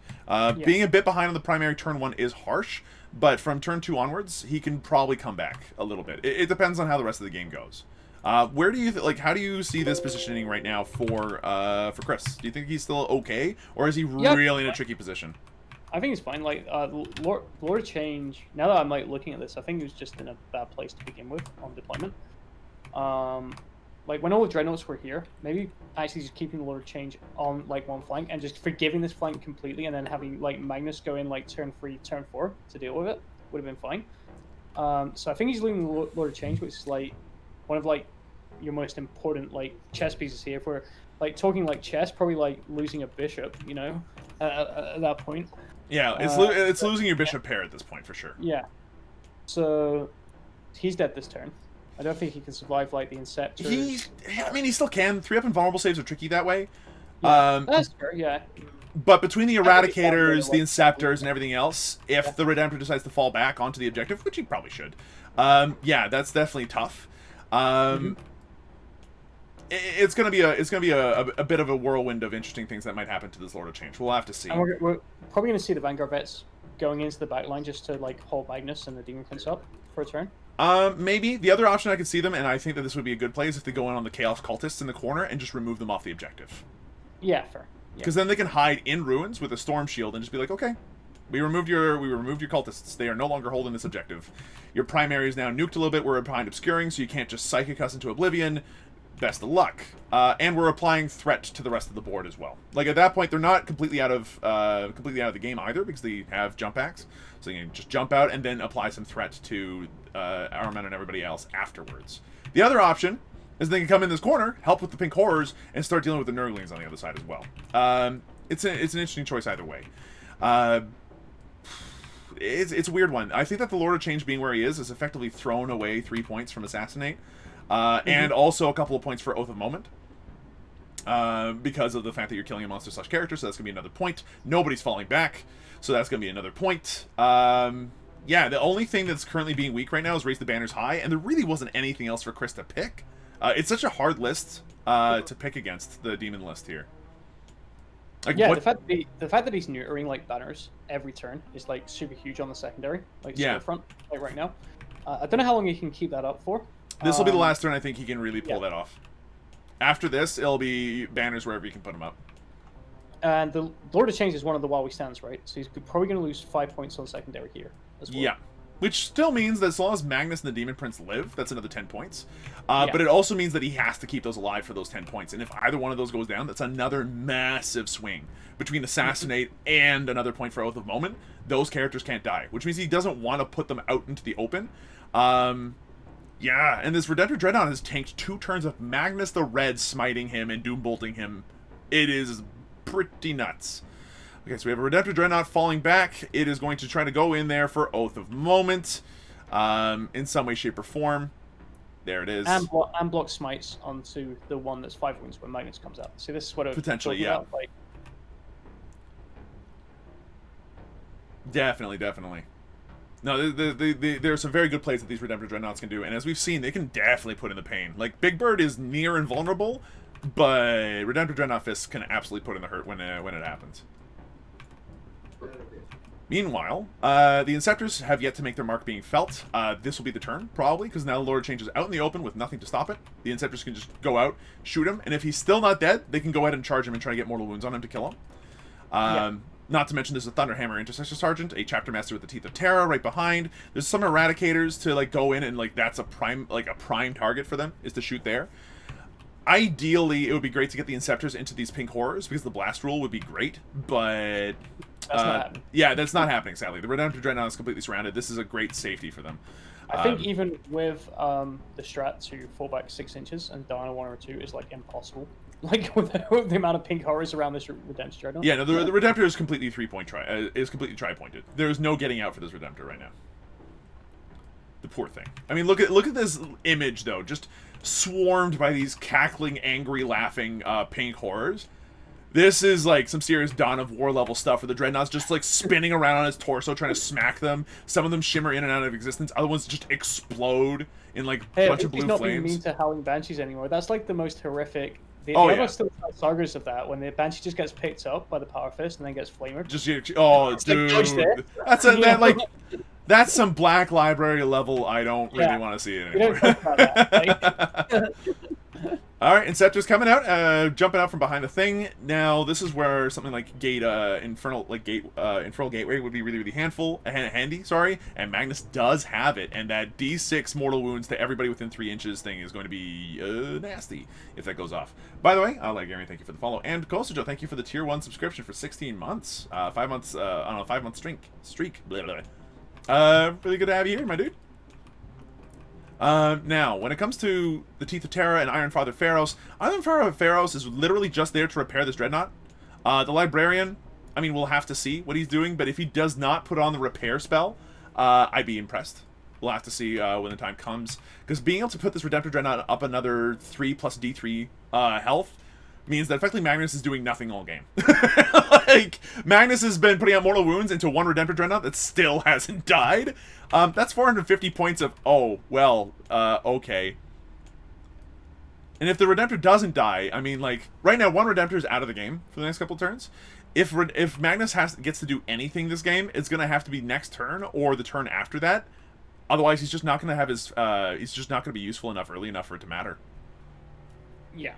Being a bit behind on the primary turn 1 is harsh, but from turn 2 onwards, he can probably come back a little bit. It depends on how the rest of the game goes. Where do you how do you see this positioning right now for Chris? Do you think he's still okay, or is he really in a tricky position? I think it's fine. Like Lord of Change. Now that I'm like looking at this, I think he was just in a bad place to begin with on deployment. Like when all the dreadnoughts were here, maybe actually just keeping the Lord of Change on like one flank and just forgiving this flank completely, and then having like Magnus go in like turn 3, turn 4 to deal with it would have been fine. So I think he's leaving the Lord of Change, which is like one of like your most important like chess pieces here. If we're like talking like chess, probably like losing a bishop, you know, at that point. Yeah, it's losing your bishop pair at this point for sure. Yeah. So he's dead this turn. I don't think he can survive like the Inceptors. I mean, he still can. 3-up invulnerable saves are tricky that way. Yeah, that's fair, yeah. But between the Eradicators, the Inceptors, and everything else, if the Redemptor decides to fall back onto the objective, which he probably should, yeah, that's definitely tough. It's gonna be a bit of a whirlwind of interesting things that might happen to this Lord of Change. We'll have to see. And we're probably gonna see the Vanguard vets going into the backline just to like hold Magnus and the Demon Prince up for a turn. Maybe. The other option I could see them, and I think that this would be a good play, is if they go in on the Chaos Cultists in the corner and just remove them off the objective. Yeah, fair. Because then they can hide in ruins with a Storm Shield and just be like, okay, we removed your cultists. They are no longer holding this objective. Your primary is now nuked a little bit. We're behind obscuring, so you can't just Psychic us into oblivion. Best of luck. And we're applying threat to the rest of the board as well. Like at that point, they're not completely out of the game either, because they have jump acts. So you can just jump out and then apply some threat to Arman and everybody else afterwards. The other option is they can come in this corner, help with the Pink Horrors, and start dealing with the Nurglings on the other side as well. It's an interesting choice either way. It's a weird one. I think that the Lord of Change being where he is effectively thrown away 3 points from Assassinate. And also a couple of points for Oath of Moment. Because of the fact that you're killing a monster/character, so that's going to be another point. Nobody's falling back, so that's going to be another point. Yeah, the only thing that's currently being weak right now is Raise the Banners High, and there really wasn't anything else for Chris to pick. It's such a hard list to pick against, the Demon list here. Like, yeah, the fact that he's neutering like banners every turn is like super huge on the secondary, like storefront, like right now. I don't know how long he can keep that up for. This will be the last turn I think he can really pull that off. After this, it'll be banners wherever you can put them up. And the Lord of Change is one of the while we stands, right? So he's probably going to lose 5 points on secondary here as well. Yeah. Which still means that as long as Magnus and the Demon Prince live, that's another 10 points. But it also means that he has to keep those alive for those 10 points. And if either one of those goes down, that's another massive swing between Assassinate and another point for Oath of Moment. Those characters can't die, which means he doesn't want to put them out into the open. Yeah, and this Redemptor Dreadnought has tanked 2 turns of Magnus the Red smiting him and Doom Bolting him. It is pretty nuts. Okay, so we have a Redemptor Dreadnought falling back. It is going to try to go in there for Oath of Moment, in some way, shape, or form. There it is. And block smites onto the one that's 5 wounds when Magnus comes out. See, this is what I was potentially, talking yeah. about, like... Definitely. No, there are some very good plays that these Redemptor Dreadnoughts can do, and as we've seen, they can definitely put in the pain. Like, Big Bird is near invulnerable, but Redemptor Dreadnought Fists can absolutely put in the hurt when it happens. Meanwhile, the Inceptors have yet to make their mark being felt. This will be the turn, probably, because now the Lord changes out in the open with nothing to stop it. The Inceptors can just go out, shoot him, and if he's still not dead, they can go ahead and charge him and try to get mortal wounds on him to kill him. Not to mention there's a Thunderhammer Intercessor Sergeant, a Chapter Master with the Teeth of Terra right behind. There's some Eradicators to like go in and like that's a prime target for them is to shoot there. Ideally, it would be great to get the Inceptors into these Pink Horrors because the Blast Rule would be great, but that's not happening. Yeah, that's not happening, sadly. The Redemptor Dreadnought is completely surrounded. This is a great safety for them. I think even with the strat to fall back 6 inches and die on a 1 or 2 is like impossible. Like with the amount of Pink Horrors around this Redemptor Dreadnought. Yeah, no, the Redemptor is completely completely tri-pointed. There is no getting out for this Redemptor right now. The poor thing. I mean, look at this image though, just swarmed by these cackling, angry, laughing Pink Horrors. This is like some serious Dawn of War level stuff where the Dreadnought's just like spinning around on his torso trying to smack them. Some of them shimmer in and out of existence. Other ones just explode in like a bunch of blue flames. He's not flames. being mean to Howling Banshees anymore. That's like the most horrific The Oh, other yeah. still sagas of that when the Banshee just gets picked up by the Power Fist and then gets flamered. Just oh, It's like, dodge dude, there. that's Yeah. that like that's some Black Library level. I don't really Yeah. want to see it We anymore. don't talk about that. All right, Inceptor's coming out, jumping out from behind the thing. Now, this is where something like Infernal Gateway would be really, really handy. Sorry, and Magnus does have it, and that D6 mortal wounds to everybody within 3 inches thing is going to be nasty if that goes off. By the way, Gary, thank you for the follow, and Kosujo, thank you for the tier 1 subscription for 16 months, 5 months on a 5-month streak. Blah, blah, blah. Really good to have you here, my dude. Now, when it comes to the Teeth of Terra and Iron Father Pharos, Iron Father Pharos is literally just there to repair this Dreadnought. The Librarian, I mean, we'll have to see what he's doing, but if he does not put on the repair spell, I'd be impressed. We'll have to see when the time comes. Because being able to put this Redemptor Dreadnought up another 3 plus D3 health means that effectively Magnus is doing nothing all game. Like, Magnus has been putting out mortal wounds into one Redemptor Dreadnought that still hasn't died. That's 450 points of, oh, well, okay. And if the Redemptor doesn't die, I mean, like, right now, one Redemptor is out of the game for the next couple turns. If Magnus gets to do anything this game, it's going to have to be next turn or the turn after that. Otherwise, he's just not going to have his, he's just not going to be useful enough early enough for it to matter. Yeah.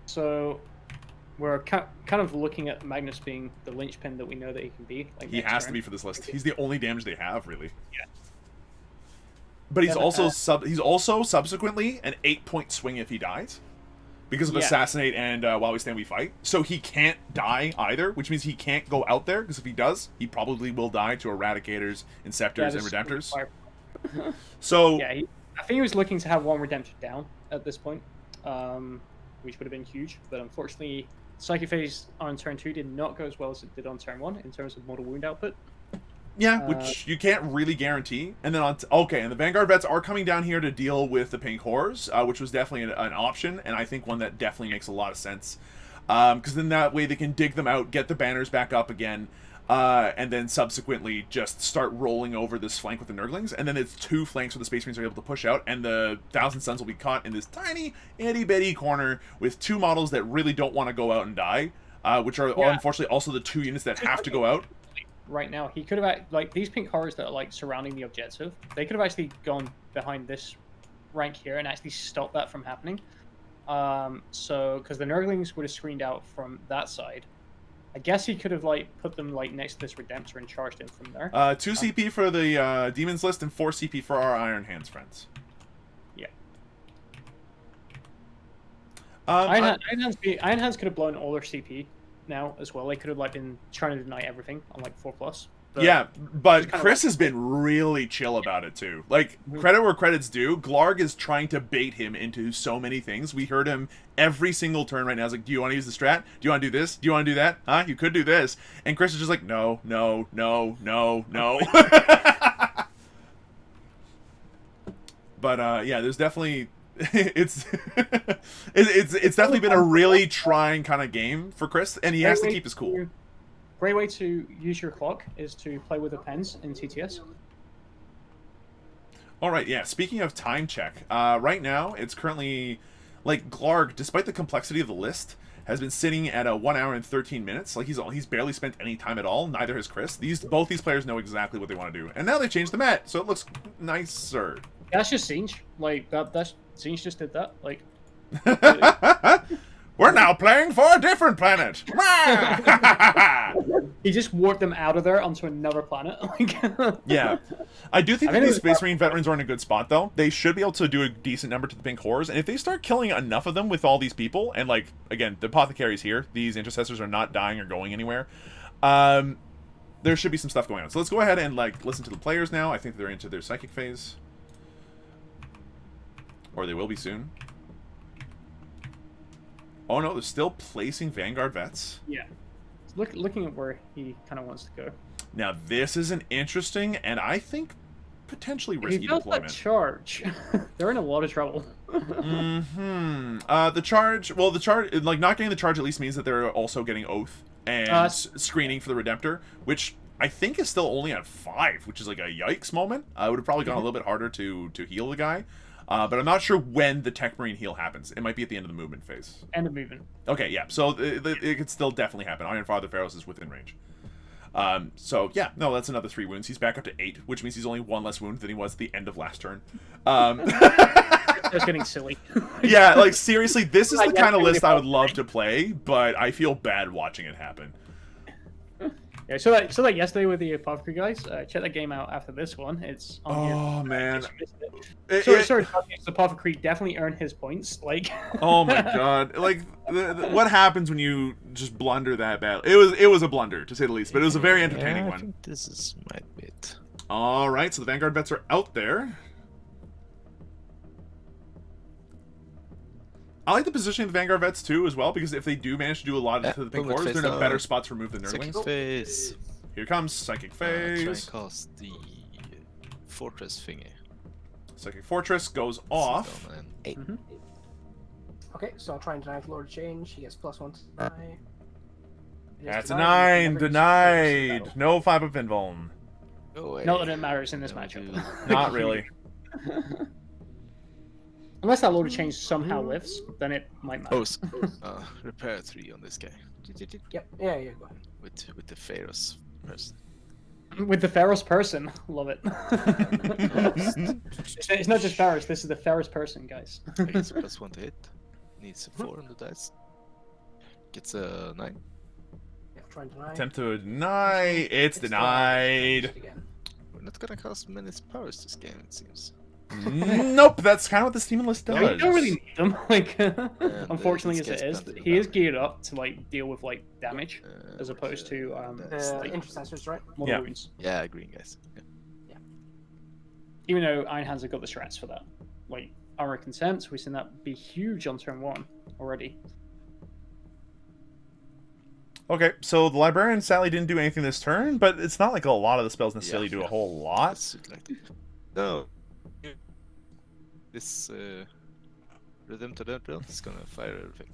So we're kind of looking at Magnus being the linchpin that we know that he can be. Like, he has to be for this list. He's the only damage they have, really. Yeah. But he's also subsequently an 8-point swing if he dies, because of Assassinate and While We Stand We Fight. So he can't die either, which means he can't go out there, because if he does, he probably will die to Eradicators, Inceptors, and Redemptors. So yeah, I think he was looking to have one Redemptor down at this point, which would have been huge. But unfortunately, Psychic Phase on turn 2 did not go as well as it did on turn 1 in terms of mortal wound output. yeah, which you can't really guarantee. And then and the Vanguard Vets are coming down here to deal with the Pink Horrors, which was definitely an option, and I think one that definitely makes a lot of sense. Because then that way they can dig them out, get the banners back up again, and then subsequently just start rolling over this flank with the Nurglings, and then it's 2 flanks where the Space Marines are able to push out, and the Thousand Suns will be caught in this tiny, itty-bitty corner with 2 models that really don't want to go out and die, which are unfortunately also the 2 units that have to go out. Right now, he could have, like, these Pink Horrors that are, like, surrounding the objective, they could have actually gone behind this rank here and actually stopped that from happening. Because the Nurglings would have screened out from that side. I guess he could have, like, put them, like, next to this Redemptor and charged in from there. 2 CP for the Demons list and 4 CP for our Iron Hands friends. Yeah. Iron Hands could have blown all their CP now as well. They could have, like, been trying to deny everything on, like, 4+. Yeah, but Chris has been really chill about it too. Like, credit where credit's due, Glarg is trying to bait him into so many things. We heard him every single turn right now. He's like, do you want to use the strat? Do you want to do this? Do you want to do that? Huh? You could do this. And Chris is just like, no, no, no, no, no. But, yeah, there's definitely... it's definitely been a really trying kind of game for Chris, and he has to keep his cool. Great way to use your clock is to play with the pens in TTS. Alright, yeah, speaking of time check, right now, it's currently, like, Glarg, despite the complexity of the list, has been sitting at a 1 hour and 13 minutes. Like, he's barely spent any time at all, neither has Chris. Both these players know exactly what they want to do. And now they've changed the mat, so it looks nicer. That's just Singe. Like, that's Singe just did that. Like... We're now playing for a different planet. He just warped them out of there onto another planet. Yeah. I do think that these Space Marine veterans are in a good spot, though. They should be able to do a decent number to the Pink Horrors, and if they start killing enough of them with all these people, and, like, again, the Apothecary's here, these Intercessors are not dying or going anywhere, there should be some stuff going on. So let's go ahead and, like, listen to the players now. I think they're into their Psychic phase. Or they will be soon. Oh no, they're still placing Vanguard Vets. Yeah. Looking at where he kind of wants to go. Now this is an interesting and I think potentially risky deployment. That charge. They're in a lot of trouble. The charge, like not getting the charge at least means that they're also getting Oath and screening for the Redemptor, which I think is still only at 5, which is like a yikes moment. I would have probably gone a little bit harder to heal the guy. But I'm not sure when the Tech Marine heal happens. It might be at the end of the movement phase. End of movement. Okay, yeah. So it could still definitely happen. Iron Father Pharaohs is within range. So yeah, no, that's another 3 wounds. He's back up to 8, which means he's only 1 less wound than he was at the end of last turn. That's getting silly. Yeah, like seriously, this is the kind of list I would love to play, but I feel bad watching it happen. Yeah, so like yesterday with the Apothecary guys, check that game out after this one. It's on here. Oh man. Sorry, the Apothecary definitely earned his points. Like. Oh my god! Like, what happens when you just blunder that bad? It was a blunder to say the least, but it was a very entertaining I one. think this is might be it. All right, so the Vanguard vets are out there. I like the positioning of the Vanguard vets too, as well, because if they do manage to do a lot to the pink movement cores, phase they're in a now. better spot to remove the Second nerdlings. phase. Here comes Psychic Try and Phase. cast the fortress thingy. Psychic Fortress goes off. Sit down and 8. Okay, so I'll try and deny the Lord of Change. He gets +1 to deny. It is That's a denied. 9. Never Denied. use No 5 of Invuln. Go away. Not that it matters in this No, matchup. dude. Not really. Unless that Lord of Change somehow lifts, then it might matter. Oh, repair 3 on this guy. Yep. Yeah. Go ahead. With the Pharaoh's person. With the Pharaoh's person, love it. It's not just Pharaohs. This is the Pharaoh's person, guys. He gets +1 to hit. Needs a 4 on the dice. Gets a 9. Yeah, try and deny. Attempt to deny. It's denied. Again. We're not gonna cast many powers this game, it seems. Nope, that's kind of what the Steam list does. You don't really need them. Like, And, unfortunately this as it guy's is, planted he is down. geared up to like deal with like damage as which, opposed to that's The like- intercessors, right? more Yeah. wounds. Yeah, green guys. Yeah. Even though Iron Hands have got the strats for that. Like Armor Consent, we've seen that be huge on turn 1 already. Okay, so the Librarian sadly didn't do anything this turn, but it's not like a lot of the spells necessarily do a whole lot. That's it, like no. This Redemptor build is gonna fire everything.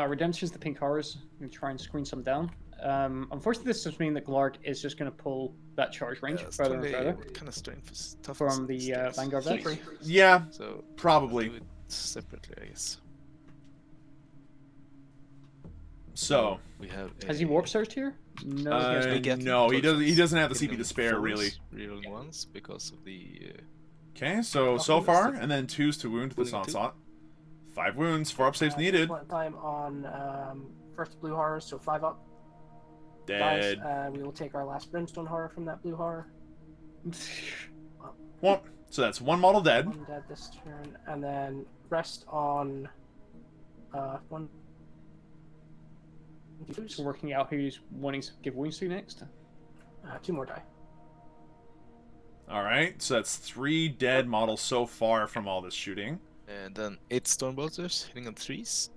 Redemption's the pink horrors. I'm gonna try and screen some down. Unfortunately, this just means that Glarg is just going to pull that charge range further and further What kind of strength is tough from the Vanguard vet. Yeah, So probably. do it separately, I guess. So We have. Has he warp surged here? No, he has We get no, he doesn't. He doesn't have the Give CP to him spare, 4s, really. Rerolling ones because of the. Okay, so far, and then 2s to wound this Wounding two. onslaught. 5 wounds, 4 up saves needed. One time on first blue horror, so 5 up. Dead. Guys, we will take our last brimstone horror from that blue horror. Well, so that's 1 model dead. One dead this turn, and then rest on 1. So working out who's wanting to give wounds to next. 2 more die. All right, so that's 3 dead models so far from all this shooting. And then 8 Stormbolters hitting on 3s.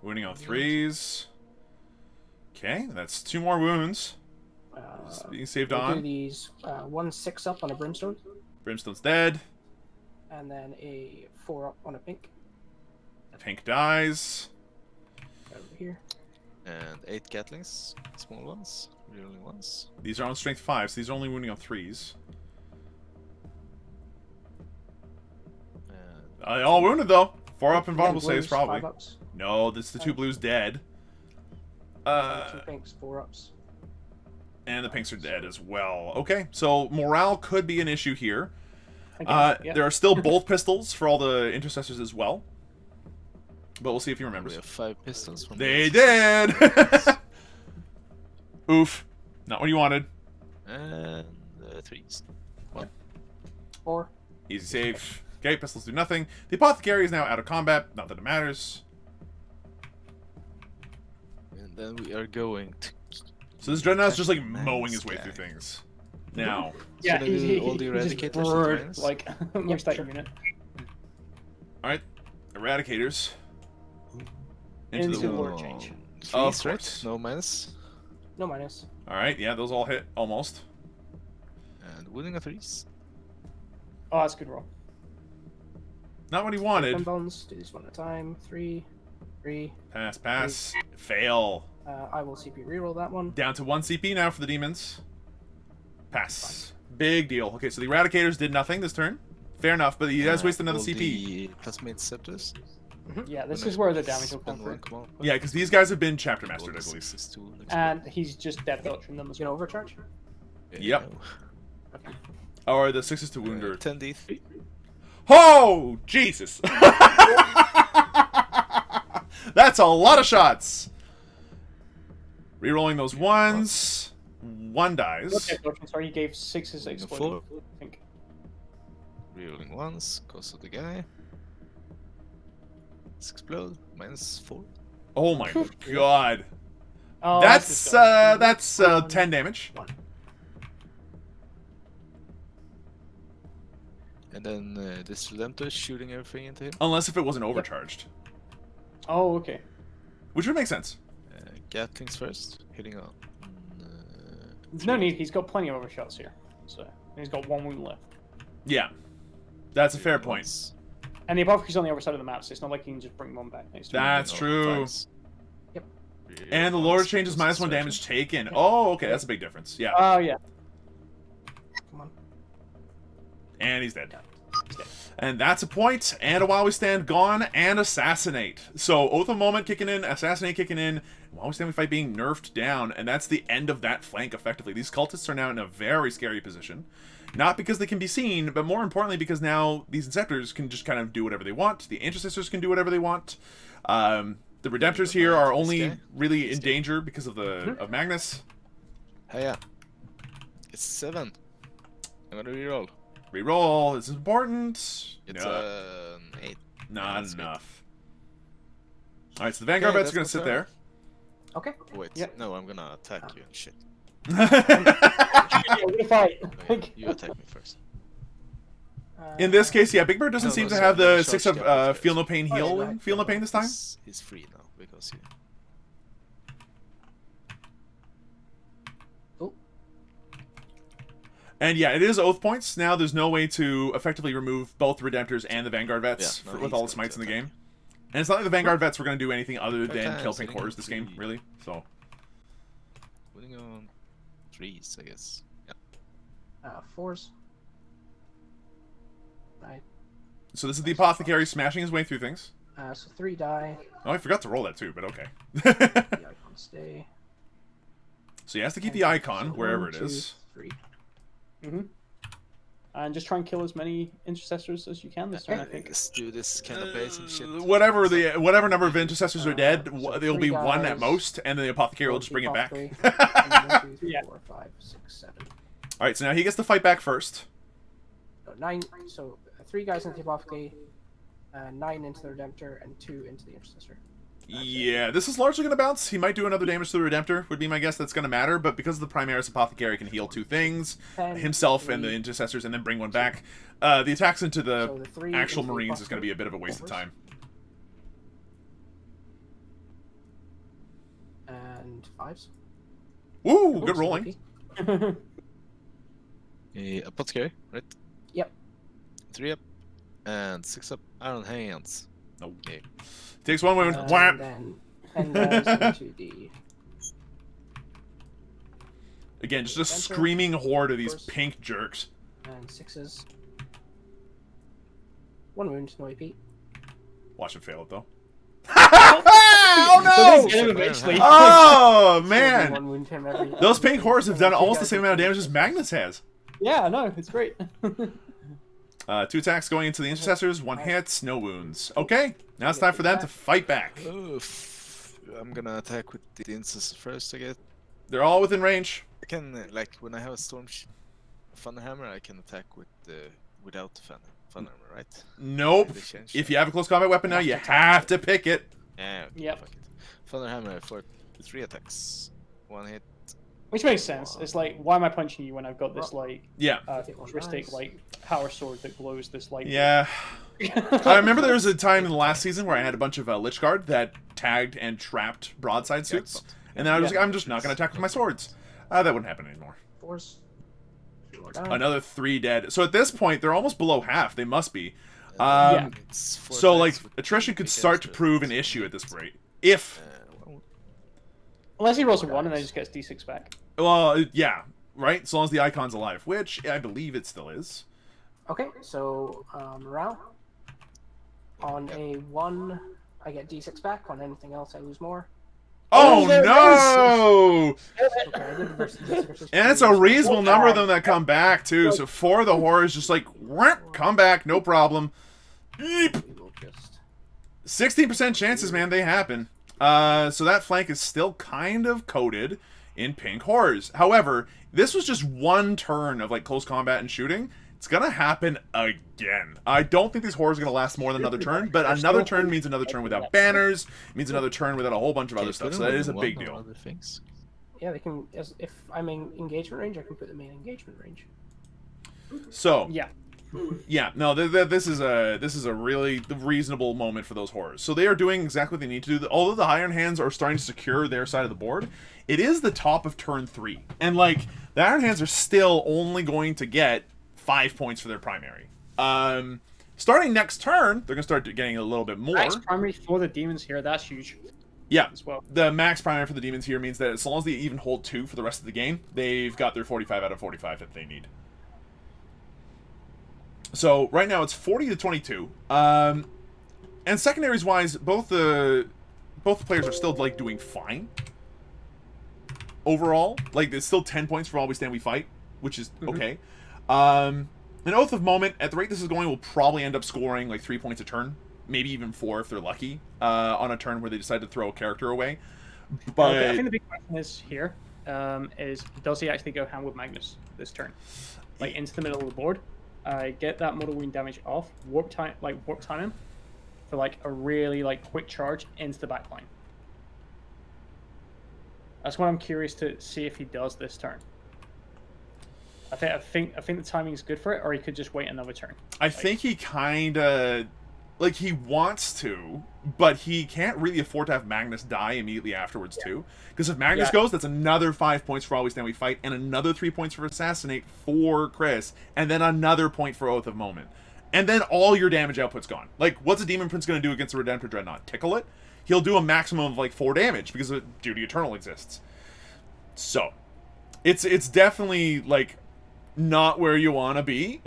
Wounding on 3s. Okay, that's 2 more wounds. Being saved We'll do on. these 1 6 up on a brimstone, Brimstone's dead. and then a 4 up on a pink. Pink dies. Over here. And 8 Gatlings, small ones, rerolling ones. These are on strength 5, so these are only wounding on 3s. And All wounded though. 4 up Again, invulnerable blues, saves probably. 5 ups. No, this is the 2 blues dead. 2 pinks, 4 ups. And the pinks are dead as well. Okay, so morale could be an issue here. Again, yeah. There are still both pistols for all the intercessors as well. But we'll see if he we remembers. have 5 pistols. From They the- did! Oof. Not what you wanted. And 3s. 4. Easy save. Okay, pistols do nothing. The apothecary is now out of combat. Not that it matters. And then we are going to. So this Dreadnought's just like Nice mowing his way guy. through things. Now. Yeah, gonna do all the he's just eradicators bird, and like most that unit. Alright. Eradicators. Into Into the the Lord change. Of 3s, right? course. No minus. No minus. Alright, yeah, those all hit almost. And wounding on 3s. Oh, that's a good roll. Not what he Gun wanted. bones. Do these one at a time. 3. 3. Pass, pass. Fail. I will CP reroll that one. Down to 1 CP now for the demons. Pass. Big deal. Okay, so the Eradicators did nothing this turn. Fair enough, but he has wasted another all CP. The plasmid scepters. Yeah, this When is I where the damage will come spend through. one command point, Yeah, because these guys have been chapter all mastered, I the believe. 6s to And he's just dead dodging them as You well. gonna overcharge? Yep. Or the 6s to wound. 10d3. Oh, Jesus! That's a lot of shots! Rerolling those ones. One dies. Okay, dodging, sorry, he gave 6s Four. exploding, I think. Rerolling once, goes to the guy. Explode, -4. Oh my god. Oh, That's 10 damage. And then this Redemptor is shooting everything into him. Unless if it wasn't overcharged. Oh, okay. Which would make sense. Gatlings first, hitting on. There's no need, he's got plenty of overshots here. So, and he's got 1 wound left. Yeah. That's a fair point. Once. And the apothecary's on the other side of the map, so it's not like he can just bring one back next to him. That's true. Twice. Yep. And the Lord changes -1 damage taken. Oh, okay, that's a big difference. Yeah. Oh, yeah. Come on. And he's dead. And that's a point. And a while we stand gone and assassinate. So Oath of Moment kicking in, assassinate kicking in, while we stand we fight being nerfed down, and that's the end of that flank effectively. These cultists are now in a very scary position. Not because they can be seen, but more importantly because now these Inceptors can just kind of do whatever they want. The Intercessors can do whatever they want. The Redemptors here are only really in danger because of the of Magnus. Hey, yeah. It's 7. I'm gonna reroll. Reroll. This is important. It's No, 8. not that's good. enough. Alright, so the Vanguard Okay, vets are going to sit that's there. Okay. Wait, Yep. no, I'm gonna attack you and shit. Yeah, we're gonna fight. Okay, you attack me first. In this case, yeah, Big Bird doesn't No, seem no, to sorry, have no, the charge 6 of captains Feel No first. Pain Oh, heal. yeah, Feel No Pain this time? He's free now because you. And yeah, it is Oath points. Now there's no way to effectively remove both Redemptors and the Vanguard vets Yeah, no, with he's all the going smites to in the attack. game. And it's not like the Vanguard vets were going to do anything other Okay, than kill so Pink they can Horrors this game, see- really. So Winning on 3s, I guess. Yeah. 4s. Die. so this is the Apothecary smashing his way through things. So 3 die. Oh, I forgot to roll that too, but okay. The icon stay. So he has to keep And the so icon wherever 1, it 2, is. 3. Mm-hmm. And just try and kill as many Intercessors as you can this turn, I think. Let's do this kind of base and shit. Whatever number of Intercessors are dead, so there'll be 3 one at guys. most, and then the Apothecary will just bring it back. 1, 2, 3, Yeah. 4, 5, 6, 7. Alright, so now he gets to fight back first. No, 9. So 3 guys into the apothecary, 9 into the Redemptor, and 2 into the Intercessor. Yeah, this is largely going to bounce. He might do another damage to the Redemptor, would be my guess that's going to matter, but because the Primaris Apothecary can heal 2 things, 10, himself and the 3. Intercessors, and then bring one back, the attacks into the So the 3 actual into the Marines is going to be a bit of a apothecary. waste of time. And 5s. Woo, good Oops, rolling. lucky. Apothecary, right? Yep. 3 up. And 6 up. Iron Hands. Nope. Yeah. Takes 1 wound. And Wham! then 10 guys into the Again, just a Redemptor, screaming horde of these course. pink jerks. and 6s. 1 wound, no AP. Watch him fail it, though. But Oh, they get him no! eventually. Oh, So man! 1 wound him every. Those pink horrors have done Two almost the guys same amount of into damage as the Magnus has. Yeah, no, it's great. 2 attacks going into the Intercessors, 1 hit, no wounds. Okay, now it's time for them to fight back. Oof. I'm gonna attack with the Instance first, I guess. They're all within range. I can, like, when I have a Thunderhammer, I can attack with without the Thunderhammer, right? Nope. They changed If that. you have a close combat weapon now, you have to pick it. Yeah, okay, Yep. fuck it. Thunderhammer for 3 attacks. 1 hit. Which makes sense. It's like, why am I punching you when I've got this, like, Yeah. futuristic, Nice. like, power sword that glows this, like... Yeah. I remember there was a time in the last season where I had a bunch of Lich Guard that tagged and trapped broadside suits. And then I was Yeah. like, I'm just not going to attack with my swords. That wouldn't happen anymore. 4s. 2 more down. Another 3 dead. So at this point, they're almost below half. They must be. Yeah. It's 4 So, like, attacks with attrition could big start to extra prove an issue at this rate. If, well, Unless he rolls a 1 and then just gets D6 back. well, yeah, right? So long as the icon's alive, which I believe it still is. Okay, so morale. On a 1, I get D6 back. On anything else, I lose more. Oh, there it no! Okay, I did versus And it's a reasonable number of them that come back, too. So 4 of the horrors just like, "Whap," come back, no problem. Eep. We will just... 16% chances, man, they happen. So that flank is still kind of coated in pink horrors. However, this was just one turn of like close combat and shooting. It's gonna happen again. I don't think these horrors are gonna last more than another turn, but another turn means another turn without banners, means another turn without a whole bunch of other stuff, so that is a big deal. Other things. Yeah, they can. If I'm in engagement range, I can put them in engagement range. So Yeah. no, this is a really reasonable moment for those horrors. So they are doing exactly what they need to do. Although the Iron Hands are starting to secure their side of the board, it is the top of turn 3, and like the Iron Hands are still only going to get 5 points for their primary. Starting next turn, they're gonna start getting a little bit more. Max primary for the demons here, that's huge Yeah, as well. the max primary for the demons here means that as long as they even hold 2 for the rest of the game, they've got their 45 out of 45 that they need. So right now it's 40 to 22. And secondaries wise, both the players are still like doing fine. Overall, like it's still 10 points for All We Stand We Fight, which is okay. An Oath of Moment, at the rate this is going, will probably end up scoring like 3 points a turn, maybe even 4 if they're lucky, on a turn where they decide to throw a character away. But I think the big question is here, is does he actually go hand with Magnus this turn, like into the middle of the board, get that mortal wound damage off, warp time him for like a really like quick charge into the back line. That's what I'm curious to see if he does this turn. I think the timing is good for it, or he could just wait another turn. I think he kind of, like, he wants to, but he can't really afford to have Magnus die immediately afterwards, too. Because if Magnus goes, that's another 5 points for All We Stand We Fight, and another 3 points for Assassinate for Chris, and then another point for Oath of Moment. And then all your damage output's gone. Like, what's a Demon Prince going to do against a Redemptor Dreadnought? Tickle it? He'll do a maximum of, like, 4 damage, because Duty Eternal exists. So, it's definitely, like, not where you want to be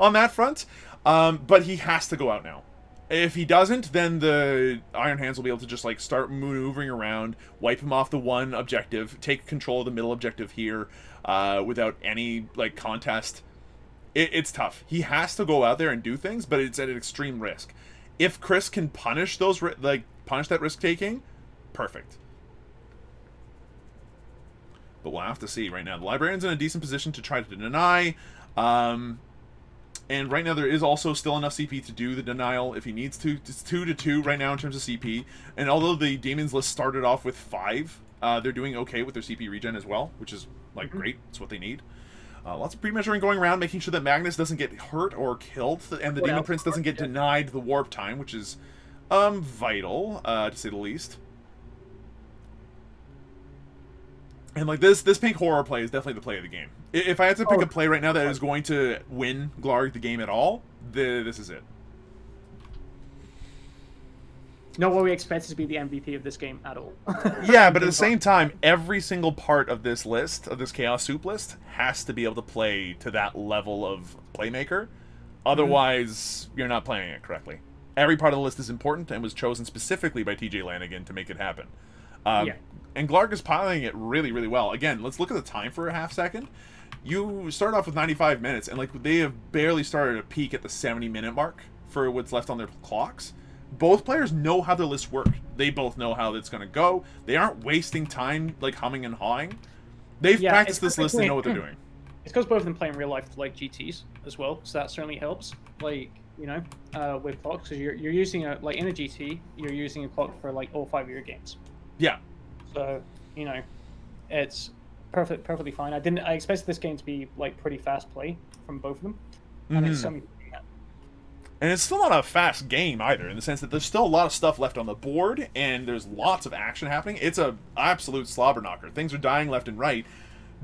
on that front. But he has to go out now. If he doesn't, then the Iron Hands will be able to just like start maneuvering around, wipe him off the one objective, take control of the middle objective here, without any like contest. It's tough. He has to go out there and do things, but it's at an extreme risk. If Chris can punish those punish that risk taking, perfect. But we'll have to see right now. The Librarian's in a decent position to try to deny. And right now there is also still enough CP to do the denial if he needs to. It's 2-2 right now in terms of CP. And although the Demons list started off with 5, they're doing okay with their CP regen as well, which is like great. It's what they need. Lots of pre-measuring going around, making sure that Magnus doesn't get hurt or killed, and the Demon Prince doesn't get denied the warp time, which is vital, to say the least. And like this pink horror play is definitely the play of the game. If I had to pick a play right now that is going to win Glarg the game at all, this is it. Not what we expected to be the MVP of this game at all. Yeah, but at the same time, every single part of this list, of this Chaos Soup list, has to be able to play to that level of playmaker. Otherwise, you're not playing it correctly. Every part of the list is important and was chosen specifically by TJ Lanigan to make it happen. And Glarg is piloting it really, really well. Again, let's look at the time for a half second. You start off with 95 minutes, and like they have barely started to peak at the 70-minute mark for what's left on their clocks. Both players know how their lists work. They both know how it's going to go. They aren't wasting time like humming and hawing. They've practiced this list and know what they're doing. It's because both of them play in real life like GTs as well, so that certainly helps. Like, you know, with clocks, because you're using like in a GT, you're using a clock for like all 5 of your games. Yeah. So, you know, it's perfectly fine. I expected this game to be like pretty fast play from both of them, and it's something. And it's still not a fast game either, in the sense that there's still a lot of stuff left on the board, and there's lots of action happening. It's a absolute slobber knocker. Things are dying left and right,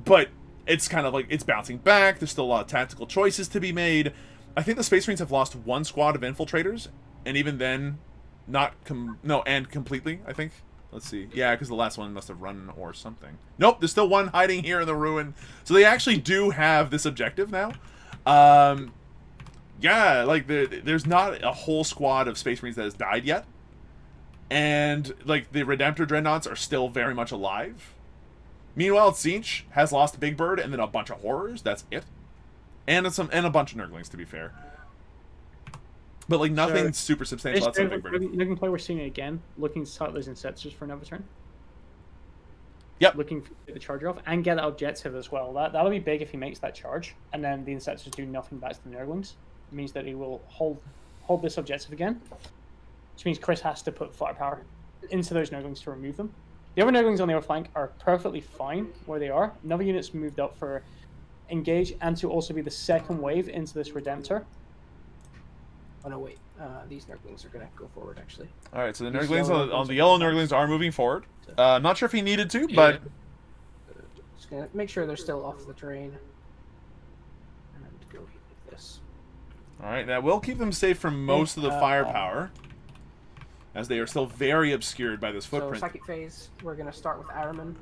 but it's kind of like it's bouncing back. There's still a lot of tactical choices to be made. I think the Space Marines have lost 1 squad of infiltrators, and even then, completely, I think. Let's see. Yeah, because the last one must have run or something. Nope, there's still one hiding here in the ruin. So they actually do have this objective now. Yeah, like there's not a whole squad of Space Marines that has died yet, and like the Redemptor Dreadnoughts are still very much alive. Meanwhile, Tzeentch has lost a Big Bird and then a bunch of horrors. That's it, and a bunch of Nurglings, to be fair. But like nothing super substantial outside of Big Bird. Looking play, we're seeing it again. Looking to start those Inceptors for another turn. Yep. Looking for the charger off and get that objective as well. That'll be big if he makes that charge, and then the Inceptors do nothing back to the Nurglings. It means that he will hold this objective again, which means Chris has to put firepower into those Nurglings to remove them. The other Nurglings on the other flank are perfectly fine where they are. Another unit's moved up for engage and to also be the second wave into this Redemptor. Oh no, wait. These Nurglings are gonna go forward actually. All right, so the Nurglings on the yellow Nurglings are moving forward. I'm not sure if he needed to, but Just gonna make sure they're still off the terrain. And go like this. all right, that will keep them safe from most of the firepower, as they are still very obscured by this footprint. So second phase, we're gonna start with Araman.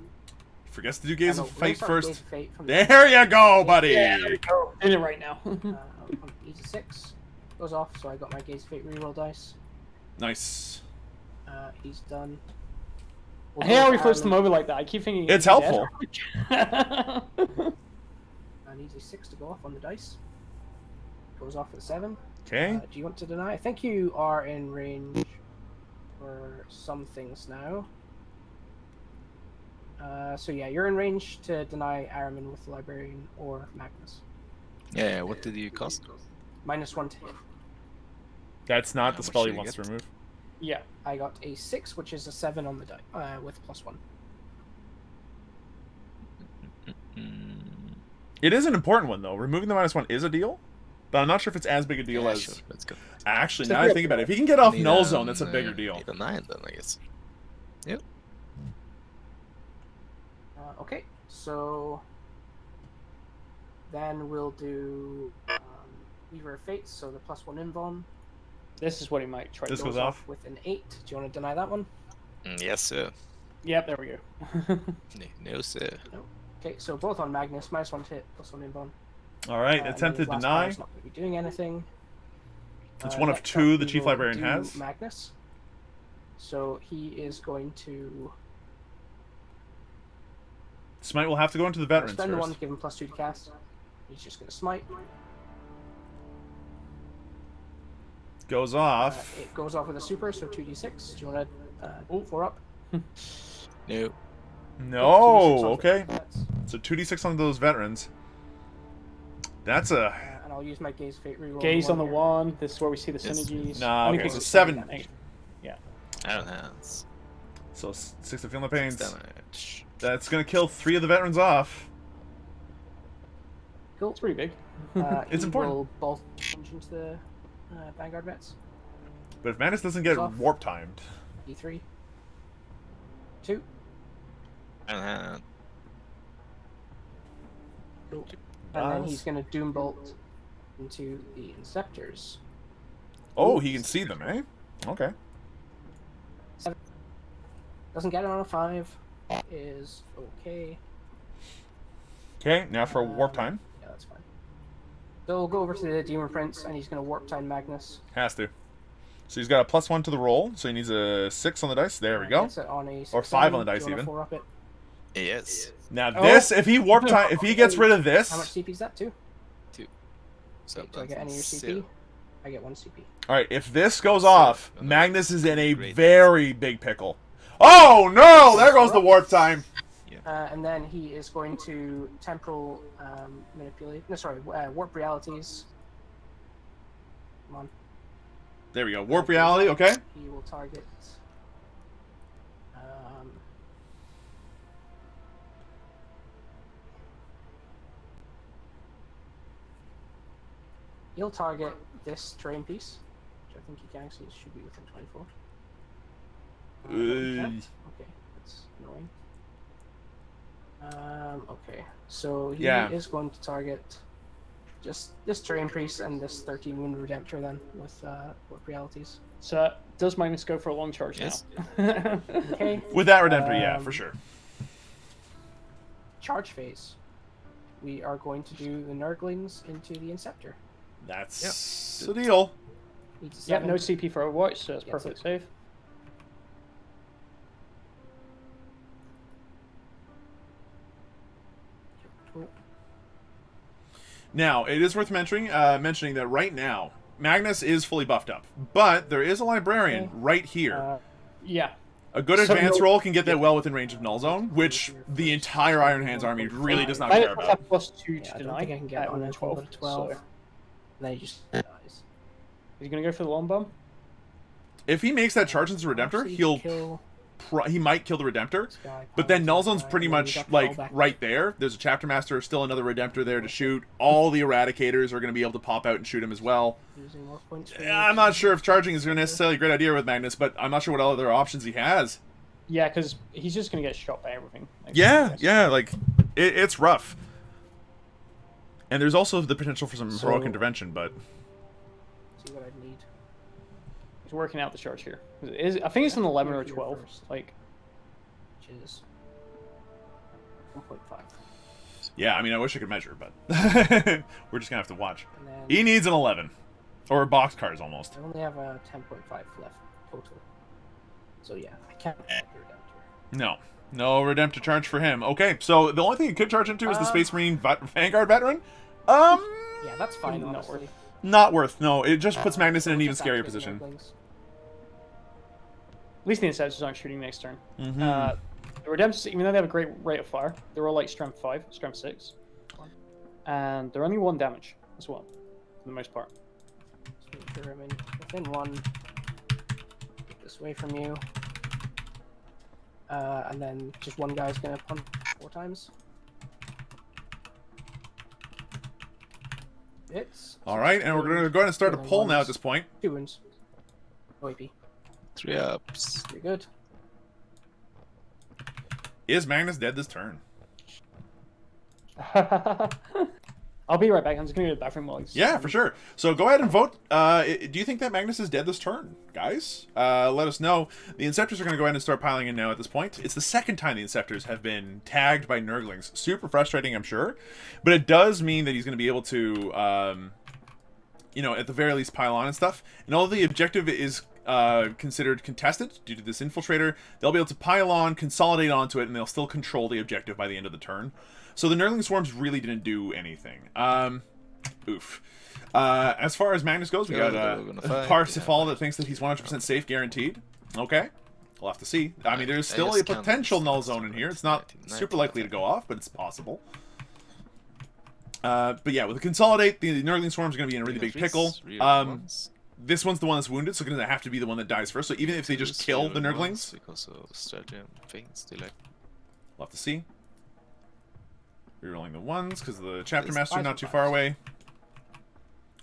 Forgets to do Gaze of Fate first. Gaze of Fate from There you go, buddy. Yeah, there we go. In it right now. on easy 6 goes off, so I got my Gaze of Fate reroll dice. Nice. He's done. Hey, how we flips them over like that? I keep thinking It's helpful. An easy 6 to go off on the dice. Goes off at 7. Okay. Do you want to deny? I think you are in range for some things now. So yeah, you're in range to deny Araman with Librarian or Magnus. Yeah, what did you cost? -1 to hit. That's not the What spell he should you wants to get? remove. Yeah. I got a 6, which is a 7 on the die, with +1. It is an important one, though. Removing the -1 is a deal, but I'm not sure if it's as big a deal Yeah, as... sure, let's go. Actually, now I think about it, if he can get off Need Null a- Zone, that's a bigger deal. Need a 9 then, I guess. Yep. Okay, so then we'll do Weaver of Fates, so the +1 invuln. This is what he might try. This to goes off. With an 8. Do you want to deny that one? Yes, sir. Yep, there we go. No, sir. Okay, so both on Magnus, -1 to hit, +1 invuln. All right, And then attempted his last deny. fire's not going to be doing anything. It's one of Next 2 up, the we Chief will Librarian do has. Magnus. So he is going to Smite will have to go into the veterans spend the 1 first. to give him +2 to cast. He's just going to smite. Goes off. It goes off with a super, so 2d6. Do you want to 4 up? No. No, 2d6 on okay. that's- So 2d6 on those veterans. That's a... and I'll use my Gaze Fate reroll. Gaze on the here. 1. This is where we see the Yes. synergies. Nah, Only okay, because so it's 7. damage. Yeah. I don't have. It's So 6 to feel the pains. damage. That's going to kill 3 of the veterans off. Cool. It's pretty big. It's he important. will bolt into the Vanguard vets. But if Manus doesn't get Off. warp timed... D3. 2. I don't have. Cool. And then Does. he's going to Doom Bolt into the Inceptors. Oh, he can see them, eh? Okay. Doesn't get it on a 5. Is okay. Okay, now for warp time. Yeah, that's fine. So we'll go over to the Demon Prince, and he's going to Warp Time Magnus. Has to. So he's got a +1 to the roll, so he needs a 6 on the dice. There we go. Gets it on a Or 6-7. 5 on the Do you dice wanna even. 4 up it? Yes. Now Oh. this, if he warp time, if he gets rid of this, How much CP is that? 2? So Do I get any of your CP? zero. I get 1 CP. all right. If this goes off, Okay. Magnus is in a Great. very big pickle. Oh no! There goes the warp time. And then he is going to temporal manipulate. No, sorry, warp realities. Come on. There we go. Warp reality. Okay. He will target. He'll target this terrain piece, which I think he can actually should be within 24. He can't? Okay, that's annoying. Okay, so he Yeah. is going to target just this terrain priest and this 13 wound redemptor then with warp realities. So does Magnus go for a long charge Yes. now? Okay. With that redemptor, yeah, for Um, sure. Charge phase. We are going to do the Nurglings into the Inceptor. That's the deal. Needs a Yeah, 7. no CP for Overwatch, so it's Gets perfectly it. safe. Cool. Now, it is worth mentioning that right now, Magnus is fully buffed up. But there is a librarian right here. Yeah. A good So advance no- roll can get that well within range of Null Zone, which the entire Iron Hands army really does not care Magnus about. have +2 to Yeah, I don't deny think I can get at on level until level 12. So Then he just dies. he's gonna go for the long bomb. If he makes that charge into the Redemptor, Actually, he'll kill he might kill the Redemptor. this guy, But then Null pilot Zone's guy, pretty and then you much got like fallback. right there. There's a Chapter Master, still another Redemptor there to shoot. All the Eradicators are going to be able to pop out and shoot him as well. Using more points for I'm not sure if charging is necessarily a great idea with Magnus, but I'm not sure what other options he has. Yeah, because he's just gonna get shot by everything. Like, Yeah, like it's rough. And there's also the potential for some heroic intervention, but See what I need. He's working out the charge here. I think it's an 11 or 12. Like, Which is 1.5. yeah, I mean, I wish I could measure, but we're just gonna have to watch. And then He needs an 11, or boxcars almost. I only have a 10.5 left total. So yeah, I can't get the Redemptor. No Redemptor charge for him. Okay, so the only thing he could charge into is the Space Marine Vanguard veteran. Yeah, that's fine. Not Honestly. worth Not worth. No, it just puts Magnus in an even Just scarier activate position. Nurglings. at least the Inceptors aren't shooting next turn. Mhm. The Redemptors, even though they have a great rate of fire, they're all like strength 5, strength 6. And they're only 1 damage as well, for the most part. Just make sure I'm in within 1. Get this away from you. And then just one guy's gonna punch 4 times. Hits. All right, and we're going to go ahead and start a And then poll now at ones. this point. 2 wounds. No AP. 3 ups. You're good. Is Magnus dead this turn? I'll be right back. I'm just gonna go to the bathroom while he's... Yeah, for sure. So go ahead and vote. Do you think that Magnus is dead this turn, guys? Let us know. The Inceptors are going to go ahead and start piling in now at this point. It's the second time the Inceptors have been tagged by Nurglings. Super frustrating, I'm sure. But it does mean that he's going to be able to, at the very least pile on and stuff. And although the objective is considered contested due to this Infiltrator, they'll be able to pile on, consolidate onto it, and they'll still control the objective by the end of the turn. So the Nurgling Swarms really didn't do anything. Oof. As far as Magnus goes, we Yeah, got they were gonna fight, Parsifal that thinks that he's 100% safe guaranteed. Okay. We'll have to see. I mean, there's still a just can't potential null understand zone in here. It's not 19, super likely to go off, but it's possible. But yeah, with the Consolidate, the Nurgling Swarms are going to be in a really big pickle. This one's the one that's wounded, so it's going to have to be the one that dies first. So even if they just kill the Nurglings, because of strategy and things, they like we'll have to see. Rerolling the 1s, because the Chapter It's Master 5 not too and far 5s. away.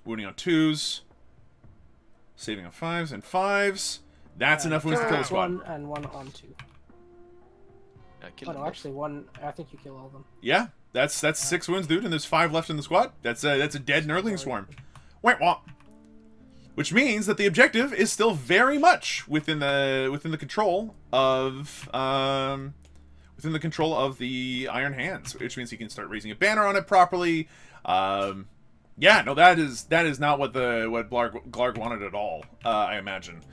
Wounding on 2s. Saving on 5s and 5s. That's enough wounds to kill the squad. 1 and 1 on 2. kill Oh them no, both. actually 1. I think you kill all of them. Yeah, that's 6 wounds, dude, and there's 5 left in the squad. That's a dead Nurgling Swarm. Wait, what? Which means that the objective is still very much within the control of the Iron Hands, which means he can start raising a banner on it properly. Yeah, no, that is not what Glarg wanted at all. I imagine.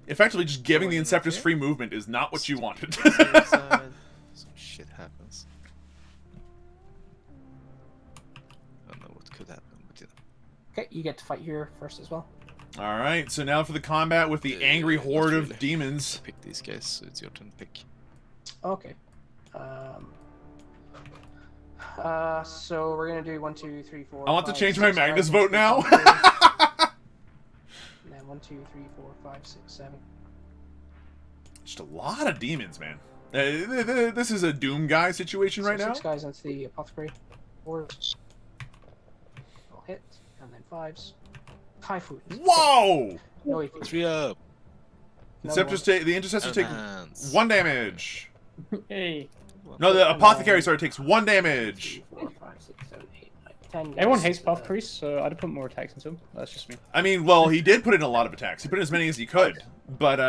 Effectively, just giving the Inceptors free movement is not what you wanted. Some shit happens. I don't know what could happen, but yeah. Okay, you get to fight here first as well. All right, so now for the combat with the angry Not horde of really. demons. Pick these guys, so it's your turn to pick. Okay. So we're gonna do 1, 2, 3, 4. I want to 5, change my 6 Magnus guys vote now. into the And then 1, 2, 3, 4, 5, 6, 7. Just a lot of demons, man. This is a Doom guy situation right now. 6 guys into the apothecary. 4s. All hit, and then 5s. Typhoon. Whoa! No AP. 3 up! The Intercessor take Enhance. 1 damage. Hey. No, the Apothecary, sorry, takes 1 damage. 3, 4, 5, 6, 7, 8, 9, 10. Everyone guys hates into buff the- crease, so I'd have put more attacks into him. That's just me. I mean, well, he did put in a lot of attacks. He put in as many as he could. But,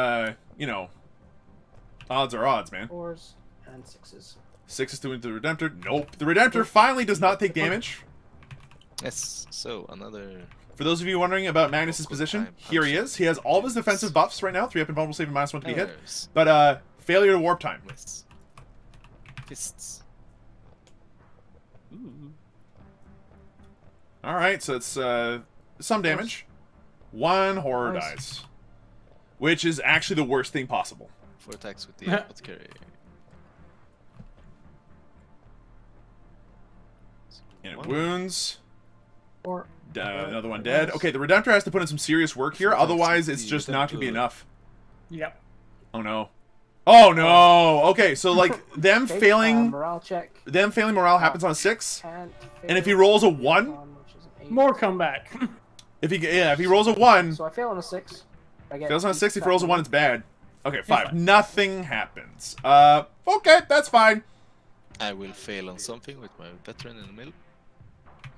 odds are odds, man. 4s and 6s. 6 is to the Redemptor. Nope. The Redemptor finally does not take damage. Yes, so another... For those of you wondering about Magnus's position, here he is. He has all of his defensive buffs right now. 3 up invulnerable save and -1 to be hit. But failure to warp time. Yes. Fists. Ooh. All right, so it's some damage. 1 horror Nice. dies, which is actually the worst thing possible. 4 attacks with the apothecary. And it One. wounds. Or Another one dead. Okay, the Redemptor has to put in some serious work here, otherwise it's just not going to be enough. Yep. Oh no. Oh no! Okay, so like them okay, failing morale check. morale happens on a 6. Can't And if he fail rolls a on, 1, which is an 8. More comeback. if he rolls a 1, So I fail on a 6. I get fails on a 6, if he rolls a 1, it's bad. Okay, 5. fine. Nothing happens. Okay, that's fine. I will fail on something with my veteran in the middle.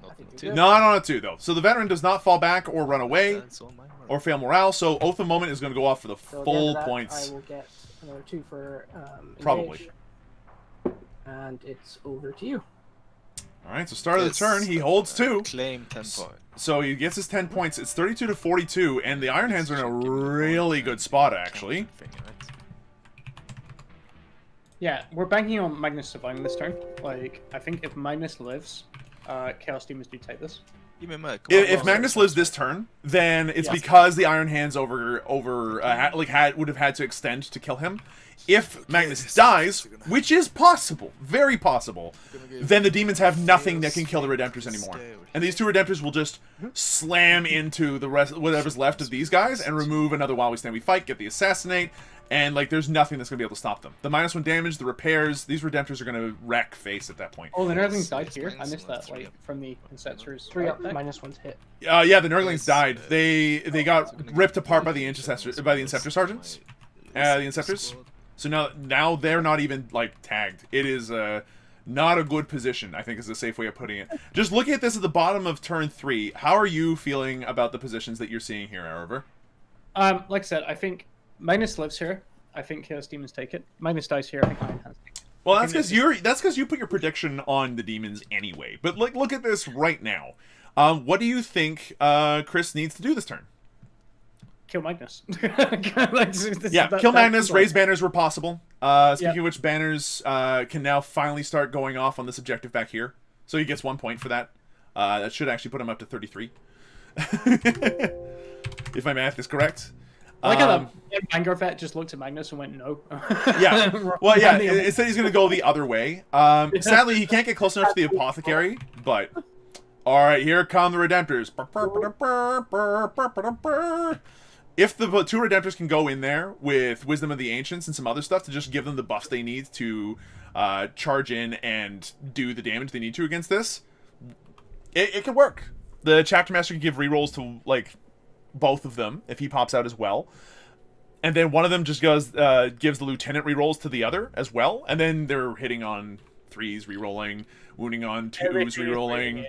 Not think on you're 2. good. Not on a 2 though. So the veteran does not fall back or run away That's all my mark. or fail morale, so Oath of Moment is going to go off for the So at the end full of that, points. I will get another 2 for Probably. engage. And it's over to you. Alright, so start of the Yes, turn, he holds 2. Claim 10 points. So he gets his 10 points. It's 32 to 42, and the Iron Hands are in a really good spot, actually. Yeah, we're banking on Magnus surviving this turn. Like, I think if Magnus lives, Chaos Demons do take this. Give me my If Magnus lives this turn, then it's Yes. because the Iron Hands would have had to extend to kill him. If Magnus dies, which is possible, very possible, then the demons have nothing that can kill the Redemptors anymore. And these 2 Redemptors will just slam into the rest, whatever's left of these guys, and remove another While We Stand We Fight, get the Assassinate, and like there's nothing that's gonna be able to stop them. The -1 damage, the repairs, these Redemptors are gonna wreck face at that point. Oh, the Nurglings died Yes, here. I minus missed one, that, 3 like, up. from the Inceptor's 3 up, deck. -1's hit. Yeah, the Nurglings Yes, died. They got ripped apart by the Intercessors, by the Inceptor Sergeants, the Inceptors. So now they're not even like tagged. It is not a good position, I think is the safe way of putting it. Just looking at this at the bottom of turn 3, how are you feeling about the positions that you're seeing here, Ariver? Like I said, I think Magnus lives here. I think Chaos Demons take it. Magnus dies here. I think Iron Hands take it. Well, that's because you put your prediction on the demons anyway. But look at this right now. What do you think Chris needs to do this turn? Kill Magnus. Kill Magnus. Raise banners where possible. Speaking of which, banners can now finally start going off on this objective back here. So he gets 1 point for that. That should actually put him up to 33. If my math is correct. I like how the Vanguard vet just looked at Magnus and went, no. Yeah. Well, yeah, it said he's going to go the other way. Sadly, he can't get close enough to the Apothecary, but... Alright, here come the Redemptors. If the 2 Redemptors can go in there with Wisdom of the Ancients and some other stuff to just give them the buffs they need to charge in and do the damage they need to against this, it can work. The Chapter Master can give rerolls to, like, both of them if he pops out as well. And then one of them just gives the Lieutenant rerolls to the other as well. And then they're hitting on 3s, rerolling, wounding on 2s, rerolling.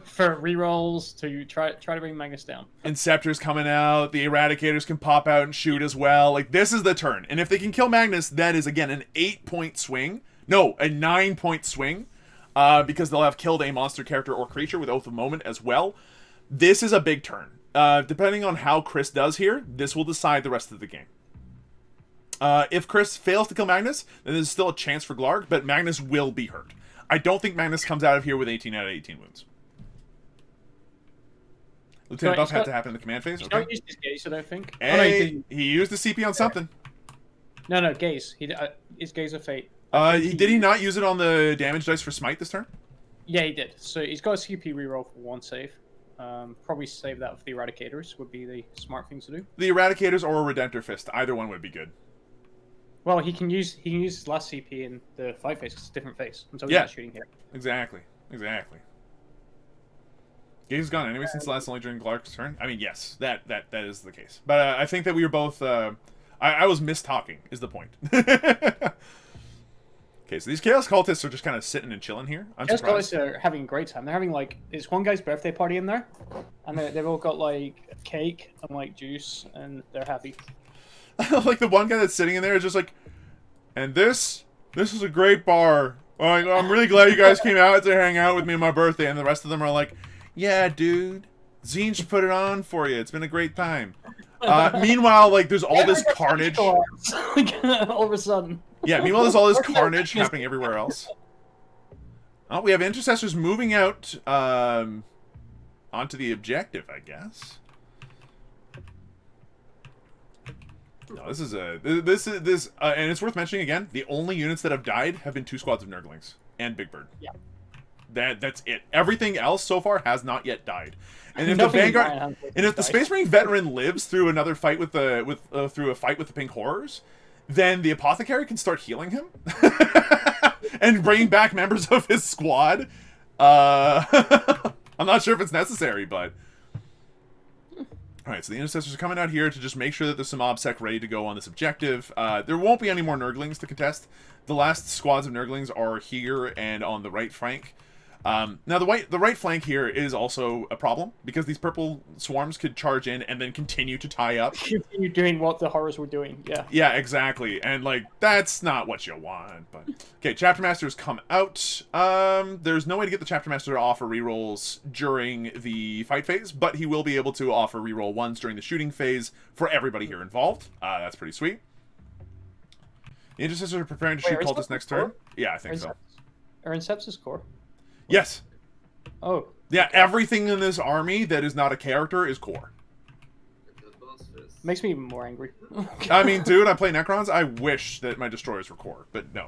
For rerolls to try to bring Magnus down. Inceptor's coming out. The Eradicators can pop out and shoot as well. Like, this is the turn. And if they can kill Magnus, that is, again, an 8-point swing. No, a 9-point swing. Because they'll have killed a monster character or creature with Oath of Moment as well. This is a big turn. Depending on how Chris does here, this will decide the rest of the game. If Chris fails to kill Magnus, then there's still a chance for Glarg, but Magnus will be hurt. I don't think Magnus comes out of here with 18 out of 18 wounds. Lieutenant Buff had to happen in the command phase. He's Okay. not used his gaze, I don't think. Hey, he used the CP on something. No, gaze. His gaze of fate. Did he not use it on the damage dice for Smite this turn? Yeah, he did. So he's got a CP reroll for 1 save. Probably save that for the Eradicators would be the smart thing to do. The Eradicators or a Redemptor Fist. Either one would be good. Well, he can use his last CP in the 5 phase. It's a different phase. Until he's Yeah. not shooting here. Exactly. Gaze is gone anyway since last only during Glark's turn. I mean, yes, that is the case. But I think that we were both... I was mistalking, is the point. Okay, so these Chaos Cultists are just kind of sitting and chilling here. I'm Chaos surprised. Cultists are having a great time. They're having, like... It's one guy's birthday party in there. And they've all got, like, cake and, like, juice. And they're happy. Like, the one guy that's sitting in there is just like... And this is a great bar. I'm really glad you guys came out to hang out with me on my birthday. And the rest of them are like... Yeah, dude. Zine should put it on for you. It's been a great time. Meanwhile, like, there's all this carnage. All of a sudden. Yeah, meanwhile, there's all this carnage happening everywhere else. Oh, we have intercessors moving out onto the objective, I guess. No, this is and it's worth mentioning again. The only units that have died have been 2 squads of Nurglings and Big Bird. Yeah. That's it. Everything else so far has not yet died. And if the Vanguard, and if the Space Marine veteran lives through another fight with the through a fight with the Pink Horrors, then the Apothecary can start healing him and bringing back members of his squad. I'm not sure if it's necessary, but all right. So the intercessors are coming out here to just make sure that there's some OBSEC ready to go on this objective. There won't be any more Nurglings to contest. The last squads of Nurglings are here and on the right flank. Now the right flank here is also a problem because these purple swarms could charge in and then continue to tie up. Continue doing what the horrors were doing. Yeah. Yeah, exactly. And like that's not what you want. But okay, chapter masters come out. There's no way to get the chapter master to offer rerolls during the fight phase, but he will be able to offer reroll ones during the shooting phase for everybody here involved. That's pretty sweet. The intercessors are preparing to shoot cultists next turn. Yeah, I think so. Are in Sepsis core? Yes. Oh. Yeah, everything in this army that is not a character is core. Makes me even more angry. I mean, dude, I play Necrons. I wish that my destroyers were core, but no.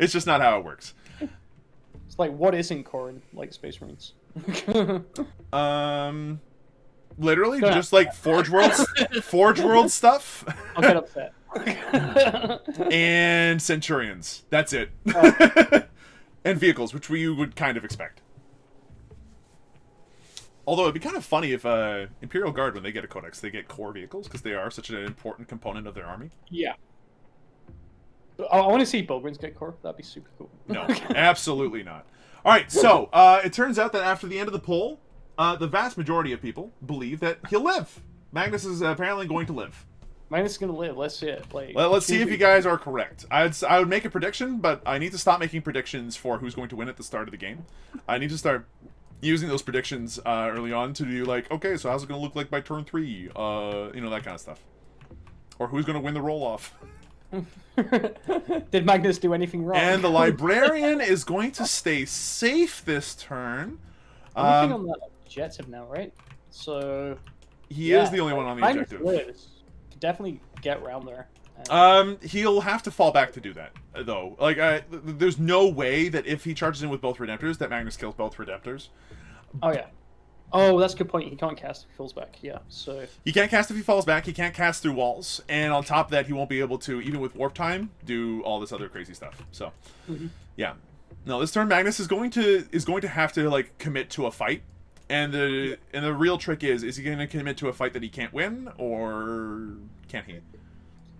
It's just not how it works. It's like, what isn't core in, like, Space Marines? Literally, just like Forge World stuff. I'll get upset. And Centurions. That's it. And vehicles, which you would kind of expect. Although it'd be kind of funny if Imperial Guard, when they get a codex, they get core vehicles because they are such an important component of their army. Yeah. I want to see Bulgrins get core. That'd be super cool. No, absolutely not. All right, so it turns out that after the end of the poll, the vast majority of people believe that he'll live. Magnus is apparently going to live. Magnus is going to live. Let's see it. Like, let's see if you guys are correct. I would make a prediction, but I need to stop making predictions for who's going to win at the start of the game. I need to start using those predictions early on to do like, okay, so how's it going to look like by turn 3? You know, that kind of stuff. Or who's going to win the roll-off. Did Magnus do anything wrong? And the Librarian is going to stay safe this turn. I'm on that objective now, right? So... He is the only one on the Magnus objective. Lives. Definitely get around there. He'll have to fall back to do that, though. Like, there's no way that if he charges in with both Redemptors, that Magnus kills both Redemptors. Oh, yeah. Oh, that's a good point. He can't cast if he falls back. Yeah, so... He can't cast if he falls back. He can't cast through walls. And on top of that, he won't be able to, even with Warp Time, do all this other crazy stuff. So, yeah. No, this turn, Magnus is going to have to, like, commit to a fight. And the real trick is he going to commit to a fight that he can't win, or can't he?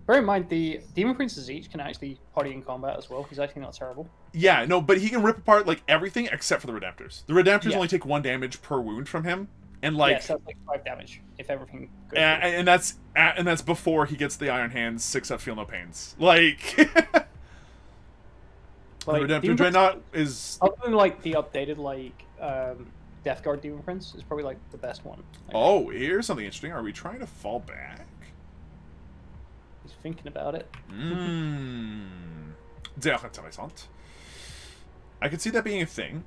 Bear in mind, the Demon Princes each can actually party in combat as well. He's actually not terrible. Yeah, no, but he can rip apart, like, everything except for the Redemptors. The Redemptors only take 1 damage per wound from him. And, like... Yeah, so that's like 5 damage, if everything goes and that's before he gets the Iron Hands 6-up Feel No Pains. Like... the Redemptor Dreadnought is... Other than, like, the updated, like, Death Guard Demon Prince is probably like the best one. Oh, here's something interesting. Are we trying to fall back? He's thinking about it. Sehr interessant. I could see that being a thing.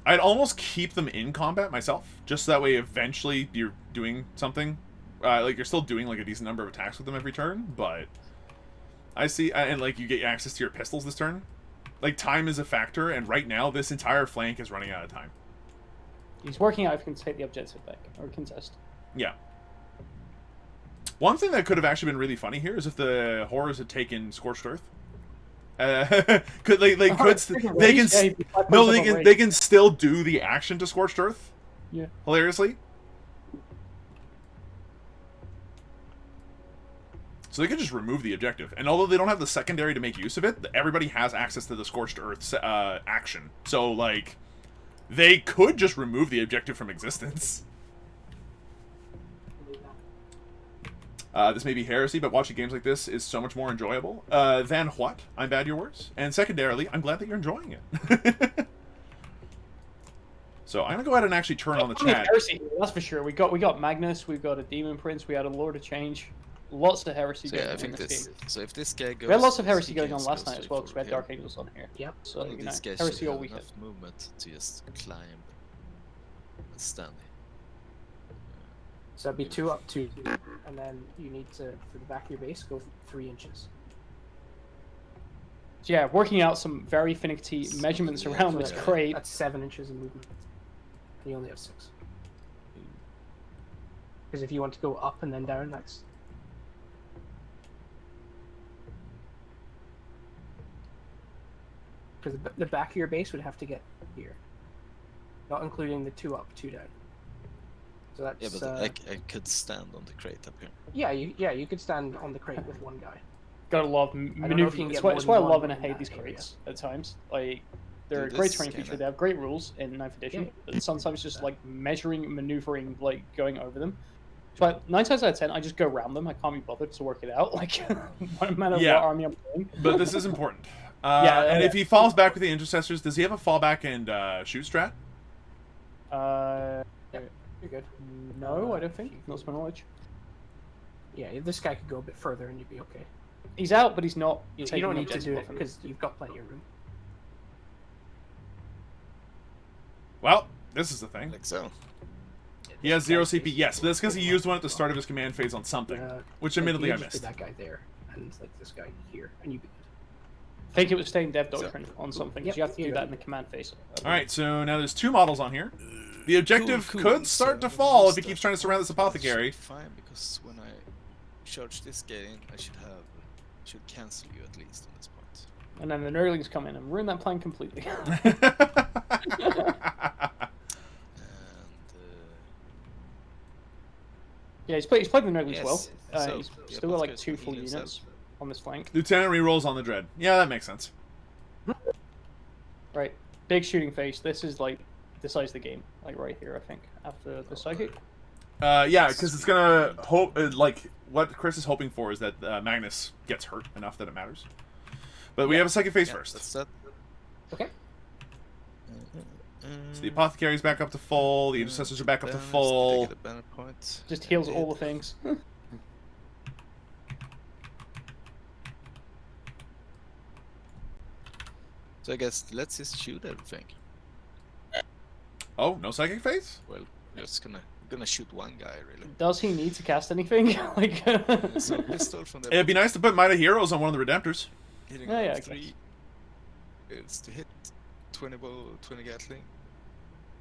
I'd almost keep them in combat myself, just so that way eventually you're doing something. Like you're still doing like a decent number of attacks with them every turn, but I see, and like you get access to your pistols this turn. Like time is a factor, and right now this entire flank is running out of time. He's working out if he can take the objective back, or contest. Yeah. One thing that could have actually been really funny here is if the horrors had taken Scorched Earth. They can still do the action to Scorched Earth. Yeah. Hilariously. So they could just remove the objective, and although they don't have the secondary to make use of it, everybody has access to the Scorched Earth action. So like. They could just remove the objective from existence. This may be heresy, but watching games like this is so much more enjoyable. Than what? I'm bad, your words. And secondarily, I'm glad that you're enjoying it. So I'm gonna go ahead and actually turn on the chat. Heresy, that's for sure. We got Magnus, we've got a Demon Prince, we had a Lord of Change. Lots of heresy So going yeah, I on think in this this. game. So if this guy goes, We had lots of he heresy going can on just last go night as well, because we had straight Dark forward Angels on here. Yep. So, here. you know, This guy should heresy all have weekend. enough movement to just climb and stand. So that'd be 2 up, 2, and then you need to, for the back of your base, go 3 inches. So yeah, working out some very finicky measurements Yeah, around so this that- crate. That's 7 inches of movement. And you only have 6. Because if you want to go up and then down, that's... Because the back of your base would have to get here. Not including the 2 up, 2 down. So that's... Yeah, but I could stand on the crate up here. Yeah, you could stand on the crate with 1 guy. Gotta love I don't know if you maneuvering. can It's get why, more it's than why I one love and I in hate that these area. crates at times. Like, they're Dude, a great this training kinda- feature. They have great rules in 9th edition, Yeah. but sometimes just like measuring, maneuvering, like going over them. But 9 times out of 10, I just go around them. I can't be bothered to work it out. Like, no matter Yeah. what army I'm playing. But this is important. Yeah, and yeah. if he falls back with the intercessors, does he have a fallback and shoot strat? You're good. No, I don't think. Not to my knowledge. Yeah, this guy could go a bit further and you'd be okay. He's out, but he's not. You taking don't no need to chance do of it buffing. because you've got plenty of room. Well, this is the thing. Like so. He has 0 CP, yes, but that's because he used one at the start of his command phase on something, which admittedly I you just missed. put that guy there and like this guy here, and you'd be good. I think it was staying dev doctrine on something. 'Cause Yep, you have to you're do that good. in the command phase. Alright, so now there's 2 models on here. The objective Cool. could start to fall if he keeps trying to surround this apothecary. Fine, because when I charge this guy in, I should cancel you at least on this point. And then the Nurglings come in and ruin that plan completely. And Yeah, he's played the Nurglings Yes, well. so, He's yeah, still got like Apothecary's 2 gonna full heal units himself. on this flank. Lieutenant rerolls on the Dread. Yeah, that makes sense. Right, big shooting face. This is like decides the game. Like right here, I think, after the psychic. Yeah, because it's gonna hope like what Chris is hoping for is that Magnus gets hurt enough that it matters. But we have a second phase yeah, first. that's that. Okay. So the apothecary's back up to full. The intercessors are back up to full. Just heals all the things. So I guess let's just shoot everything. Oh, no psychic phase? Well, we're just gonna shoot one guy really. Does he need to cast anything? Like. So pistol from the It'd be nice to put Might of Heroes on one of the Redemptors. hitting Yeah, on yeah, I 3. It's to hit 20 Gatling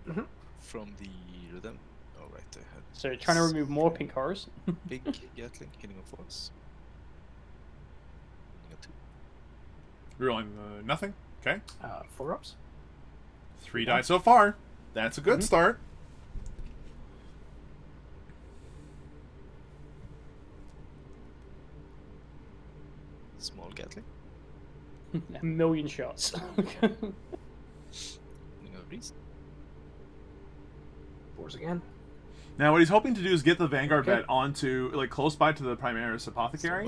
Mhm. from the Redemptor. Oh right, I had So trying to remove more pink horrors. big Gatling hitting on 4s. Hitting on 2. Rerolling nothing. Okay. 4 ups. 3 die so far. That's a good start. Small Gatling. A million shots. Hitting on 3s. 4s again. Now, what he's hoping to do is get the Vanguard Okay. vet onto, like, close by to the Primaris Apothecary.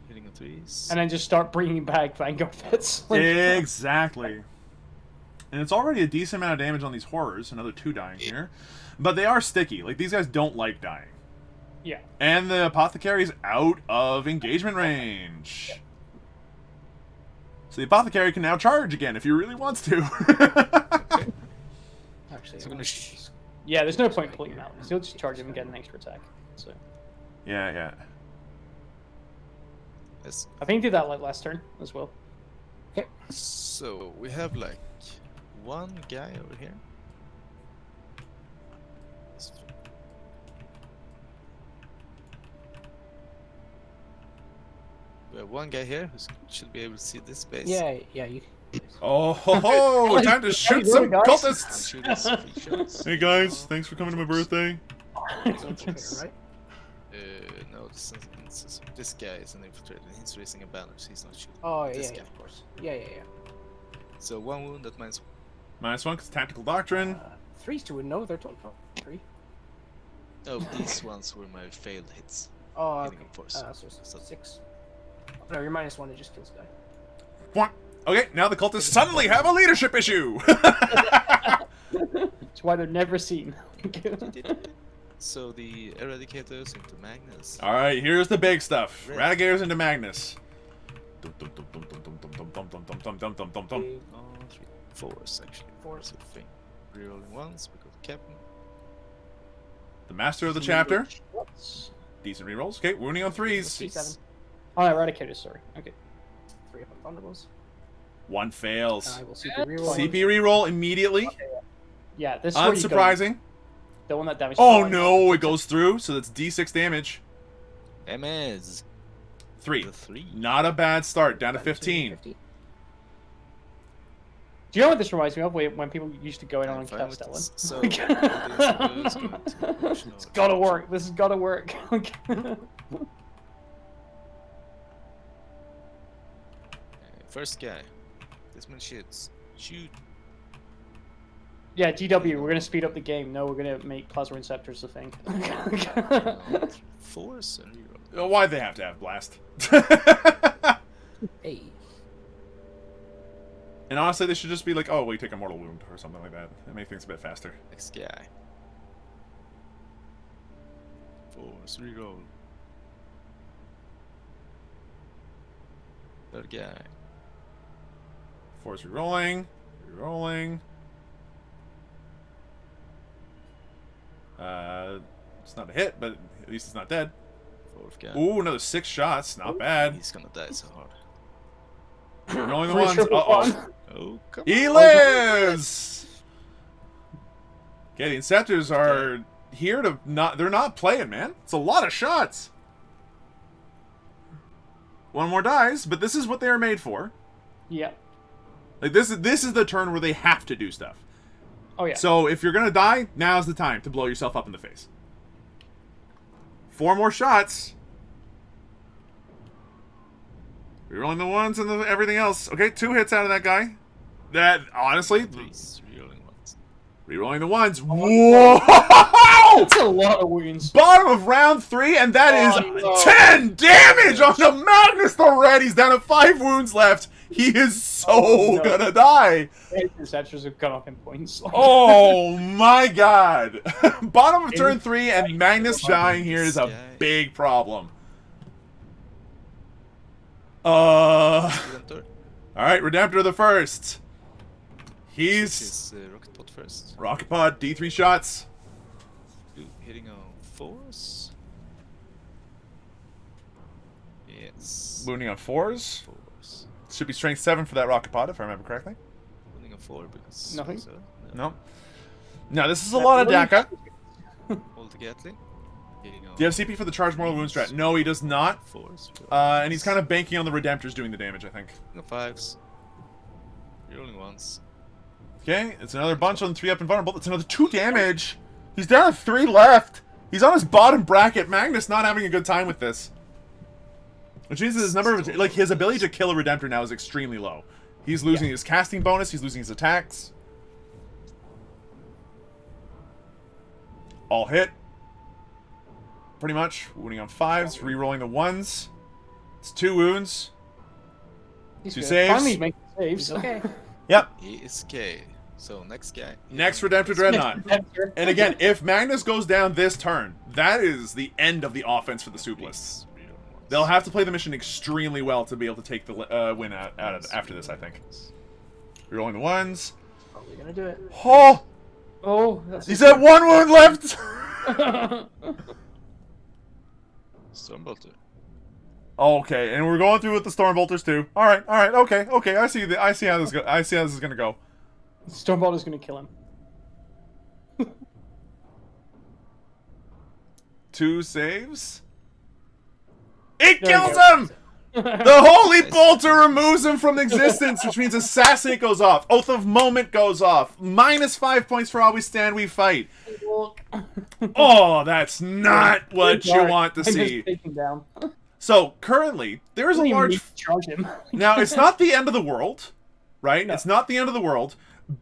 Hitting on 3s. And then just start bringing back Vanguard vets. Like, Exactly. And it's already a decent amount of damage on these horrors. Another 2 dying here. But they are sticky. Like, these guys don't like dying. yeah. And the Apothecary's out of engagement range. So the Apothecary can now charge again if he really wants to. Actually, So I gonna want sh- this- Yeah, there's no point pulling him out. 'Cause he'll just charge him and get an extra attack. So Yeah, yeah. Yes. I think he did that like last turn as well. So we have like one guy over here. We have one guy here who should be able to see this space. Yeah, you. Oh, ho, ho, time to shoot some guys. cultists! Shoot us 3 shots. Hey guys, thanks for coming to my birthday. It's okay, right? No, this guy is an infiltrator. He's raising a banner, so he's not shooting. Oh this yeah, guy. of course. Yeah. So 1 wound at -1. -1 because tactical doctrine. 3's to a no. They're total 3. Oh, these ones were my failed hits. Oh, Hitting okay. on 4s. So 6. No, you're -1. It just kills the guy. What? Okay, now the cultists suddenly have a leadership issue. why they're never seen. So the Eradicators into Magnus. All right, here's the big stuff. Red. Radigators into Magnus. Oh, 3 4s actually. 4s I think. Rerolling ones because Captain. The master of the chapter. Decent rerolls. Okay, wounding on 3s. C7. Oh, Eradicators, sorry. Okay. 3 up on Thunderbolts. 1 fails. I will CP reroll. CP reroll immediately. Yeah, this is where you go. Unsurprising. The one that damaged. Oh no, it goes through, so that's D6 damage. MS. 3. The 3. Not a bad start. Down to 15. Do you know what this reminds me of? When people used to go in on I'm fine with Castellan. this. So, It's gotta work. This has gotta work. First guy. This man shoots. Shoot. Yeah, GW, we're gonna speed up the game. No, we're gonna make plasma receptors a thing. 4s and reroll. Why'd they have to have blast? Hey. And honestly, they should just be like, oh, we take a mortal wound or something like that. That make things a bit faster. Next guy. 4s reroll. Third guy. 4's rerolling. Rerolling. It's not a hit, but at least it's not dead. Fourth guy. Ooh, another 6 shots. Not bad. He's gonna die so hard. Rolling the Free ones. triple Uh-oh. one. Oh, come He on. lives! Okay, the Inceptors are here to not... They're not playing, man. It's a lot of shots. One more dies, but this is what they are made for. Yeah. Like, this is the turn where they have to do stuff. Oh yeah. So, if you're gonna die, now's the time to blow yourself up in the face. 4 more shots. Rerolling the ones and everything else. Okay, 2 hits out of that guy. That, honestly... 3s rerolling ones. Rerolling the ones. Whoa! That's a lot of wounds. Bottom of round 3, and that is no. 10 damage on the Magnus already. He's down to 5 wounds left. He is so no. gonna die. Receptors have gone up in points. Oh my god. Bottom of turn 3, and Magnus dying here is a big problem. Redemptor. Alright, Redemptor the first. He's... His rocket pod first. Rocket Pod, D3 shots. Ooh, hitting on 4s. Yes. Wounding on 4s. 4s. Should be strength 7 for that Rocket Pod, if I remember correctly. Wounding on 4 because. Nothing? So, No. No, this is a lot of DACA. Hold the Gatling. Hitting on Do you have CP for the charge mortal wound strat? No, he does not. 4s. And he's kind of banking on the Redemptors doing the damage, I think. No 5s. Rerolling ones. Okay, it's another bunch on 3 up and vulnerable. It's another 2 damage. He's down to 3 left. He's on his bottom bracket. Magnus not having a good time with this. Which means that his number of, like, his ability to kill a Redemptor now is extremely low. He's losing his casting bonus. He's losing his attacks. All hit. Pretty much. Wounding on 5s. Rerolling the 1s. It's 2 wounds. He's 2 good. saves. Finally, he's making saves. Okay. Yep. He is K. So next guy. Next Redemptor Dreadnought. And again, if Magnus goes down this turn, that is the end of the offense for the Souplists. They'll have to play the mission extremely well to be able to take the win out of after this, I think. Rerolling the 1s. Probably gonna do it. Oh! Oh, that's He's at 1 wound left! Stormbolter. Okay, and we're going through with the Stormbolters too. Alright, okay. I see how this is gonna go. Stormbolt is gonna kill him. 2 saves. It There we kills go. him! The Holy Bolter removes him from existence, which means Assassinate goes off. Oath of Moment goes off. -5 points for Always Stand, We Fight. Oh, that's not what you want to I'm just see. taking down. So, currently, there is a Don't even need large... to charge him. Now, it's not the end of the world, right? No. It's not the end of the world,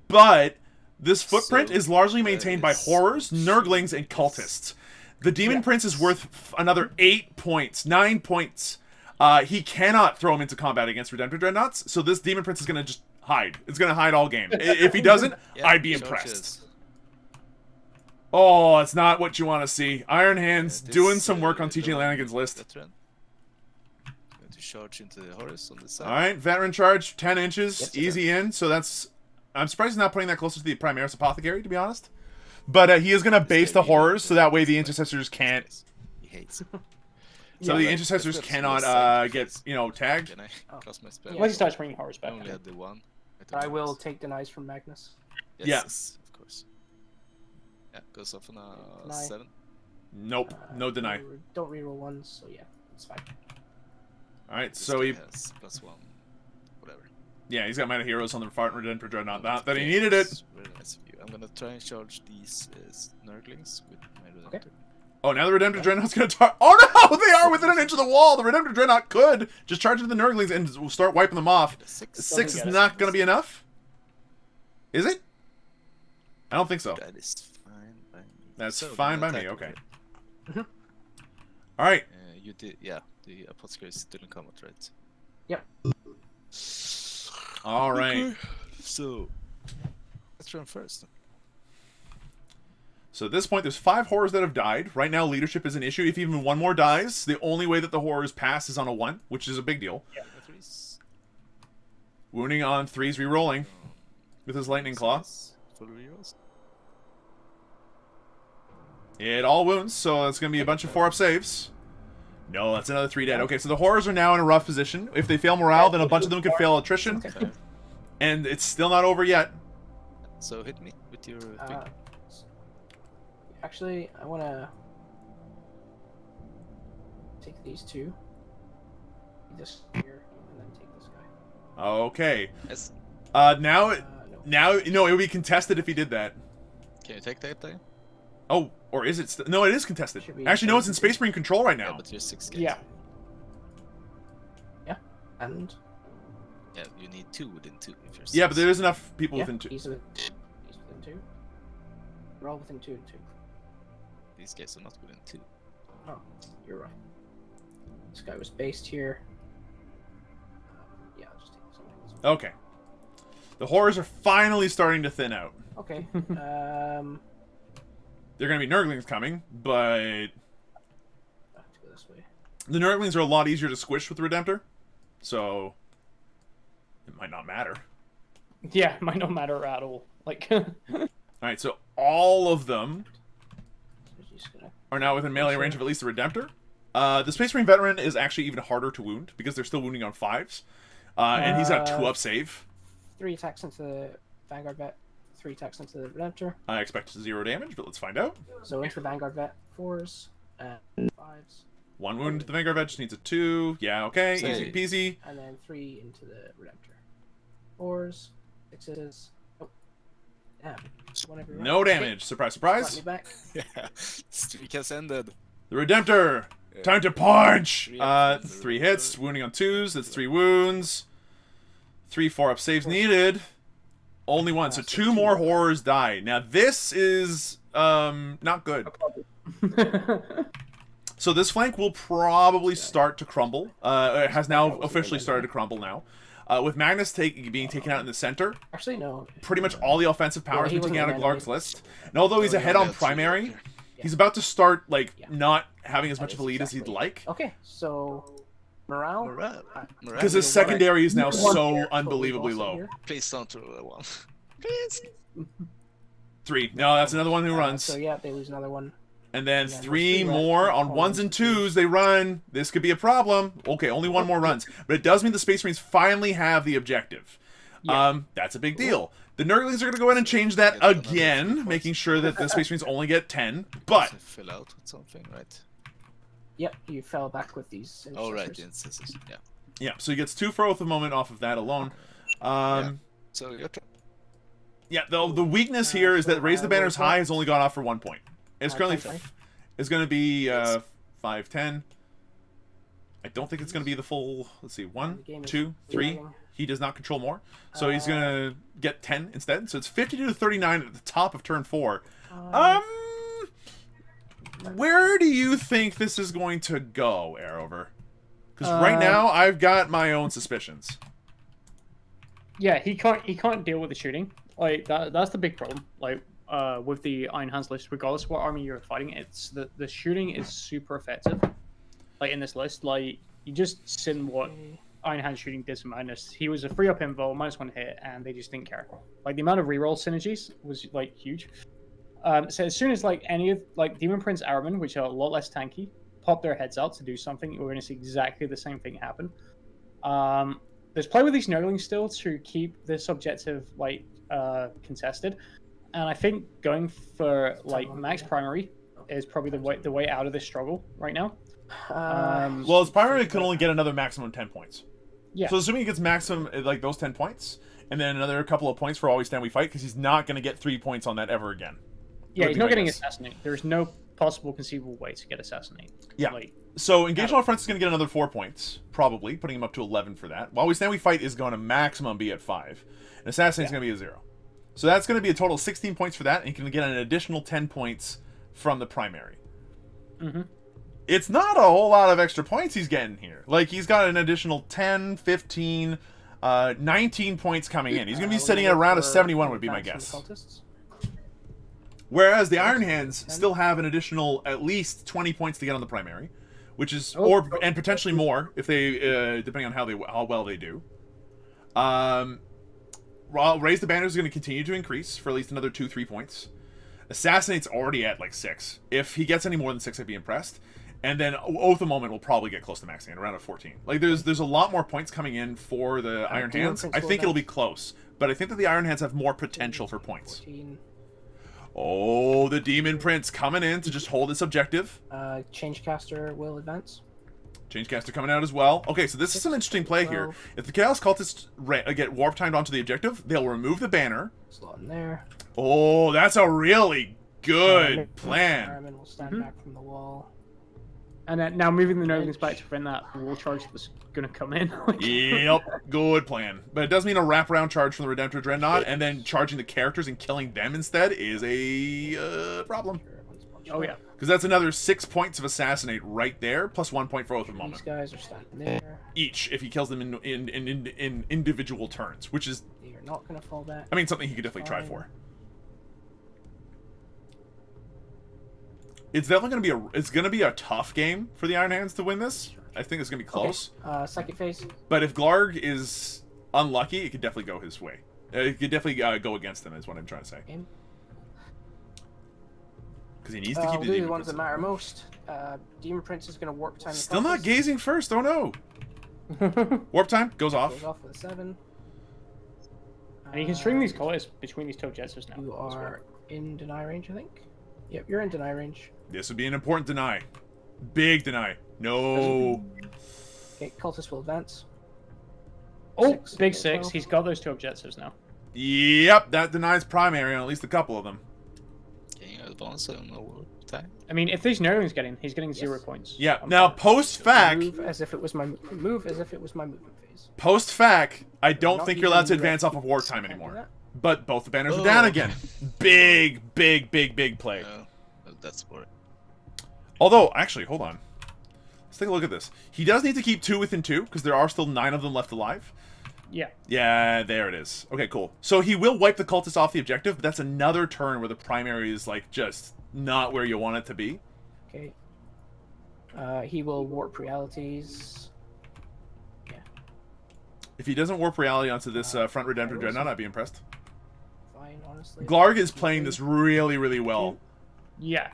but this footprint So, is largely maintained by is- horrors, nurglings, and cultists. The Demon Prince is worth another 8 points, 9 points. He cannot throw him into combat against Redemptor Dreadnoughts, so this Demon Prince is going to just hide. It's going to hide all game. If he doesn't, Yeah, I'd be charges. impressed. Oh, it's not what you want to see. Iron Hands This, doing some work on TJ the one Lanigan's list. veteran. Going to charge into the horse on the side. All right, veteran charge, 10 inches, Yes, easy in. So that's... I'm surprised he's not putting that closer to the Primaris Apothecary, to be honest. But he is going to base the horrors, so that way the intercessors can't... He hates it. So Yeah, the right. intercessors That's cannot what get, you know, tagged. Can I Oh. cast my spell? Once he starts bringing horrors I back. only had the one. But I will take denies from Magnus. Yes, Yeah. yes, of course. Yeah, goes off on a Deny. 7. Nope, no deny. Don't reroll ones, so yeah, it's fine. All right, This so guy he... has +1, whatever. Yeah, he's got Mana Heroes on the Fart Redemptor Dreadnought. Not that he Okay, needed it. that's Very nice of you. I'm gonna try and charge these Nurglings with my Redemptor. Okay. Oh, now the Redemptor Dreadnought's going to... Oh, no! They are within an inch of the wall! The Redemptor Dreadnought could just charge into the Nurglings and we'll start wiping them off. With a 6. 6 is get it. not going to be enough? Is it? I don't think so. That is fine by me. That's So, fine gonna by me, attack okay. it. All right. You did, yeah. The Apothecaries didn't come out right. Yep. All right. Okay. So, let's run first. So at this point, there's 5 horrors that have died. Right now, leadership is an issue. If even one more dies, the only way that the horrors pass is on a 1, which is a big deal. Threes. Wounding on 3's re-rolling with his Lightning Claw. Full rerolls. It all wounds, so it's going to be a bunch of 4-up saves. No, that's another 3 dead. Okay, so the horrors are now in a rough position. If they fail morale, then a bunch of them could fail attrition. Five. And it's still not over yet. So hit me with your thing. Actually, I want to take these two. This here, and then take this guy. Okay. Yes. Now, No. no, it would be contested if he did that. Can you take that thing? Oh, or is it? No, it is contested. Should be Actually, no, it's in Space Marine control right Yeah, now. but you're 6 guys. Yeah. Yeah, and Yeah, you need 2 within 2 if you're 6. Yeah, but there is enough people yeah, within 2. he's within 2. We're all within 2 and 2. These guys are not within 2. Oh, you're right. This guy was based here. Yeah, I'll just take something. Okay. The horrors are finally starting to thin out. Okay. They're going to be Nurglings coming, but I have to go this way. the Nurglings are a lot easier to squish with the Redemptor, so it might not matter. Yeah, it might not matter at all. Like, Alright, so all of them So he's just gonna. are now within melee range of at least the Redemptor. The Space Marine Veteran is actually even harder to wound, because they're still wounding on 5s. And he's got a 2-up save. 3 attacks into the Vanguard Vet, 3 attacks into the Redemptor. I expect 0 damage, but let's find out. So into the Vanguard Vet, 4s and 5s. 1 wound to the Vanguard Vet, just needs a 2. Yeah, okay, easy Say. peasy. And then 3 into the Redemptor. 4s, 6s. Oh. Yeah. Whatever. No damage. Surprise, Brought me surprise. back. Yeah, streak has ended. The Redemptor! Yeah. Time to punch! 3 hits from the 3 hits, Redemptor. wounding on 2s, that's 3 wounds. 3 4-up saves needed. Only 1, so 2 more horrors die. Now this is, not good. So this flank will probably start to crumble. It has now officially started to crumble now. With Magnus being taken out in the center, Actually, no. pretty much all the offensive power has he been taken out wasn't of Glarg's list. And although he's Oh, ahead yeah, on that's true. primary, Okay. he's about to start, like, Yeah. not having as much That of a is lead as he'd exactly- like. Okay, so morale. Morale. Because his Morale. secondary is now One so here, unbelievably also low. here. Please don't roll a 1. Please. 3. No, that's another one who runs. So yeah, they lose another one. And then and then 3 there's 3 more left. on 1s and 2s, they run. This could be a problem. Okay, only 1 more runs. But it does mean the Space Marines finally have the objective. That's a big deal. The Nurglings are going to go ahead and change that Get another 3 again, points. making sure that the Space Marines only get 10. But Does it fill out with something, right? Yep, you fell back with these. Oh, right, the intercessors. instances. Yeah. yeah, so he gets 2 for Oath of Moment off of that alone. So your turn. Yeah, the weakness here is so that Raise the I Banners will High drop- has only gone off for 1 point. It's currently okay. it's going to be Yes. 5, 10. I don't think it's going to be the full. Let's see, 1, The game is 2, 3. lagging. He does not control more, so he's going to get 10 instead. So it's 52 to 39 at the top of turn 4. Where do you think this is going to go, Arover? Because right now I've got my own suspicions. yeah, he can't deal with the shooting. Like that's the big problem. Like with the Iron Hands list, regardless of what army you're fighting, it's the shooting is super effective. Like in this list, like you just seen what Iron Hands shooting did to Magnus. He was a 3-up invul, -1 hit, and they just didn't care. Like the amount of reroll synergies was like huge. So as soon as like any of like Demon Prince Arrowmen, which are a lot less tanky, pop their heads out to do something, we're going to see exactly the same thing happen. There's play with these Nurglings still to keep this objective like contested, and I think going for like max primary is probably the way out of this struggle right now. Well, his primary can only get another maximum 10 points. Yeah. So assuming he gets maximum like those 10 points, and then another couple of points for Always Stand We Fight, because he's not going to get 3 points on that ever again. Yeah, he's not getting assassinated. There's no possible conceivable way to get assassinated. Yeah. Like, so Engage on All Fronts is going to get another 4 points, probably, putting him up to 11 for that. While We Stand We Fight is going to maximum be at 5. And Assassinate is going to be a 0. So that's going to be a total of 16 points for that, and he can get an additional 10 points from the primary. Mm-hmm. It's not a whole lot of extra points he's getting here. Like, he's got an additional 10, 15, 19 points coming in. He's going to be sitting at around a 71 would be my guess. Whereas the Iron Hands still have an additional at least 20 points to get on the primary, which is and potentially more if they depending on how well they do. Raise the Banner is going to continue to increase for at least another 2-3 points. Assassinate's already at like 6. If he gets any more than 6, I'd be impressed. And then Oath of Moment will probably get close to maxing, around a 14. Like there's a lot more points coming in for the Iron Hands. I think it'll be close, but I think that the Iron Hands have more potential for points. 14. Oh, the Demon Prince coming in to just hold its objective. Changecaster will advance. Changecaster coming out as well. Okay, so this is some interesting play here. If the Chaos Cultists get warp timed onto the objective, they'll remove the banner. Slot in there. Oh, that's a really good plan. Fireman will stand back from the wall. And now moving the Nurglings back to prevent that wall charge that's going to come in. Yep, good plan. But it does mean a wraparound charge from the Redemptor Dreadnought, and then charging the characters and killing them instead is a problem. Oh yeah. Because that's another 6 points of Assassinate right there, plus 1 point for Oath of Moment. These guys are standing there. Each, if he kills them in individual turns, which is... You're not going to fall back. I mean, something he could definitely try for. It's definitely going to be a tough game for the Iron Hands to win this. I think it's going to be close. Okay. Second phase. But if Glarg is unlucky, it could definitely go his way. It could definitely go against him, is what I'm trying to say. Because he needs to keep the Demon the ones Prince. that matter most. Demon Prince is going to warp time. Still not gazing first. Oh no. Warp time goes off. Goes off with a 7. And you can string these colors between these two objectives now. You are in deny range, I think. Yep, you're in deny range. This would be an important deny. Big deny. No. Okay, cultist will advance. Oh, big 6. He's got those two objectives now. Yep, that denies primary on at least a couple of them. Can you advance on the warp time? I mean, if these Nurglings get in, he's getting 0 points. Yeah. Now, post-fac... Move as if it was my movement phase. Post-fac, I don't Not think you're allowed to using advance off of warp reps. time Can't do anymore. that. But both the banners are down again. Big play. That's for it. Although, actually, hold on. Let's take a look at this. He does need to keep 2 within 2, because there are still 9 of them left alive. Yeah. Yeah, there it is. Okay, cool. So he will wipe the cultists off the objective, but that's another turn where the primary is, like, just not where you want it to be. Okay. He will warp realities. Yeah. If he doesn't warp reality onto this front Redemptor Dreadnought, I'd be impressed. Fine, honestly. Glarg is playing this really, really well. Yeah.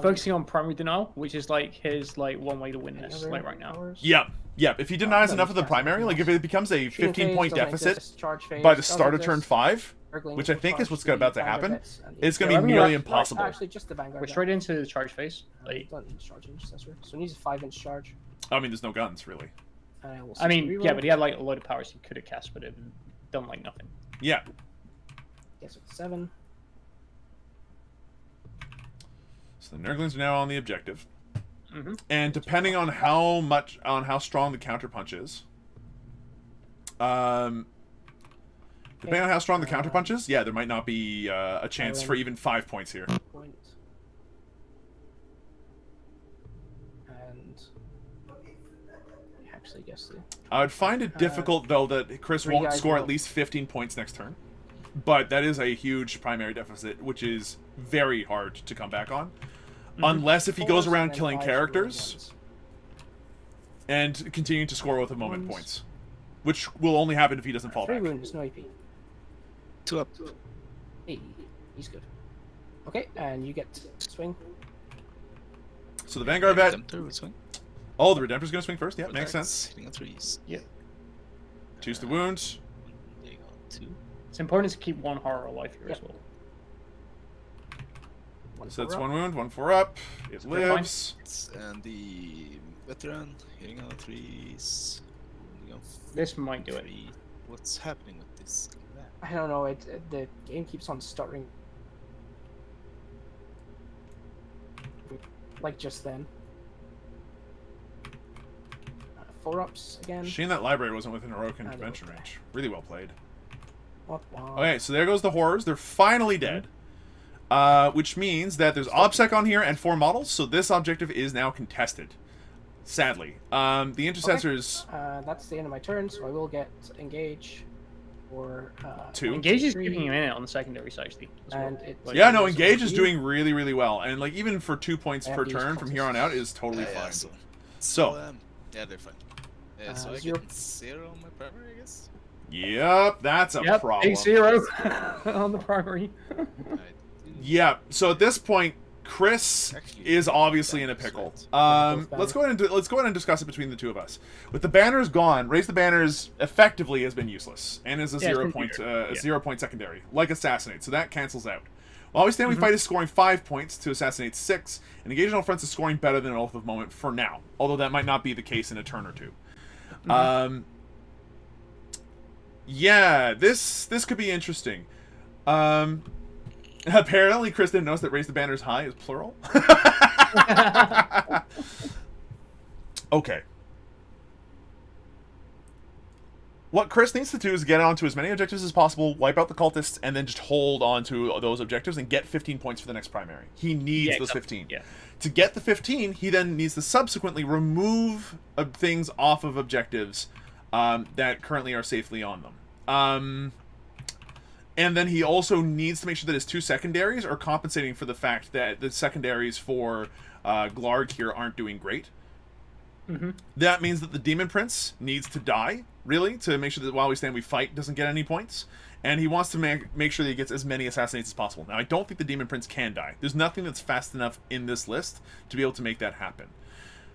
Focusing on primary denial, which is like his one way to win this, like right now. Yep. If he denies enough of the primary, like if it becomes a 15-point deficit by the start of turn 5, which I think is what's about to happen, it's going to be nearly impossible. Actually, just the Vanguard. We're straight into the charge phase. Don't need charge intercessor, so he needs a 5-inch charge. I mean, there's no guns, really. I mean, yeah, but he had like a load of powers he could have cast, but it done like nothing. Yeah. Yes, with 7. So the Nurglings are now on the objective. And depending on how strong the counterpunch is, depending on how strong the counterpunch is, yeah, there might not be a chance for even 5 points here. Point. And actually, guess the. I would find it difficult though that Chris won't guys score will- at least 15 points next turn. but that is a huge primary deficit, which is very hard to come back on. Unless if he goes Fours around and then killing 5 characters ones. and continuing to score with the moment Ones. points. Which will only happen if he doesn't fall 3 back. wounds, no AP. 2 up. Hey, he's good. Okay, and you get to swing. So the Vanguard vet... Redemptor will swing. Oh, the Redemptor's going to swing first? Yeah, makes Attacks, sense. Hitting on 3s. Choose the wound. There you go. 2. It's important to keep one horror alive here as Yep. well. So that's four 1 up. wound, 1 4 up. It pretty fine. lives. And the veteran hitting on 3s. Wounding on This might do it. 3. What's happening with this? I don't know, the game keeps on stuttering. Like just then. 4 ups again. Shame that library wasn't within heroic don't intervention know. range. Really well played. Womp womp. Okay, so there goes the horrors. They're finally dead. Which means that there's OBSEC on here and 4 models, so this objective is now contested. Sadly. The intercessors... That's the end of my turn, so I will get engage for 2. Engage is 3, keeping him in it on the secondary side, Steve. as well. and it. Yeah, no, it's Engage is OP. doing really, really well. And, like, even for 2 points I per have to use turn from here on out is totally Yeah, fine. so So, yeah, they're fine. So I zero- get 0 on my primary, I guess. yep, that's a Yep, problem. big 0 on the primary. I do. Yeah, so at this point, Chris Actually, is obviously in a that's pickle. right. Let's go ahead and discuss it between the two of us. With the banners gone, Raise the Banners effectively has been useless and is a Yeah, it's 0 been point weird. a Yeah. 0 point secondary, like Assassinate. So that cancels out. While we stand, we fight is scoring 5 points to Assassinate 6, and Engage on all fronts is scoring better than an Oath of Moment for now. Although that might not be the case in a turn or two. Yeah, this could be interesting. Apparently, Chris didn't notice that Raise the Banners High is plural. Okay. What Chris needs to do is get onto as many objectives as possible, wipe out the cultists, and then just hold on to those objectives and get 15 points for the next primary. He needs those 15. Yeah. To get the 15, he then needs to subsequently remove things off of objectives that currently are safely on them. And then he also needs to make sure that his 2 secondaries are compensating for the fact that the secondaries for Glarg here aren't doing great. That means that the Demon Prince needs to die, really, to make sure that While We Stand We Fight doesn't get any points. And he wants to make sure that he gets as many assassinates as possible. Now, I don't think the Demon Prince can die. There's nothing that's fast enough in this list to be able to make that happen.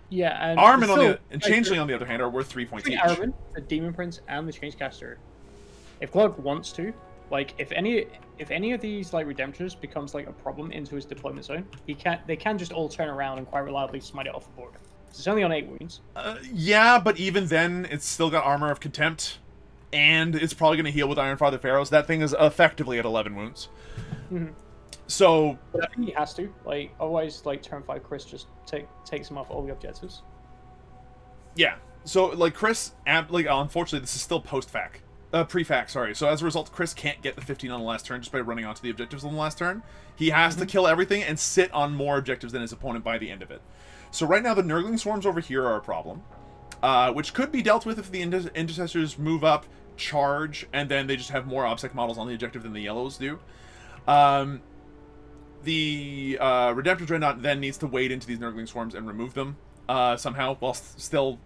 Yeah, and Armin and Changeling, on the other hand, are worth 3 points each. Armin, the Demon Prince, and the Changecaster. If Glog wants to, like, if any of these like Redemptors becomes like a problem into his deployment zone, they can just all turn around and quite reliably smite it off the board. It's only on 8 wounds. Yeah, but even then, it's still got Armor of Contempt, and it's probably going to heal with Ironfather Pharaohs. That thing is effectively at 11 wounds. So, But I think he has to. Like, otherwise, like turn 5, Chris just takes him off all the objectives. yeah. So, like, Chris, unfortunately, this is still post-fac. Pre-fac, sorry. So, as a result, Chris can't get the 15 on the last turn just by running onto the objectives on the last turn. He has to kill everything and sit on more objectives than his opponent by the end of it. So right now, the Nurgling Swarms over here are a problem, which could be dealt with if the Intercessors move up, charge, and then they just have more OBSEC models on the objective than the Yellows do. The Redemptor Dreadnought then needs to wade into these Nurgling Swarms and remove them somehow, while still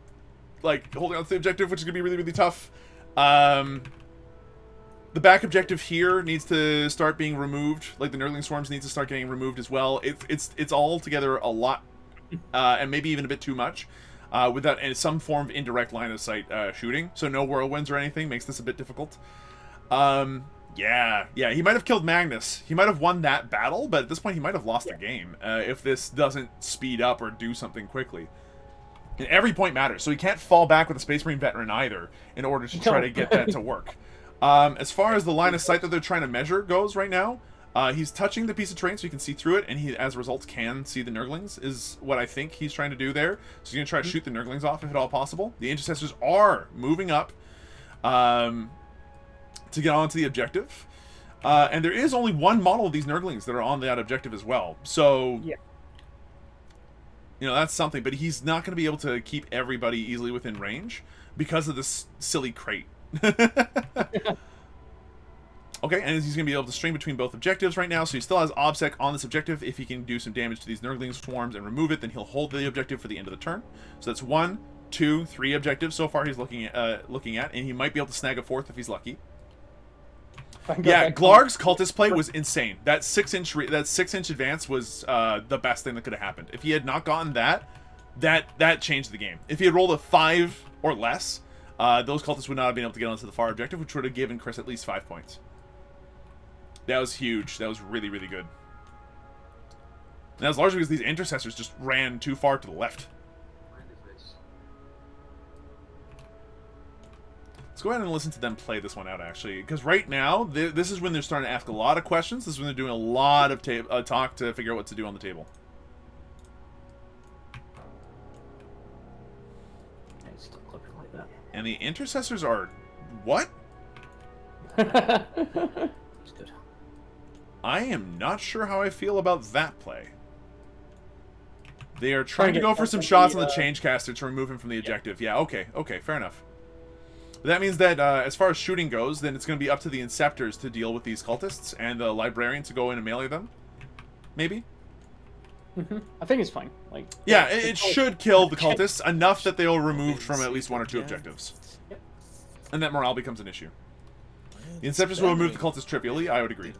like holding on to the objective, which is going to be really, really tough. The back objective here needs to start being removed. Like, the Nurgling Swarms needs to start getting removed as well. It's all together a lot, and maybe even a bit too much, without some form of indirect line of sight shooting. So no whirlwinds or anything makes this a bit difficult. Yeah, he might have killed Magnus. He might have won that battle, but at this point he might have lost the game if this doesn't speed up or do something quickly. And every point matters, so he can't fall back with a Space Marine veteran either in order to try to get that to work. As far as the line of sight that they're trying to measure goes right now, he's touching the piece of terrain so you can see through it, and he, as a result, can see the Nurglings, is what I think he's trying to do there. So he's going to try to shoot the Nurglings off if at all possible. The Intercessors are moving up to get onto the objective. And there is only one model of these Nurglings that are on that objective as well. So, Yeah. you know, that's something. But he's not going to be able to keep everybody easily within range because of this silly crate. Okay, and he's going to be able to string between both objectives right now, so he still has OBSEC on this objective. If he can do some damage to these Nurgling swarms and remove it, then he'll hold the objective for the end of the turn. So that's 1, 2, 3 objectives so far he's looking at, and he might be able to snag a 4th if he's lucky. Yeah, Glarg's cultist play was insane. That 6-inch advance was the best thing that could have happened. If he had not gotten that changed the game. If he had rolled a 5 or less, those cultists would not have been able to get onto the far objective, which would have given Chris at least 5 points. That was huge. That was really, really good. And that was largely because these intercessors just ran too far to the left. Let's go ahead and listen to them play this one out, actually. Because right now, this is when they're starting to ask a lot of questions. This is when they're doing a lot of talk to figure out what to do on the table. Still clipping like that. And the intercessors are... What? It's good. I am not sure how I feel about that play. They are trying to go for some shots on the Changecaster to remove him from the objective. Yeah, okay, fair enough. But that means that as far as shooting goes, then it's going to be up to the Inceptors to deal with these cultists, and the Librarian to go in and melee them. Maybe? I think it's fine. Like, yeah, it should kill the cultists enough that they'll removed from at least 1 or 2 objectives. Yep. And that morale becomes an issue. The Inceptors will remove the cultists trivially, I would agree.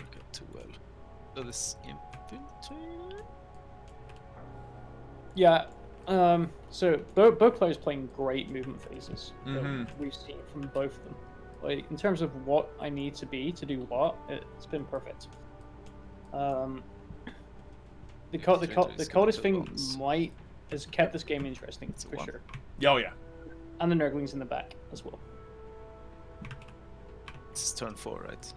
Okay, too well. So this infiltrator? Yeah. So both players playing great movement phases that we've seen from both of them. Like in terms of what I need to be to do what, it's been perfect. The coldest thing has kept this game interesting for sure. Oh yeah. And the Nurglings in the back as well. It's turn 4, right?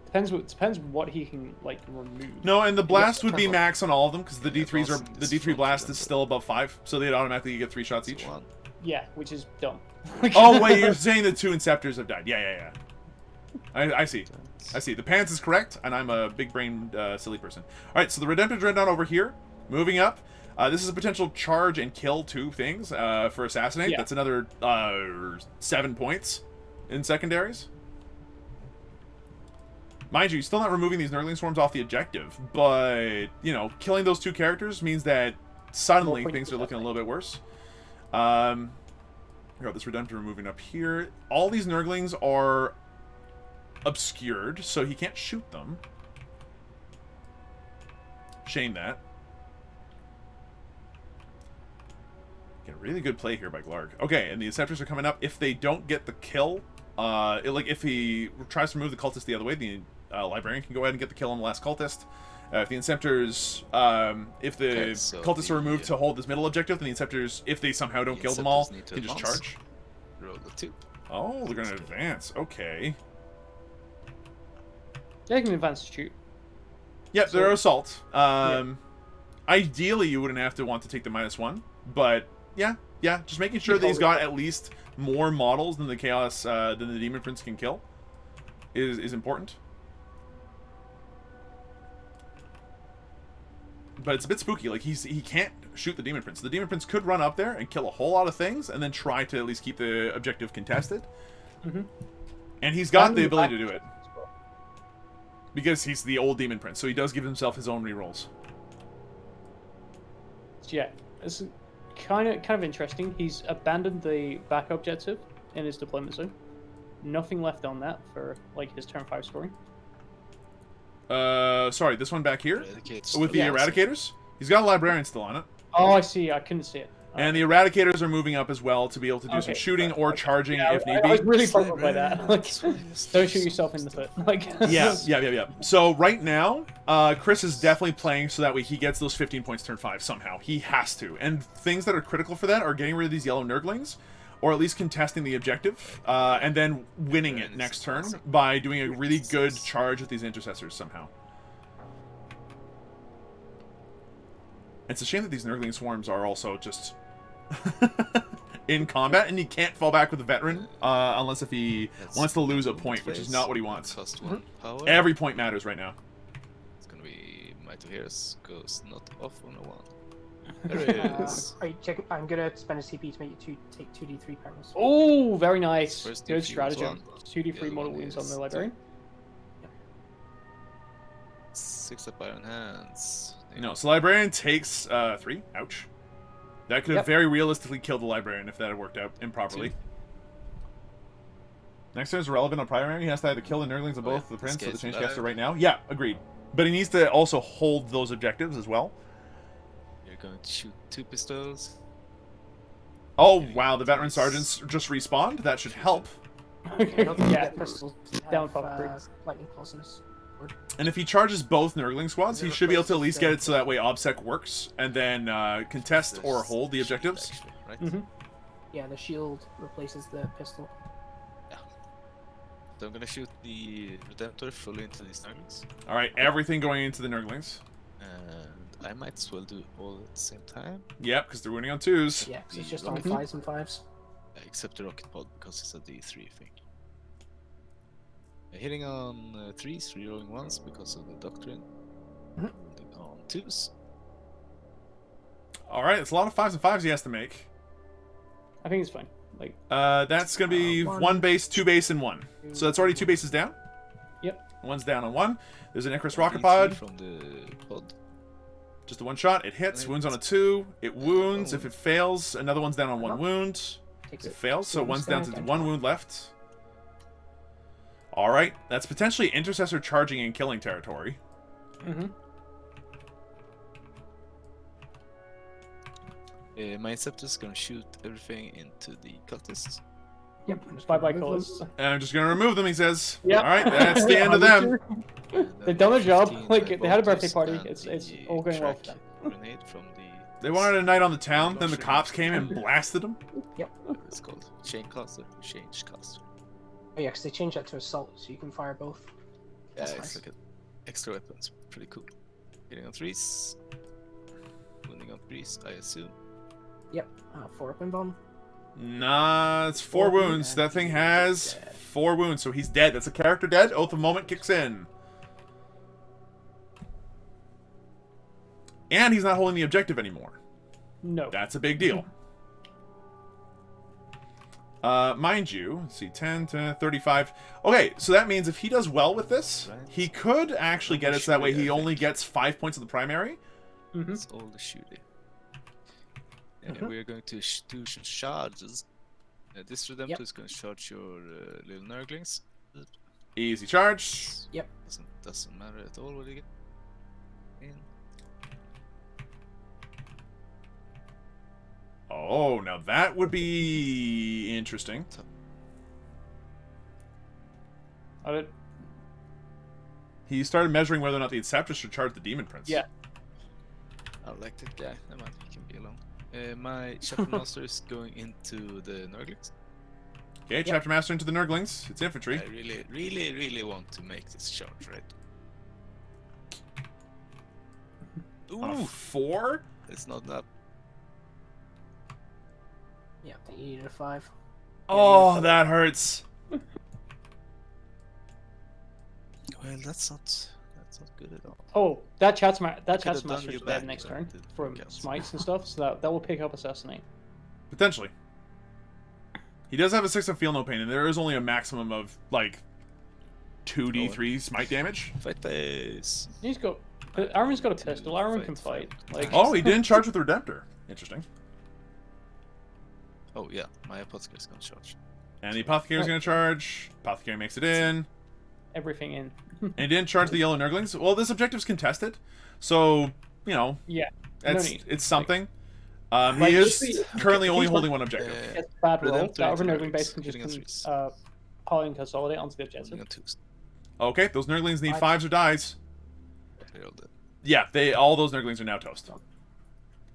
Depends what he can like remove. No, and the blast would be max on all of them because the D3 blast is still above 5, so they'd automatically get 3 shots each. Yeah, which is dumb. Oh wait, you're saying the 2 Inceptors have died? Yeah. I see. The pants is correct, and I'm a big-brained silly person. All right, so the Redemptive Dreadnought over here, moving up. This is a potential charge and kill 2 things for Assassinate. Yeah. That's another 7 points in secondaries. Mind you, still not removing these Nurgling Swarms off the objective, but, you know, killing those 2 characters means that suddenly things are looking a little bit worse. We got this Redemptor moving up here. All these Nurglings are obscured, so he can't shoot them. Shame that. Get a really good play here by Glarg. Okay, and the Inceptors are coming up. If they don't get the kill, if he tries to move the cultist the other way, the Librarian can go ahead and get the kill on the last cultist. If the Inceptors, if the cultists are removed to hold this middle objective, then the Inceptors, if they somehow don't kill them all, can just charge. Roll the 2. Oh, they're going to advance. Okay. Yeah, they can advance to shoot. Yep, they're assault. Ideally, you wouldn't have to want to take the -1, but yeah, just making sure that he's got at least more models than the Chaos, than the Demon Prince can kill is important. But it's a bit spooky. Like, he can't shoot the Demon Prince. The Demon Prince could run up there and kill a whole lot of things and then try to at least keep the objective contested. And he's got the ability to do it. Because he's the old Demon Prince, so he does give himself his own rerolls. Yeah, it's kind of interesting. He's abandoned the back objective in his deployment zone. Nothing left on that for like his turn 5 scoring. Sorry, this one back here with the Eradicators. He's got a Librarian still on it. Oh, I see. I couldn't see it. And the Eradicators are moving up as well to be able to do some shooting or charging if need be. I was really puzzled by that. Like, don't shoot yourself in the foot. Like, yeah. So right now, Chris is definitely playing so that way he gets those 15 points turn 5 somehow. He has to. And things that are critical for that are getting rid of these yellow Nurglings, or at least contesting the objective, and then winning it next turn by doing a really good charge with these Intercessors somehow. It's a shame that these Nurgling Swarms are also just in combat, and he can't fall back with a Veteran unless if he wants to lose a point, which is not what he wants. Every point matters right now. It's gonna be Might of Heroes goes not off on a 1. There it is. Are you checking? I'm gonna spend a CP to make you take 2d3 perils. Oh, very nice. First Good D3 was stratagem. 1. 2d3 The other mortal one wounds on is the 2. librarian. 6 up iron hands. No, so librarian takes 3. Ouch. That could have Yep. very realistically killed the librarian if that had worked out improperly. 2. Next turn is relevant on primary. He has to either kill the Nurglings of Oh, yeah. both the prince or the This change guy's caster alive. right now. Yeah, agreed. But he needs to also hold those objectives as well. You're going to shoot 2 pistols. Oh, wow, the veteran sergeants just respawned. That should help. I don't think you Yeah. get pistols. to have, Down pop three. lightning pulse in his sword. And if he charges both Nurgling squads, he It should be able to at replaces least the- get it so that way OBSEC works, and then contest or There's hold the shield, objectives. actually, right? Mm-hmm. Yeah, the shield replaces the pistol. So I'm gonna shoot the Redemptor fully into these targets. All right, everything going into the Nurglings. And I might as well do it all at the same time. Yep, because they're winning on 2s. Yeah, 'cause it's The just on rocket- 5s and 5s. Except the rocket pod because it's a D3 thing. Hitting on 3s, rerolling 1s because of the doctrine. Mhm. Wounding on 2s. All right, it's a lot of 5s and 5s he has to make. I think it's fine. Like, That's going to be One. 1 base, 2 base, and 1. So that's already 2 bases down. yep. One's down on 1. There's an Icarus rocket D3 pod. from the pod. Just a 1 shot. It hits. Right. Wounds on a 2. It wounds. If it fails, another one's down on 1 Uh-huh. wound. Takes It it. fails, so Wounds one's down to down, 1 wound left. All right, that's potentially intercessor charging and killing territory. Mm-hmm. My Inceptor is gonna shoot everything into the cultists. Yep. I'm just Bye bye, gonna remove colors. them. And I'm just going to remove them, he says. Yep. All right, that's the end of them. And They've then done their job. 15 Like, they had a birthday bolters party. and It's the all going well for track them. Grenade from the. They wanted a night on the town, then the cops came and blasted them. It's called chain caster. Change caster. Oh yeah, 'cause they changed that to assault, so you can fire both. Yeah, That's it's nice. like extra weapons. Pretty cool. Hitting on 3s. Wounding on 3s, I assume. Yep. 4 up and bomb. Nah, it's 4 4 wounds. and That thing he's has dead. 4 wounds, so he's dead. That's a character dead. Oath of Moment kicks in. And he's not holding the objective anymore. No. That's a big deal. Mind you, let's see, 10 to 35. Okay, so that means if he does well with this, Right. he could actually get it so that way he Shooty, I only think. gets 5 points of the primary. Mm-hmm. It's all the shooting. And we're going to do some charges. This Redemptor Yep. is going to charge your little Nurglings. Easy charge. Doesn't matter at all what you get in. Oh, now that would be interesting. I don't, He started measuring whether or not the Inceptor should charge the Demon Prince. Yeah. I like that guy. I might he can be alone. My Chapter Master is going into the Nurglings. Okay, Chapter Master into the Nurglings. It's infantry. I really want to make this charge, right? On a Ooh, 4? it's not that. Yeah, I think you needed a 5. Oh, that hurts. Well, that's not good at all. oh, that chat's could've master done is you dead back, next but turn it didn't from work out. smites and stuff, so that will pick up assassinate. Potentially. He does have a 6 of Feel No Pain, and there is only a maximum of, like, 2d3 smite damage. Fight this. He's got. Aaron's got a pistol. Aaron can fight. Like, Oh, he didn't charge with the Redemptor. Interesting. Oh yeah, my Apothecary's gonna charge. And the Apothecary's going to charge. Apothecary makes it in. everything in. And he didn't charge the Yellow Nurglings. Well, this objective's contested. So, you know, Yeah. No it's, need. it's something. Like, He if is we- currently if only he's holding not- one objective. It's a bad roll. Redemptor That other into Nurgling base can hitting on just threes. pile and consolidate onto the objective. Wounding on 2s. Okay, those Nurglings need 5. 5s or dies. They're all dead. Yeah, all those Nurglings are now toast.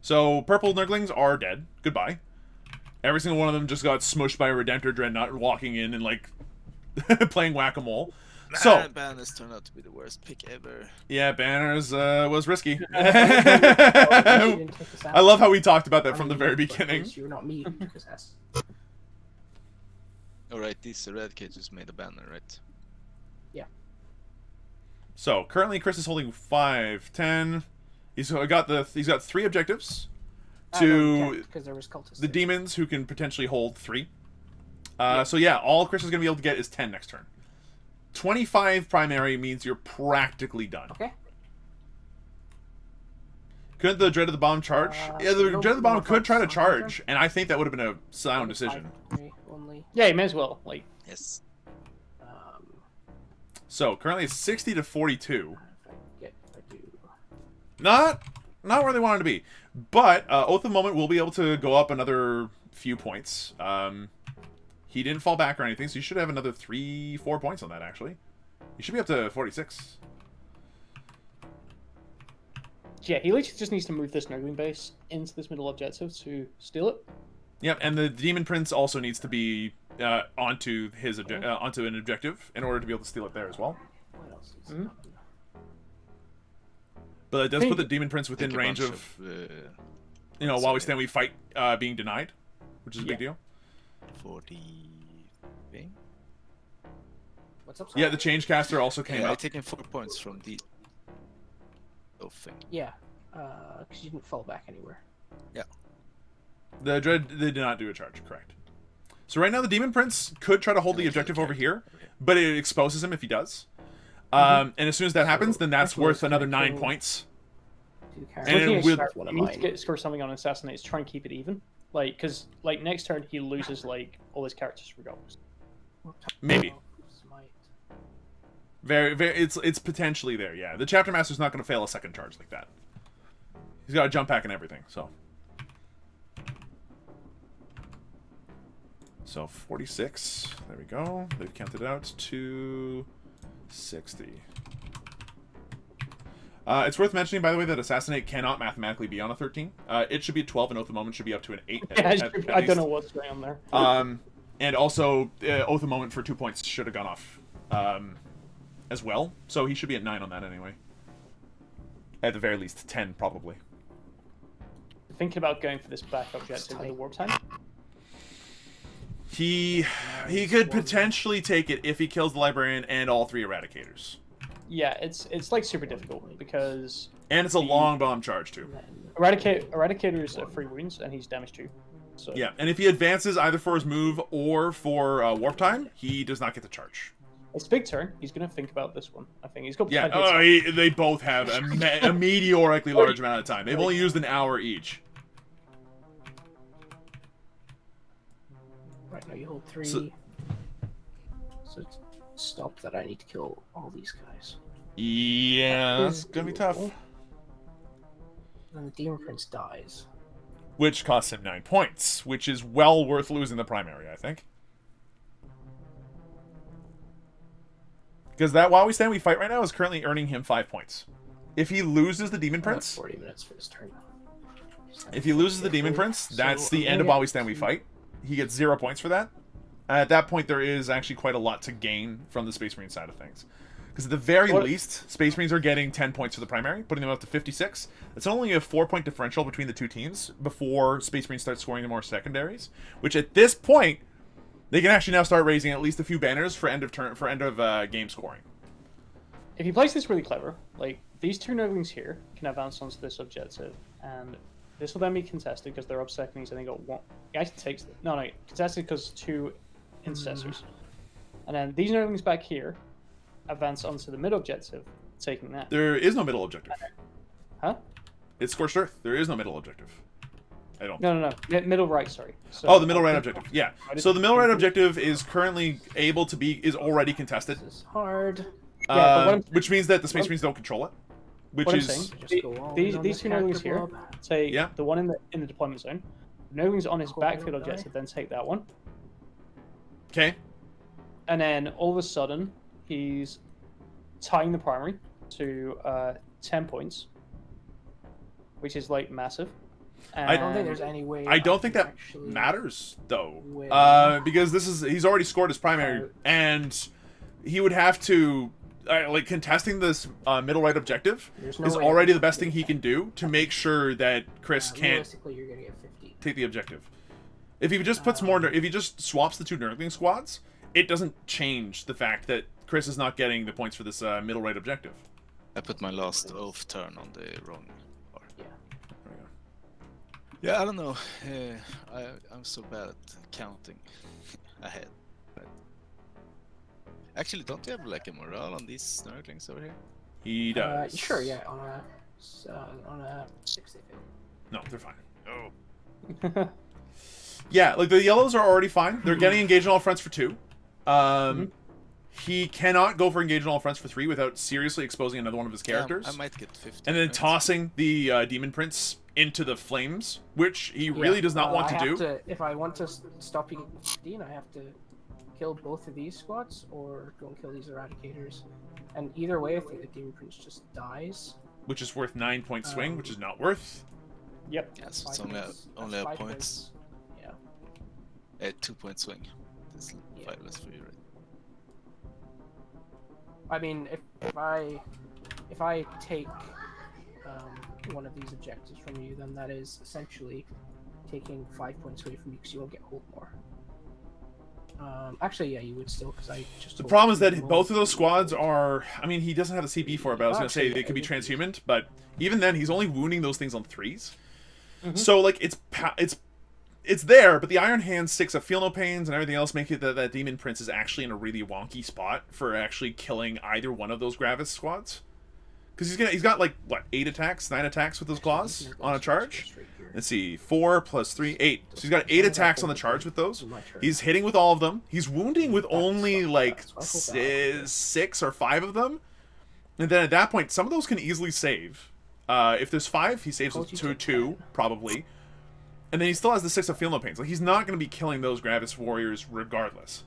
So, purple Nurglings are dead. Goodbye. Every single one of them just got smushed by a Redemptor Dreadnought walking in and, like, playing whack-a-mole. So, Man, Banners turned out to be the worst pick ever. yeah, Banners was risky. You I didn't take assassin. love how we talked about that I from the mean, very but beginning. You're not me. You took assassin. Alright, these red cages made a banner, right? So, currently Chris is holding 5, 10. He's got 3 objectives. to because there was cultists. the there. demons who can potentially hold 3. So yeah, all Chris is going to be able to get is 10 next turn. 25 primary means you're practically done. Okay. Couldn't the Dread of the Bomb charge? Yeah, the no Dread of the Bomb more could try to fights on my charge, and I think that would have been a sound decision. 5 only. Yeah, you may as well. Like, Yes. So currently it's 60 to 42. If I do. Not where they wanted to be, but Oath of Moment will be able to go up another few points. He didn't fall back or anything, so you should have another 3-4 points on that. Actually, you should be up to 46. yeah, he literally just needs to move this Nurgling base into this middle objective to steal it. Yep, and the Demon Prince also needs to be onto his onto an objective in order to be able to steal it there as well. What else needs Mhm. to happen? But it does put the Demon Prince within Take a range bunch of, of while we stand, we fight being denied, which is a big Yeah. deal. 40 thing. What's up? Yeah, the Changecaster also came Yeah, I'm up. taking 4 points from the thing. Yeah, because you didn't fall back anywhere. The Dread, they did not do a charge, correct. So right now the Demon Prince could try to hold the Yeah, objective okay. over here, but it exposes him if he does. Mm-hmm. And as soon as that happens, then that's actually, worth it's another gonna 9 kill- points. Two And characters. it Looking at will- start, one of he needs to mine. score something on Assassinate to try and keep it even. Like, because like next turn he loses like all his characters regardless. Maybe. Smite. Very, very. It's potentially there. Yeah, the Chapter Master's not going to fail a second charge like that. He's got a jump pack and everything. So 46. There we go. They've counted out to 60. It's worth mentioning, by the way, that Assassinate cannot mathematically be on a 13. It should be a 12, and Oath of Moment should be up to an 8. Yeah, at I don't least. know what's going on there. And also, Oath of Moment for 2 points should have gone off as well. So he should be at 9 on that anyway. At the very least, 10 probably. Thinking about going for this back objective with the warp time. He could potentially take it if he kills the Librarian and all 3 Eradicators. Yeah, it's like super difficult because And it's a long bomb charge too. Eradicator is 3 wounds and he's damage 2. So Yeah, and if he advances either for his move or for warp time, he does not get the charge. it's big turn. He's gonna think about this one. I think he's got. Yeah, they both have a meteorically large amount of time. They've only used an hour each. Right now you hold 3. So- So it's stop that. I need to kill all these guys. Yeah, that's gonna be tough. Then the Demon Prince dies. Which costs him 9 points, which is well worth losing the primary, I think. Because that While We Stand We Fight right now is currently earning him 5 points. If he loses the Demon Prince, 40 minutes for his turn. if he loses the Demon Prince, that's So the I'm end of gonna While We Stand We Fight. He gets 0 points for that. At that point, there is actually quite a lot to gain from the Space Marine side of things. Because at the very least, Space Marines are getting 10 points for the primary, putting them up to 56. It's only a 4-point differential between the two teams before Space Marines start scoring the more secondaries. Which at this point, they can actually now start raising at least a few banners for end of game scoring. If he plays this really clever, like these 2 Nurglings here can advance onto this objective, and this will then be contested because they're up seconds and they got 1. He actually takes it. No, contested because 2 intercessors, and then these Nurglings back here advance onto the mid objective, taking that. There is no middle objective. Huh? It's Scorched Earth. There is no middle objective. I don't. No. Middle right. Sorry. So, Oh, the middle right objective. Yeah. So the middle right objective is currently is already contested. This is hard. Yeah, but what I'm- Which means that the Space Marines don't control it. Which What I'm is saying, Just go all in on these the 2 Nurglings character here blob. take Yeah. the one in the deployment zone. The Nurglings on his Hope I backfield don't die. objective, then take that one. okay. And then all of a sudden, he's tying the primary to 10 points, which is like massive. I I don't think And- there's any way. I don't think can that actually matters though, win. because he's already scored his primary, and he would have to contesting this middle right objective There's no is way already I the best thing he can do to make sure that Chris can't Realistically, you're gonna get 50. take the objective. If he just puts more, if he just swaps the 2 Nurgling squads, it doesn't change the fact that Chris is not getting the points for this middle right objective. I put my last oath turn on the wrong bar. Yeah. There we go. Yeah, I don't know. I'm so bad at counting ahead. But actually, don't you have like a morale on these snarklings over here? He does. Sure, yeah, on a 60. No, they're fine. Oh. Yeah, like the yellows are already fine. They're getting engaged on all fronts for 2. He cannot go for engage on all fronts for 3 without seriously exposing another one of his characters. I might get 50. And then tossing the Demon Prince into the flames, which he really does not want to do. If I want to stop you 15, I have to kill both of these squads or go and kill these Eradicators. And either way, I think the Demon Prince just dies. Which is worth 9-point swing, which is not worth. Yep. Yeah, so it's 5 only points. a That's 5 points. Yeah. A 2-point swing. That's 5 less for you, right? I mean, if I take one of these objectives from you, then that is essentially taking 5 points away from you because you won't get hold more. Actually, yeah, you would still because I just. The problem is that both of those squads are. I mean, he doesn't have the CP for it, but I was gonna say Actually, they could be yeah, transhumaned. But even then, he's only wounding those things on 3s. So like it's there, but the Iron Hand sticks of Feel No Pains and everything else make it that Demon Prince is actually in a really wonky spot for actually killing either one of those Gravis squads. Because he's got like what 9 attacks with those claws on a charge. Let's see, 4 plus 3, 8. So he's got 8 attacks on the charge with those. He's hitting with all of them. He's wounding with only like 6 or 5 of them. And then at that point, some of those can easily save. If there's 5, he saves with 2, probably. And then he still has the 6 of Feel No Pains. Like, he's not going to be killing those Gravis warriors regardless.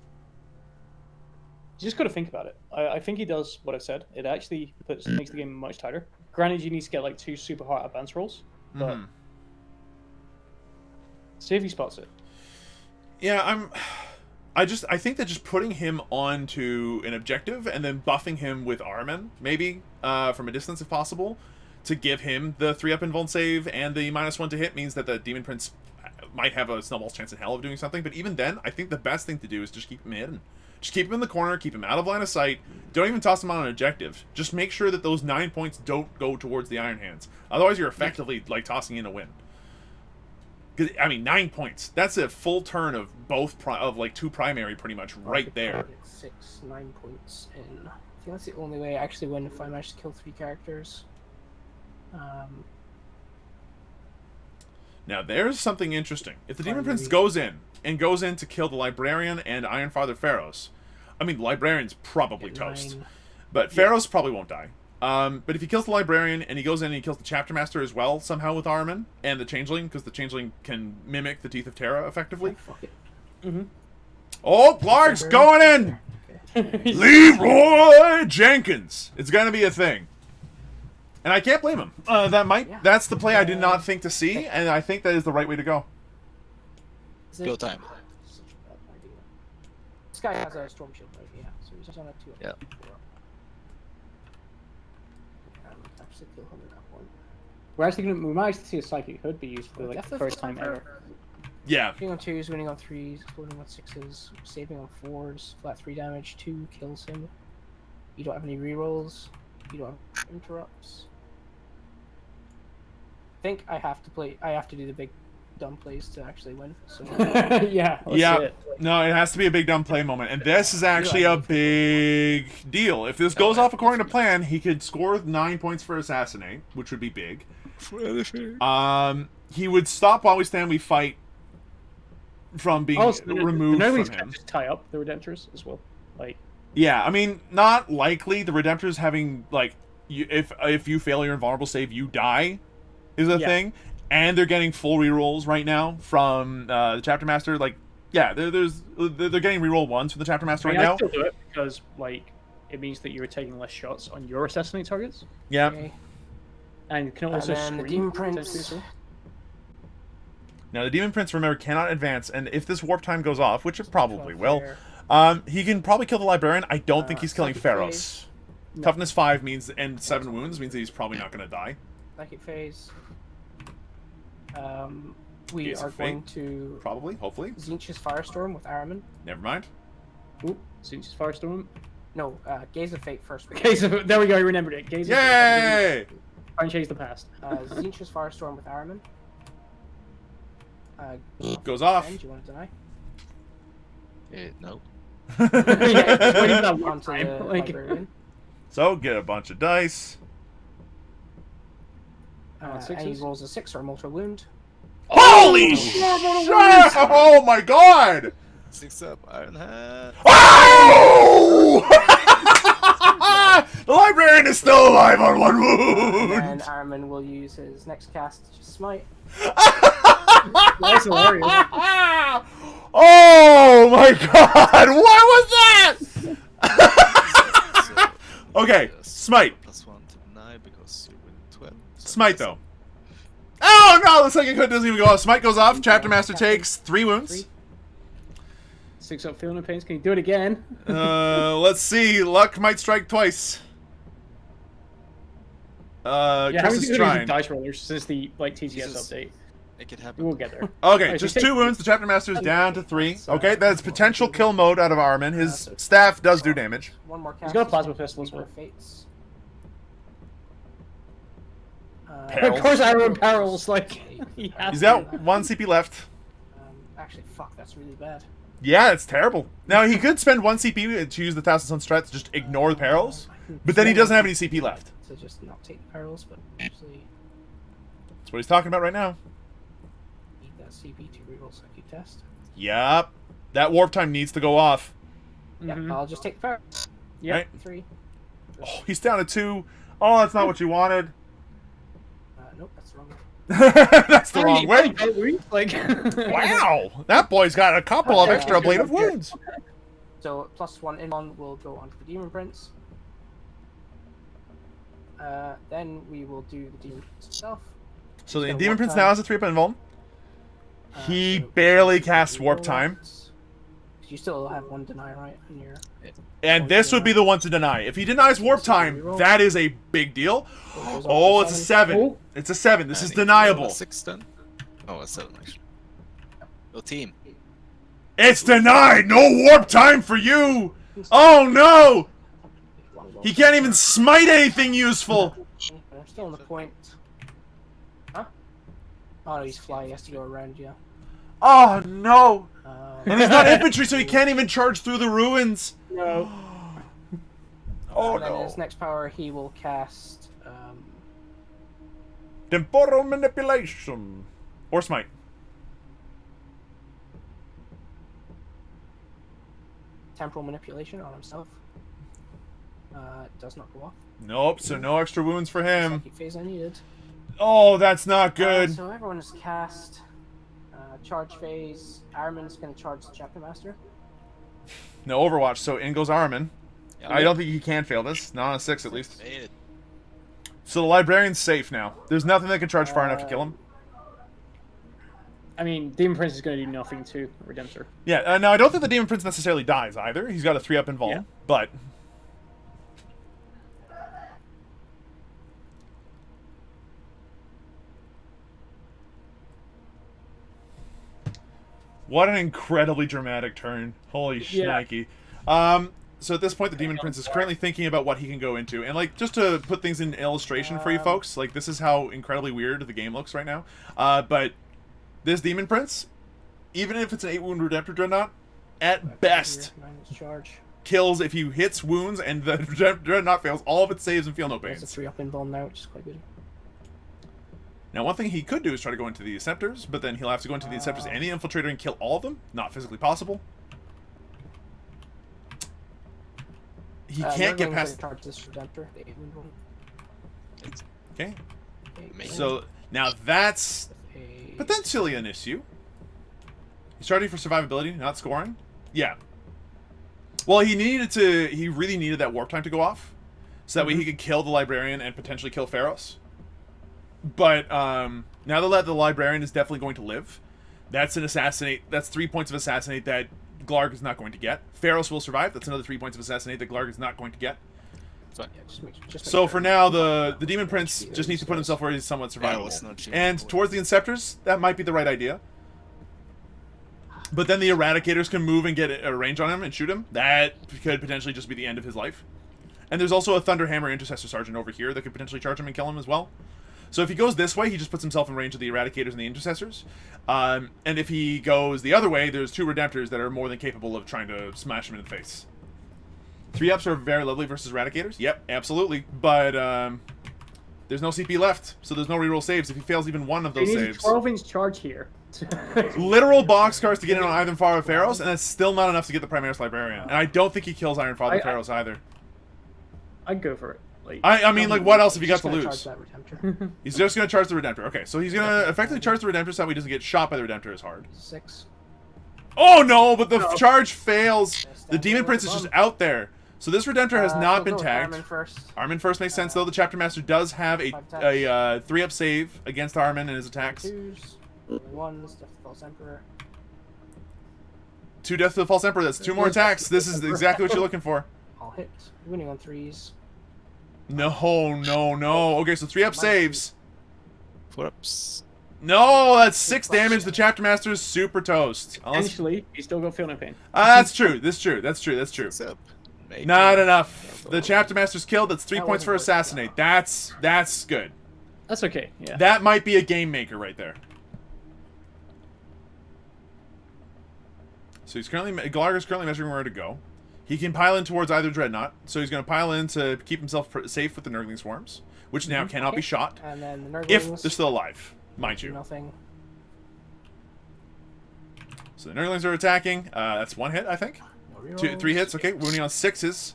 You just got to think about it. I think he does what I said. It actually makes the game much tighter. Granted, you need to get like 2 super hard advance rolls, but see if he spots it. Yeah, I think that just putting him onto an objective and then buffing him with Armin, maybe, from a distance if possible, to give him the 3-up invuln save and the -1 to hit means that the Demon Prince might have a snowball's chance in hell of doing something. But even then, I think the best thing to do is just keep him hidden. Just keep him in the corner, keep him out of line of sight. Don't even toss him on an objective. Just make sure that those 9 points don't go towards the Iron Hands. Otherwise, you're effectively like tossing in a win. I mean, 9 points. That's a full turn of both like 2 primary, pretty much right there. 9 points in. I think that's the only way I actually win if I manage to kill 3 characters. Now, there's something interesting. If the Demon Prince goes in to kill the Librarian and Ironfather Pharaohs, I mean, the Librarian's probably toast. But Pharaohs probably won't die. But if he kills the Librarian and he goes in and he kills the Chapter Master as well, somehow with Armin, and the Changeling, because the Changeling can mimic the Teeth of Terra effectively. Fuck it. Oh, Blarg's going in! Leroy Jenkins! It's gonna be a thing. And I can't blame him. That's the play I did not think to see, and I think that is the right way to go. Go time. Such a bad idea. This guy has a Storm Shield, right? Yeah, so he's on a 2. Yeah. Actually kill him at that point. We might actually see a Psychic Hood be used for like the first time ever. Yeah. Winning on 2s, winning on 3s, exploding on 6s, saving on 4s, flat 3 damage, 2 kills him. You don't have any rerolls. You don't have interrupts. I think I have to do the big dumb plays to actually win. So yeah. No, it has to be a big dumb play moment, and this is actually a big deal. If this goes off according to plan, he could score 9 points for Assassinate, which would be big. He would stop While We Stand, We Fight from being removed from him. Just tie up the Redemptors as well. Like. Yeah, I mean, not likely. The Redemptors having like, if you fail your invulnerable save, you die, is a thing. And they're getting full rerolls right now from the Chapter Master. Like, yeah, they're getting reroll 1s from the Chapter Master right now. I still do it because like it means that you're taking less shots on your assassinate targets. Yeah. Okay. And you can also the Demon Prince. Now the Demon Prince, remember, cannot advance, and if this warp time goes off, which it probably will, he can probably kill the Librarian. I don't think he's killing Pharaohs. No. Toughness 5 means, and 7 wounds means that he's probably not going to die. Psychic Phase. We are going to probably, hopefully, Zinch's Firestorm with Araman. Never mind. Ooh, Zinch's Firestorm. No, Gaze of Fate first. There we go. I remembered it. Gaze of Fate. Yay! Try and chase the past. Zinch's Firestorm with Araman. Goes off. Do you want to deny? No. Yeah, it's waiting for that warp Onto time. the Like, librarian. So get a bunch of dice. And he sixes? rolls a 6 or a mortal wound. Holy shit! Oh my god! 6 up, Iron Hand. Oh! The librarian is still alive on 1 And wound! then Armin will use his next cast to smite. that's hilarious. Oh my god! What was that? Okay, smite. +1 to deny because you win 12. So Smite though. Oh no! The second code doesn't even go off. Smite goes off. Chapter Master takes 3 wounds. 6 up, feeling no pains. Can you do it again? Let's see. Luck might strike twice. Yeah, Chris how is many using trying. dice rollers since the TTS Jesus. update? make it happen. We'll get there. Okay, Alright, just so 2 wounds. The Chapter Master is down to 3. So- Okay, that's potential kill mode out of Armin. His staff does do damage. One more cast. He's got a plasma pistol as well. Fates. Perils. Of course, Iron Perils, like, he has He's to. got 1 CP left. Actually, fuck, that's really bad. Yeah, it's terrible. Now, he could spend 1 CP to use the Thousand Sun strat to just ignore the perils, but then he doesn't have any CP left. To just not take the perils, but actually That's what he's talking about right now. need that CP to reroll psychic test. Yep. That warp time needs to go off. Yeah, Mhm. I'll just take the perils. Yep. Right? 3. Oh, he's down to 2. Oh, that's not what you wanted. Nope, that's the wrong one. That's the wrong way. Like, Wow, that boy's got a couple of extra blade of wounds. So +1 in one will go onto the Demon Prince. Then we will do the Demon Prince itself. So the He's got a Demon warp Prince time. now has a 3-up invuln. He So barely just casts reroll warp time. that. You still have 1 deny, right? On your And this would be the one to deny. If he denies warp time, that is a big deal. goes Oh, up it's to a 7. 7. It's a 7. This is And deniable. 6 then? Oh, a 7 actually. Your team. It's denied! No warp time for you! Oh no! He can't even smite anything useful! I'm still on the point. Huh? Oh no, he's flying. He has to go around you. Oh no! And he's not Um, infantry, so he can't even charge through the ruins! no. Oh and then no. his next power, he will cast. Temporal manipulation. Or smite. Temporal manipulation on himself. Does not go off. Nope, so no extra wounds for him. Psychic phase I needed. Oh, that's not good. So everyone is cast. Charge phase. Armin's going to charge the Chapter Master. No Overwatch, so in goes Armin. Yeah, I don't think he can fail this. Not on a 6 at least. made it. So the Librarian's safe now. There's nothing that can charge far enough to kill him. I mean, Demon Prince is going to do nothing to Redemptor. Yeah, now I don't think the Demon Prince necessarily dies either. He's got a 3-up invuln, Yeah. but... What an incredibly dramatic turn. Holy Yeah. shnikey. So at this point, the Demon Prince is currently thinking about what he can go into. And, like, just to put things in illustration for you folks, like, this is how incredibly weird the game looks right now. But this Demon Prince, even if it's an 8-wound Redemptor Dreadnought, at best, Minus charge. kills if he hits wounds and the Dreadnought fails all of its saves and feel no There's a pains. 3-up invuln now, which is quite good. Now, one thing he could do is try to go into the Inceptors, but then he'll have to go into the Inceptors and the Infiltrator and kill all of them. Not physically possible. He can't get past... Charge this Redemptor, the 8-wound one. Okay, Amazing. so now that's A- potentially an issue. He's charging for survivability, not scoring. Yeah. Well, he really needed that warp time to go off, so that way he could kill the Librarian and potentially kill Pharos. But now that the Librarian is definitely going to live, that's an assassinate. That's 3 points of assassinate that Glarg is not going to get. Pharos will survive. That's another 3 points of assassinate that Glarg is not going to get. Yeah, just make So sure. for now, the Demon Prince just needs to put himself where he's somewhat Yeah, it was survivable. not cheap. And towards the Inceptors, that might be the right idea. But then the Eradicators can move and get a range on him and shoot him. That could potentially just be the end of his life. And there's also a Thunderhammer Intercessor Sergeant over here that could potentially charge him and kill him as well. So if he goes this way, he just puts himself in range of the Eradicators and the Intercessors. And if he goes the other way, there's 2 Redemptors that are more than capable of trying to smash him in the face. 3-ups are very lovely versus Eradicators. Yep, absolutely. But there's no CP left, so there's no reroll saves. If he fails even one of those He needs saves... a 12-inch charge here. Literal boxcars to get in on Iron Father Pharaohs, and that's still not enough to get the Primaris Librarian. And I don't think he kills Iron Father Pharaohs either. I'd go for it. Like, I mean, like, what else have you got to Just gonna lose? charge that Redemptor. He's just going to charge the Redemptor. Okay, so he's going to effectively charge the Redemptor so that he doesn't get shot by the Redemptor as hard. 6. Oh, no, but the charge fails. Yes, The that Demon was Prince the is just bum. out there. So this Redemptor has not We'll been go with tagged. Armin first. Armin first makes sense, though. The Chapter Master does have a 3-up save against Armin and his attacks. 2s. 1s. Death of the False Emperor. 2 Death to the False Emperor. That's 2 more attacks. This is exactly what you're looking for. I'll hit. Winning on 3s. No, no, no. Okay, so 3-up saves. 4-ups. No, that's 6 damage. The Chapter Master is super toast. Unless... Essentially, he's still got feel no pain. That's true. That's true. That's true. That's true. What's up? Make Not it. enough. The Chapter Master's killed. That's 3 That points for wasn't worth it. Assassinate. That's good. That's okay. Yeah. That might be a game maker right there. So he's currently... Galarga's currently measuring where to go. He can pile in towards either Dreadnought. So he's going to pile in to keep himself safe with the Nurgling Swarms, which now cannot be shot. And then the Nurglings. If they're still alive, mind do you. Nothing. So the Nurglings are attacking. That's 1 hit, I think. No 3 rerolls. hits. Okay, wounding on 6s.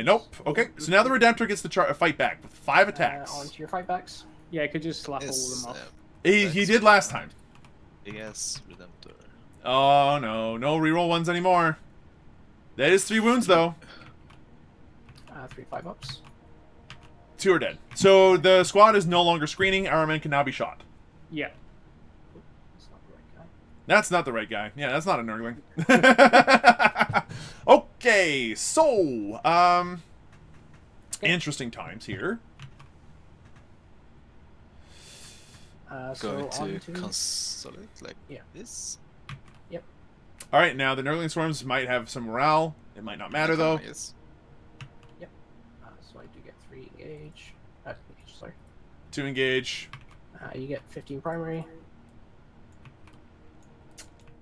Nope. Okay, so now the Redemptor gets to fight back with 5 attacks. Onto your fight backs. Yeah, I could just slap all of Yes, them off. He did last time. Big ass Redemptor. Oh no, no reroll ones anymore. That is 3 wounds though. 3 5-ups. 2 are dead. So the squad is no longer screening. Our men can now be shot. Yeah. That's not the right guy. That's not the right guy. Yeah, that's not a Nurgling. Okay, so interesting times here. So Going on to consolidate like Yeah. this. All right, now the Nurgling Swarms might have some morale. It might not matter though. Yes. So I do get 3 engage. Sorry. 2 engage. You get 15 primary.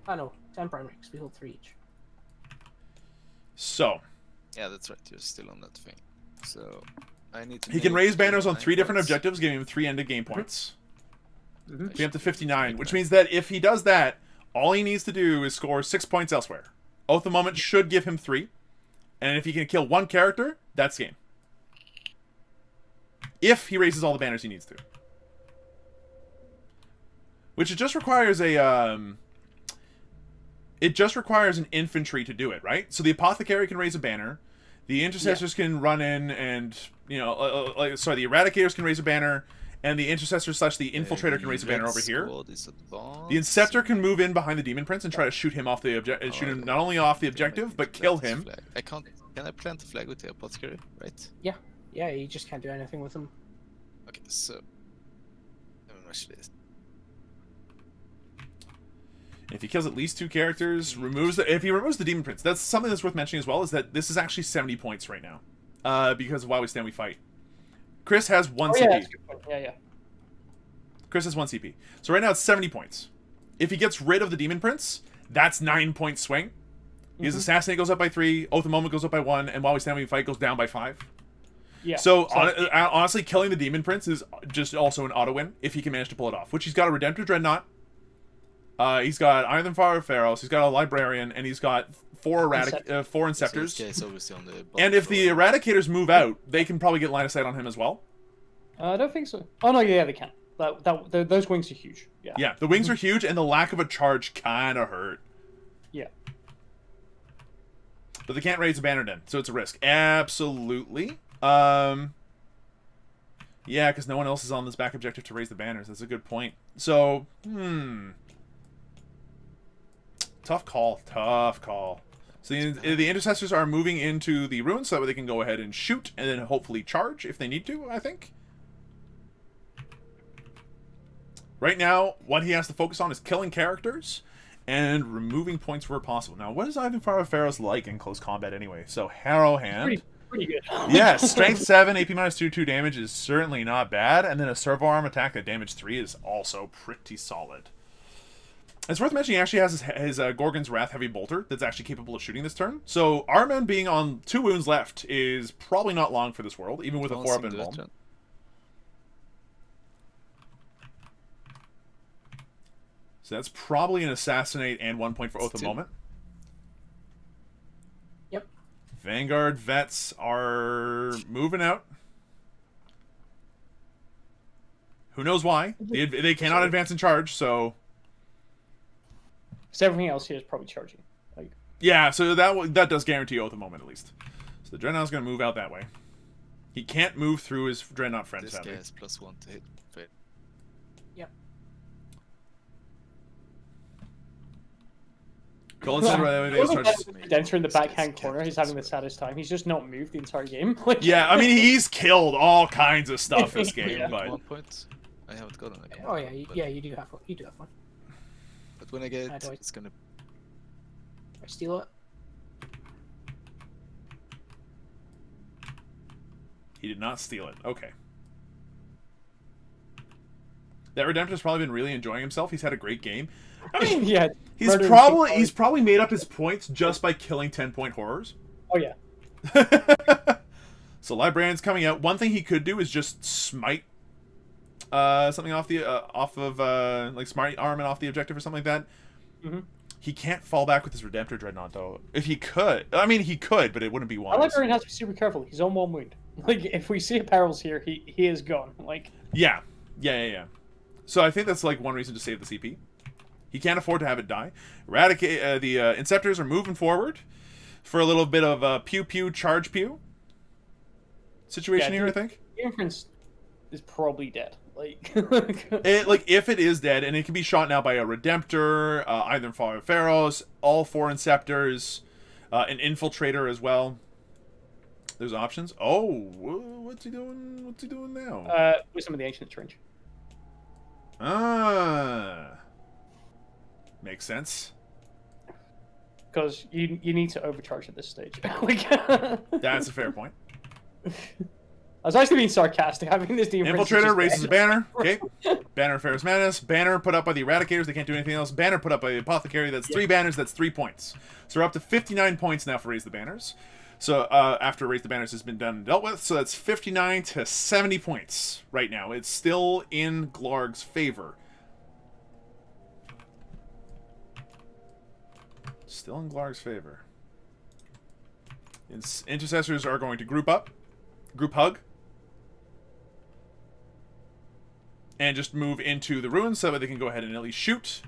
Oh no, 10 primary because we hold 3 each. So Yeah, that's right. You're still on that thing. So I need to. he can make raise banners on 9 3 different points. objectives, giving him 3 end of game points. Mhm. Be up to 59, which means that if he does that, all he needs to do is score 6 points elsewhere. Oath of the Moment should give him 3. And if he can kill 1 character, that's game. If he raises all the banners he needs to. Which it just requires a, it just requires an infantry to do it, right? So the Apothecary can raise a banner. The Intercessors can run in and, you know, the Eradicators can raise a banner. And the Intercessor / the Infiltrator can raise a banner over here. The Inceptor can move in behind the Demon Prince and try to shoot him off the shoot him not only off the objective, but kill him. I can't. Can I plant a flag with the Apothecary? Right. Yeah, you just can't do anything with them. Okay, so. Actually, If he kills at least 2 characters, if he removes the Demon Prince, that's something that's worth mentioning as well, is that this is actually 70 points right now. Because of While We Stand We Fight. Chris has 1 Oh, CP. yeah, that's a good point. Yeah, yeah. Chris has 1 CP. So right now it's 70 points. If he gets rid of the Demon Prince, that's 9-point swing. His Assassinate goes up by 3, Oath of the Moment goes up by 1, and While We Stand We Fight goes down by 5. Yeah. So honestly, killing the Demon Prince is just also an auto win if he can manage to pull it off. Which he's got a Redemptor Dreadnought. He's got Iron Father Pharaohs. He's got a Librarian, and he's got 4 Inceptors. so it's obviously on the And if the Eradicators move out, they can probably get line of sight on him as well. I don't think so. Oh no, yeah, they can. Those wings are huge. Yeah. Yeah, the wings are huge, and the lack of a charge kind of hurt. Yeah. But they can't raise a banner then, so it's a risk. Absolutely. Yeah, because no one else is on this back objective to raise the banners. That's a good point. So, tough call. Tough call. So the Intercessors are moving into the ruins so that they can go ahead and shoot and then hopefully charge if they need to, I think. Right now, what he has to focus on is killing characters and removing points where possible. Now, what is Ivan Pharaohs like in close combat anyway? So, Harrow Hand. pretty good. Yeah, strength 7, AP minus 2 damage is certainly not bad, and then a servo arm attack at damage 3 is also pretty solid. It's worth mentioning he actually has his Gorgon's Wrath Heavy Bolter that's actually capable of shooting this turn. So Arman being on 2 wounds left is probably not long for this world, even with a 4-up involved. So that's probably an Assassinate and 1 point for Oath of Moment. Yep. Vanguard vets are moving out. Who knows why? They cannot advance and charge, so... Because everything else here is probably charging. Like, yeah, so that does guarantee Oath of Moment at least. So the Dreadnought's going to move out that way. He can't move through his Dreadnought friend, sadly. This guy has +1 to hit. Yep. Redemptor in the backhand corner, he's having the saddest time. He's just not moved the entire game. Like, yeah, I mean, he's killed all kinds of stuff this game, yeah. but... 1 point. I haven't gotten it. Oh yeah, you do have one. You do have one. But when I get it, it's gonna... I steal it. He did not steal it. Okay. That Redemptor's probably been really enjoying himself. He's had a great game. I mean, yeah, he's probably made up his points just by killing 10-point horrors. Oh yeah. So Librarian's coming out. One thing he could do is just smite something off of like Smite Arm and off the objective or something like that. Mm-hmm. He can't fall back with his Redemptor Dreadnought though. If he could, I mean, he could, but it wouldn't be wise. Librarian has to be super careful. He's on 1 wound. Like, if we see perils here, he is gone. Like, yeah. So I think that's like one reason to save the CP. He can't afford to have it die. Eradicate the Inceptors are moving forward for a little bit of pew pew charge pew situation here. I think the Inference is probably dead. Like, if it is dead, and it can be shot now by a Redemptor, either Father Pharaohs, all 4 Inceptors, an Infiltrator as well. There's options. Oh, what's he doing? What's he doing now? with some of the Ancient range. Makes sense. Because you need to overcharge at this stage. Like, that's a fair point. I was actually being sarcastic. Having this Demon Infiltrator raises a banner. Okay. Banner of Ferrous Madness. Banner put up by the Eradicators. They can't do anything else. Banner put up by the Apothecary. That's 3 banners. That's 3 points. So we're up to 59 points now for Raise the Banners. So after Raise the Banners has been done and dealt with. So that's 59 to 70 points right now. It's still in Glarg's favor. Still in Glarg's favor. Intercessors are going to group up. Group hug. And just move into the ruins so that they can go ahead and at least shoot.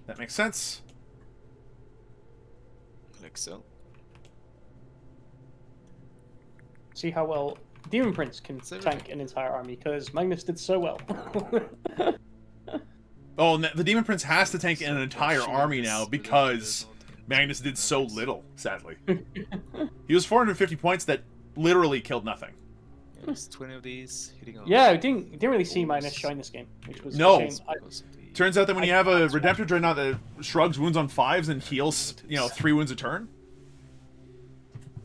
That makes sense. Like so. See how well Demon Prince can tank an entire army, because Magnus did so well. Oh, the Demon Prince has to tank an entire army now because Magnus did so little, sadly. He was 450 points that literally killed nothing. Yeah, there's 20 of these hitting on. Yeah, I didn't really see Magnus shine this game, which was no. a shame. Turns out that when you have a Redemptor Dreadnought that shrugs wounds on 5s and heals, 3 wounds a turn.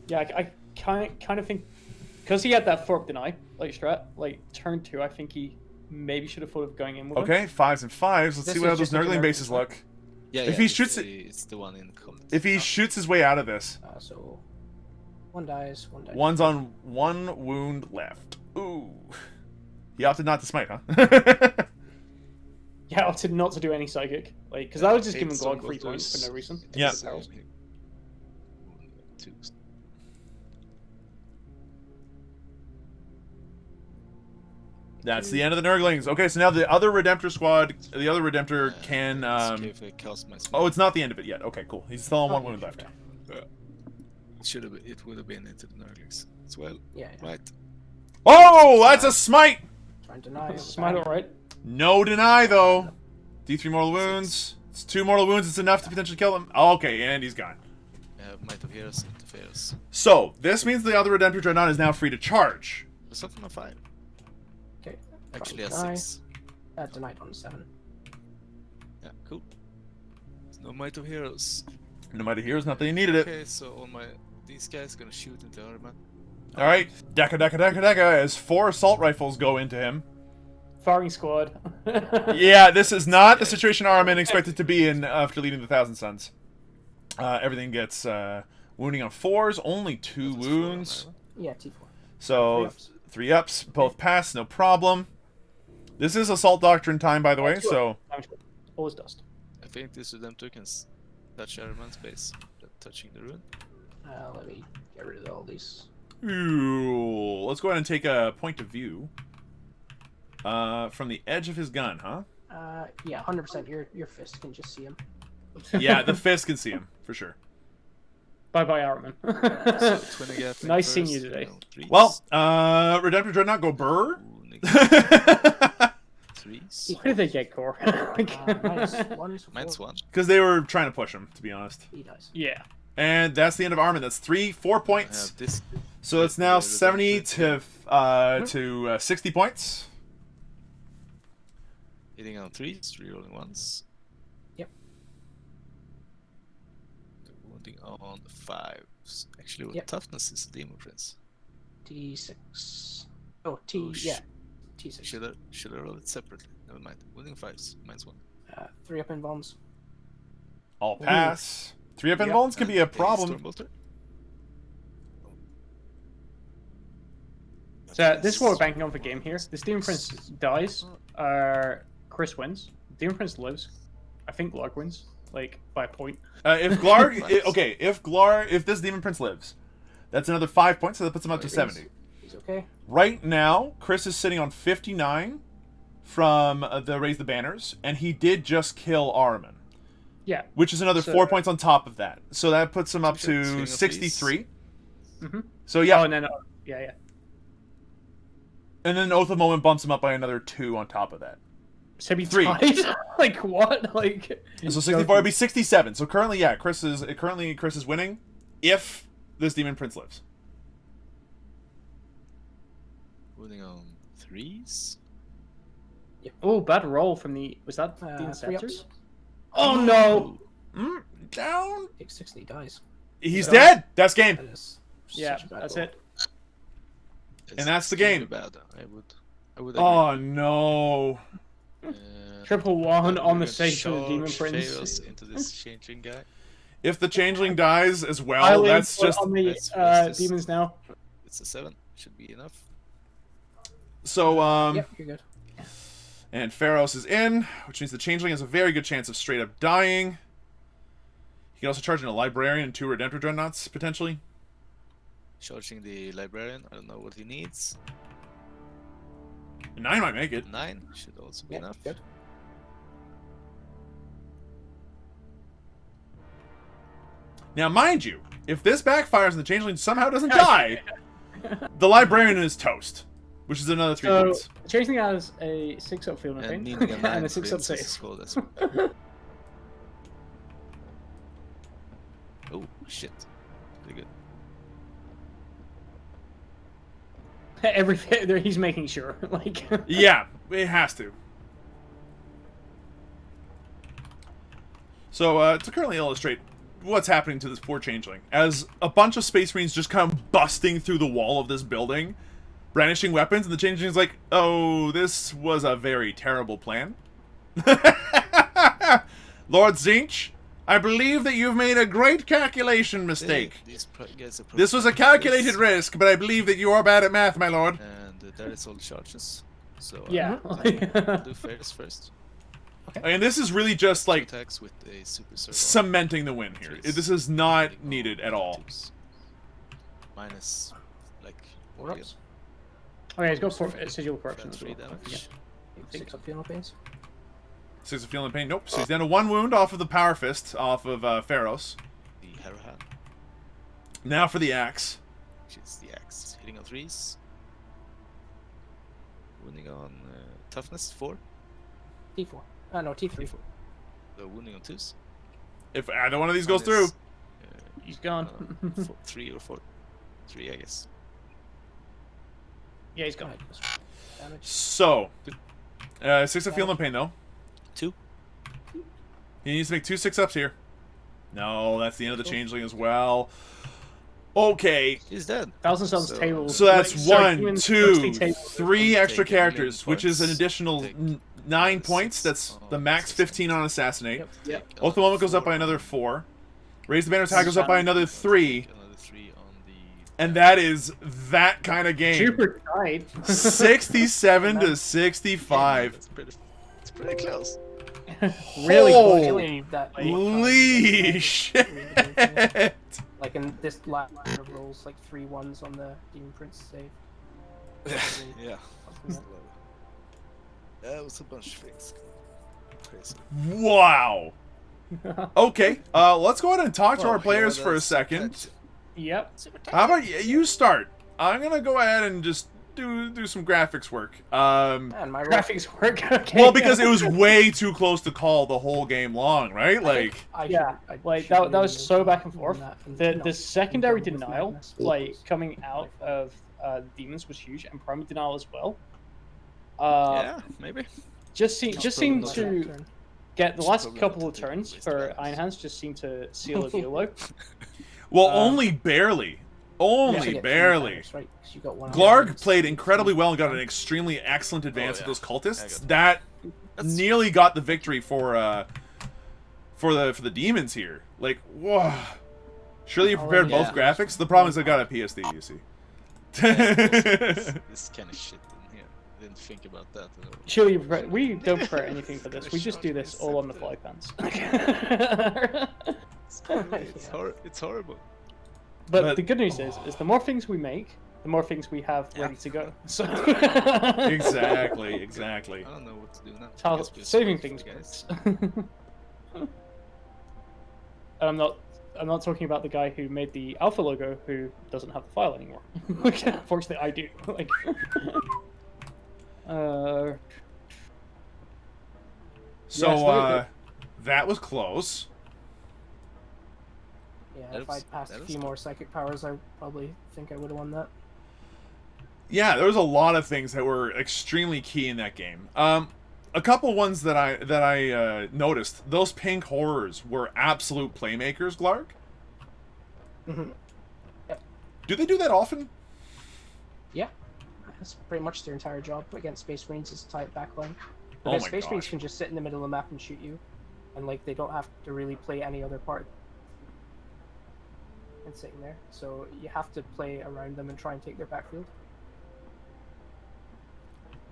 Yeah, I kind of think because he had that 4-up deny like strat, like turn 2, I think he maybe should have thought of going in with okay, him. 5s and 5s. Let's see how those Nurgling bases right? look. Yeah, if he shoots it, it's the one in the comments. If he shoots his way out of this, so 1 dies, 1 dies. One's on 1 wound left. Ooh, he opted not to smite, huh? Yeah, I opted not to do any psychic, like because that was just giving Glog 3 points for no reason. Yeah. That's the end of the Nurglings. Okay, so now the other Redemptor squad, the other Redemptor can... oh, it's not the end of it yet. Okay, cool. He's still on 1 wound left. It would have been into the Nurglings as well. Yeah. Right. Oh, that's a smite! Trying to deny. Smite, alright. No deny, though. D3 mortal wounds. It's 2 mortal wounds. It's enough to potentially kill him. Okay, and he's gone. Might of Heroes interferes. So, this means the other Redemptor Dreadnought is now free to charge. It's not on a 5. Okay. Actually, a deny. 6. Denied on 7. Yeah, cool. There's no Might of Heroes. No Might of Heroes, not that he needed it. Okay, so these guys gonna shoot into Arman. All right, Deka, as 4 assault rifles go into him. Firing squad. Yeah, this is not the situation Armin expected to be in after leading the Thousand Suns. Everything gets wounding on 4s, only 2 wounds. Yeah, T4. So 3 ups, both pass, no problem. This is Assault Doctrine time, by the way, so... Always dust. I think this Redemptor can touch Arman's base, touching the ruin. Let me get rid of all these. Ooh, let's go ahead and take a point of view. From the edge of his gun, huh? Yeah, 100%. Your fist can just see him. Yeah, the fist can see him, for sure. Bye-bye, Armin. So 20 gap Nice first, seeing you today. Well, Redemptor Dreadnought go burr. Threes. Where did they get core? Minus 1. Because they were trying to push him, to be honest. He dies. Yeah. And that's the end of Armin. That's 4 points. This. So it's now 70 to 60 points. Hitting on 3s, rerolling 1s. Yep. Wounding on 5s. Actually, what Yep. toughness is Demon Prince? T6. Oh, Oh, yeah. T6. Should I roll it separately? Never mind. Wounding 5s, minus 1. 3 up in bombs. All pass. 3 up Yep. invulns can be a problem. Stormbolter. So this is what we're banking on for game here. This Demon Prince dies. Chris wins. Demon Prince lives. I think Lark wins, like by a point. If Glarg, if this Demon Prince lives, that's another 5 points, so that puts him up to 70. He's okay. Right now, Chris is sitting on 59 from the Raise the Banners, and he did just kill Armin, Yeah. which is another So- 4 points on top of that. So that puts him up Swing to of 63. Mm-hmm. So yeah, Oh, and then yeah. and then Oath of Moment bumps him up by another 2 on top of that. So he 3. died. Like what? Like. So 64 would be 67. So currently, yeah, Chris is winning if this Demon Prince lives. Wounding on 3s. Oh, bad roll from the. Was that the 3 Inceptors? ups. Oh no! Down. Takes 6 and he dies. He's dead. That's game. That is Yeah, such a bad that's roll. it. And that's the extremely game. Bad. I would agree. Oh no. Triple one on the We're save for the gonna Demon charge Prince. Chaos into this changing guy. If the Changeling dies as well, Eileen that's put just on the that's demons now. It's a 7. Should be enough. so. Yep, you're good. And Pharos is in, which means the Changeling has a very good chance of straight up dying. He can also charge in a Librarian and 2 Redemptor Dreadnoughts, potentially. Charging the Librarian. I don't know what he needs. 9 might make it. 9 should also be Yep, enough. good. Now, mind you, if this backfires and the Changeling somehow doesn't die, the Librarian is toast, which is another 3 So points. chasing has a 6-up field of And pain needing a 9 and a 6-up Prince save. is cool as Oh, shit. Pretty good. Everything he's making sure, like. Yeah, it has to. So, to currently illustrate what's happening to this poor Changeling, as a bunch of Space Marines just come busting through the wall of this building, brandishing weapons, and the Changeling's like, oh, this was a very terrible plan. Lord Zinch, I believe that you've made a great calculation mistake. These guys are This was a calculated risk, but I believe that you are bad at math, my lord. And there is all the charges. So Yeah. I'll do Ferris first. And this is really just, like, Attacks with a super servo. cementing the win here. This is not needed at all. Twos. Minus, like, 4 ups. Oh yeah, he's got sigil corruption as 3 well. damage. 6 up funeral pains. 6 of feeling pain. Nope. So he's down to 1 wound off of the Power Fist, off of Pharos. The Harrow Hand, Now for the axe. which is the axe. Hitting on 3s. Wounding on toughness 4. T4. No, T3. So wounding on 2s. If either one of these goes through. He's gone. 3 or 4. 3, I guess. Yeah, he's gone. Alright, damage. So, 6 of feeling pain though. 2. He needs to make 2 6-ups here. No, that's the end of the Changeling as well. Okay, He's dead. Thousand Suns So- table. so that's sorry, one, humans two, mostly table. 3 extra Take a million characters, which is an points. additional Take 9 6 points. That's the on max assassinate. 15 on Assassinate. Yep. Yep. Take Oath of the Moment goes up by another 4. Raise the Banner tag goes up by another 3. Take another 3 on the. And that is that kind of game. Super tied. 67 to 65. It's pretty close. Really Holy close. Really that Holy shit! Like in this last round of rolls, like 3 1s on the Demon Prince save. Yeah. Yeah. That was a bunch of things. Crazy. Wow. Okay, let's go ahead and talk to Well, our players yeah, for a that's- second. Yep. How about you start? I'm gonna go ahead and just do some graphics work. Man, my roll, Graphics work. Okay. Well, because it was way too close to call the whole game long, right? Like, Yeah, like that was so back and forth. The secondary denial, like coming out of demons, was huge, and primary denial as well. Yeah, maybe. Just seemed Not to get the last Probably couple not of to turns waste the for balance. Iron Hands just seemed to seal a deal though. well, Um, only barely. Only barely. Right, 'cause you got one Glarg played incredibly well and got an extremely excellent advance yeah. of those cultists. I got That That's- nearly got the victory for the demons here. Like, whoa. Surely you prepared yeah. both graphics? The problem is I got a PSD, you see. This kind of shit in here. Didn't think about that at all. Surely we don't prepare anything for this. We just do this all on the fly, pants. It's horrible. But the good news is the more things we make, the more things we have ready to go. So Exactly. I don't know what to do now. That's how Guess we're saving sorry, things guys. works. And I'm not talking about the guy who made the alpha logo who doesn't have the file anymore. Which unfortunately I do. Like, So, Yeah, it's really good. that was close. Yeah, That if was- I'd passed that a was few good. more psychic powers, I probably think I would have won that. Yeah, there was a lot of things that were extremely key in that game. A couple ones that I noticed. Those pink horrors were absolute playmakers, Glarg. Mhm. Yep. Do they do that often? Yeah, that's pretty much their entire job against Space Marines is tight backline. Oh Because my Space Marines gosh. can just sit in the middle of the map and shoot you, and like they don't have to really play any other part. And sitting there, so you have to play around them and try and take their backfield.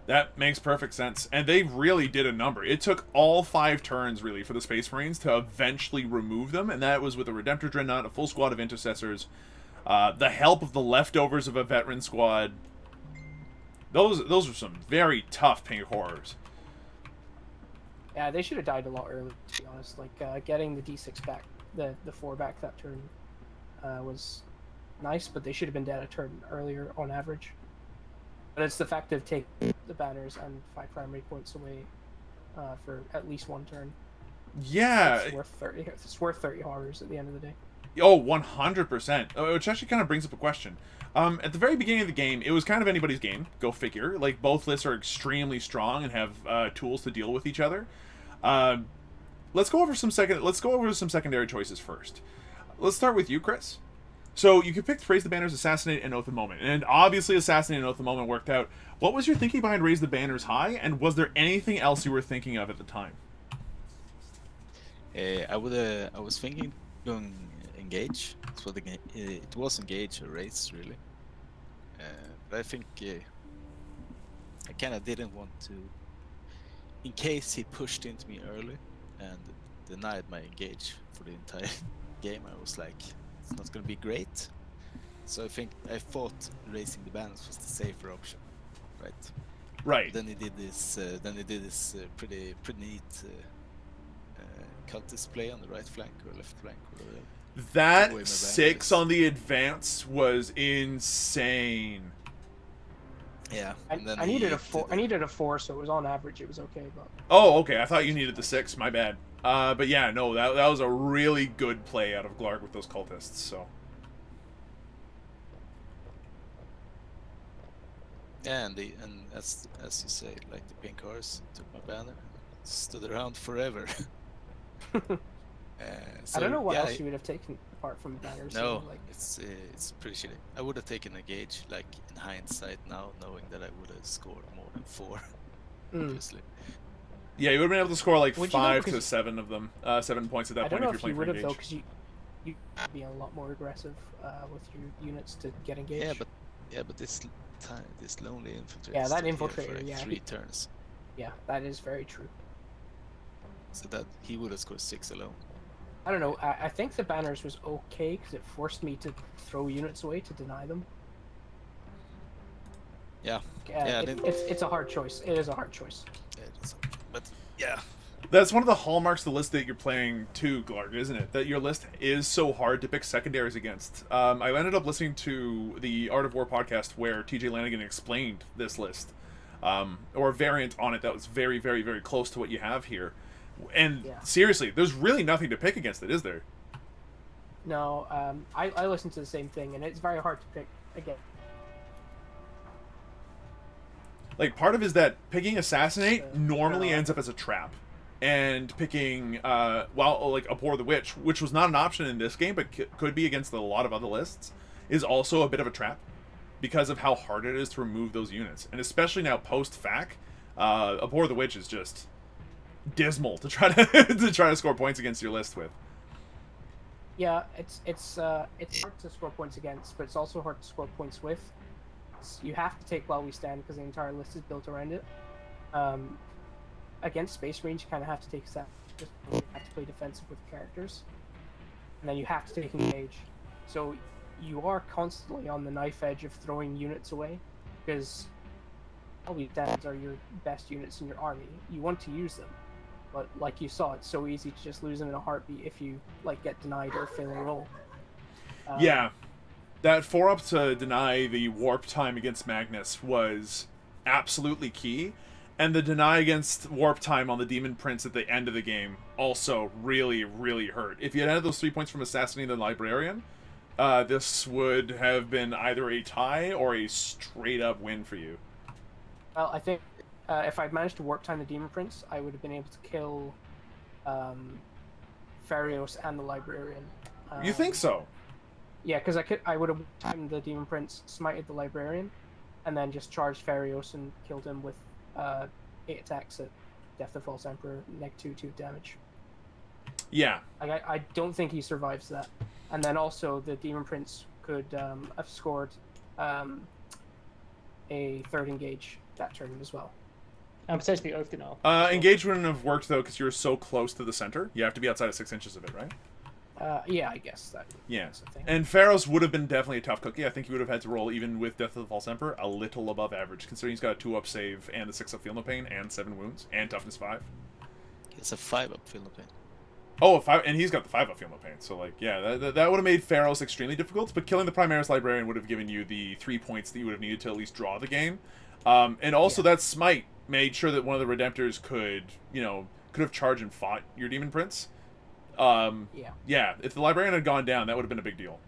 That makes perfect sense. And they really did a number. It took all 5 turns, really, for the Space Marines to eventually remove them, and that was with a Redemptor Dreadnought, a full squad of Intercessors, the help of the leftovers of a Veteran squad. Those were some very tough pink horrors. Yeah, they should have died a lot earlier, to be honest. Like getting the D6 back, the 4 back that turn was nice, but they should have been dead a turn earlier on average. But it's the fact of taking the banners and 5 primary points away for at least 1 turn. Yeah. It's worth 30. It's worth 30 horrors at the end of the day. Oh, 100%. Which actually kind of brings up a question. At the very beginning of the game, it was kind of anybody's game. Go figure. Like, both lists are extremely strong and have tools to deal with each other. Let's go over some secondary choices first. Let's start with you, Chris. So you could pick Raise the Banners, Assassinate, and Oath the Moment. And obviously Assassinate and Oath the Moment worked out. What was your thinking behind Raise the Banners high, and was there anything else you were thinking of at the time? I was thinking going engage. So it was engage or race really. But I think I kind of didn't want to, in case he pushed into me early and denied my engage for the entire game. I was like, it's not going to be great. So I thought raising the banners was the safer option, right? Right. Then he did this. Pretty neat cultist play on the right flank or left flank. Or whatever. That Away my 6 banners. on the advance was insane. Yeah. I and then needed he a 4. did I needed a 4, so it was on average. It was okay, but Oh, okay. I thought you needed the 6. My bad. But yeah, no, that was a really good play out of Glarg with those cultists. So Yeah, and as you say, like the pink horse took my banner, stood around forever. So, I don't know what yeah, else you would have taken apart from banners. No, Like, it's pretty shitty. I would have taken Engage, like in hindsight now, knowing that I would have scored more than 4, obviously. Yeah, you would have been able to score like Would you though? 5 to Because 7 of them, 7 points at that I don't point know if if you're you playing would for have though, engage. because you be a lot more aggressive with your units to get engaged. But this lonely infiltrator. Yeah, is that still here infiltrator, for like yeah, 3 turns. Yeah, that is very true. So that he would have scored 6 alone. I don't know. I think the banners was okay because it forced me to throw units away to deny them. Yeah. Yeah, it's a hard choice. It is a hard choice. Yeah, it is. But yeah, That's one of the hallmarks of the list that you're playing too, Glarg, isn't it? That your list is so hard to pick secondaries against. I ended up listening to the Art of War podcast where TJ Lanigan explained this list, or a variant on it that was very, very, very close to what you have here. And seriously, there's really nothing to pick against it, is there? No, I listened to the same thing, and it's very hard to pick again. Like, part of it is that picking Assassinate normally ends up as a trap. And picking, like, Abhor the Witch, which was not an option in this game, but could be against a lot of other lists, is also a bit of a trap. Because of how hard it is to remove those units. And especially now, post-FAC, Abhor the Witch is just dismal to try to score points against your list with. Yeah, it's hard to score points against, but it's also hard to score points with. You have to take While We Stand because the entire list is built around it. Against Space Marines, you kind of have to take that. Just you have to play defensive with characters, and then you have to take Engage. So you are constantly on the knife edge of throwing units away because While We Stand are your best units in your army. You want to use them, but like you saw, it's so easy to just lose them in a heartbeat if you like get denied or fail a roll. Yeah. That 4-up to deny the warp time against Magnus was absolutely key. And the deny against warp time on the Demon Prince at the end of the game also really, really hurt. If you had had those 3 points from assassinating the Librarian, this would have been either a tie or a straight-up win for you. Well, I think if I'd managed to warp time the Demon Prince, I would have been able to kill Farios and the Librarian. You think so? Yeah, because I would have timed the Demon Prince, smited the Librarian, and then just charged Farios and killed him with 8 attacks at Death of False Emperor, -2 damage. Yeah. I don't think he survives that. And then also the Demon Prince could have scored a 3rd engage that turn as well. And potentially Oath Denial. Engage wouldn't have worked, though, because you're so close to the center. You have to be outside of 6 inches of it, right? Yeah, I guess that. Yeah. That's the thing. And Pharaoh's would have been definitely a tough cookie. I think he would have had to roll, even with Death of the False Emperor, a little above average, considering he's got a 2-up save and the 6-up Feel No Pain and 7 wounds and toughness 5. It's a 5-up Feel No Pain. Oh, a 5, and he's got the 5-up Feel No Pain. So, like, yeah, that would have made Pharaoh's extremely difficult, but killing the Primaris Librarian would have given you the 3 points that you would have needed to at least draw the game. And also that Smite made sure that one of the Redemptors could have charged and fought your Demon Prince. Yeah, if the Librarian had gone down, that would have been a big deal.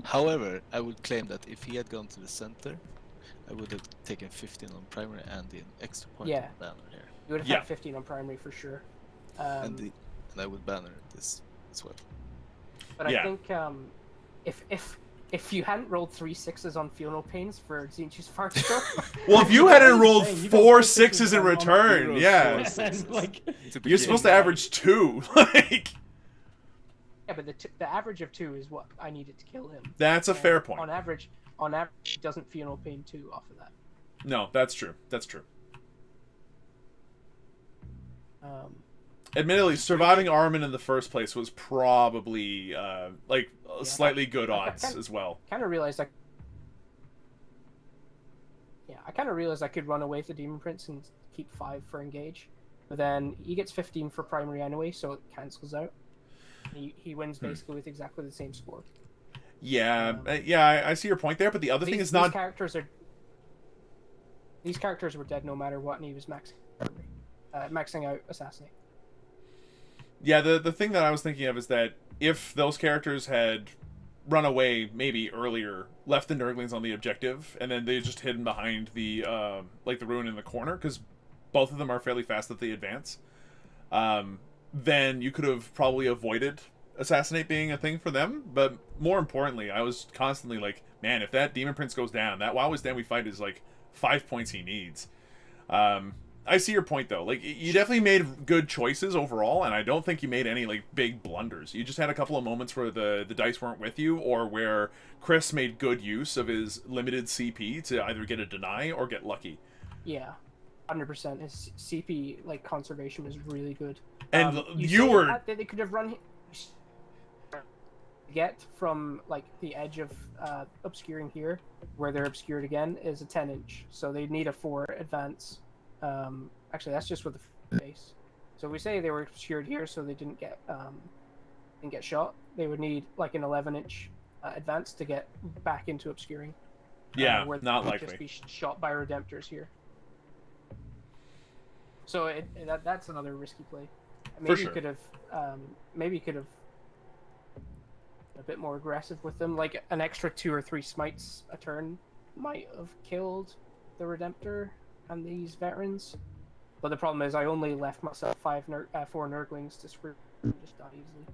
However, I would claim that if he had gone to the center, I would have taken 15 on primary and the extra point on banner here. You would have had 15 on primary for sure. And I would banner this as well. But I think if you hadn't rolled 3 6s on Feel No Pains for Zinchi's Fartstro... Well, if you hadn't rolled 4 6s in return, yeah. You're supposed to average 2. Like... Yeah, but the average of 2 is what I needed to kill him. That's a fair point. On average, he doesn't Feel No Pain 2 off of that. No, that's true. That's true. Admittedly, surviving Armin in the first place was probably slightly good odds as well. I kind of realized I could run away with the Demon Prince and keep 5 for engage, but then he gets 15 for primary anyway, so it cancels out. He wins basically with exactly the same score. Yeah, I see your point there, but the other thing is not. These characters were dead no matter what, and he was maxing out Assassinate. Yeah, the thing that I was thinking of is that if those characters had run away maybe earlier, left the Nurglings on the objective, and then they just hidden behind the the ruin in the corner, because both of them are fairly fast that they advance. then you could have probably avoided assassinate being a thing for them. But more importantly, I was constantly like, man, if that demon prince goes down, that wow is down we fight is like 5 points he needs. I see your point though. Like, you definitely made good choices overall, and I don't think you made any like big blunders. You just had a couple of moments where the dice weren't with you, or where Chris made good use of his limited CP to either get a deny or get lucky. Yeah, 100%. His CP like conservation was really good. And you were that they could have run get from like the edge of obscuring here, where they're obscured again, is a 10-inch. So they need a 4 advance. Actually, that's just with the base. So we say they were obscured here, so they didn't get shot. They would need like an 11-inch advance to get back into obscuring. Yeah, where not they would likely. just be shot by redemptors here. So that's another risky play. Maybe sure. you could have a bit more aggressive with them, like an extra 2 or 3 smites a turn might have killed the redemptor and these veterans. But the problem is I only left myself 4 nurglings to screw just die easily.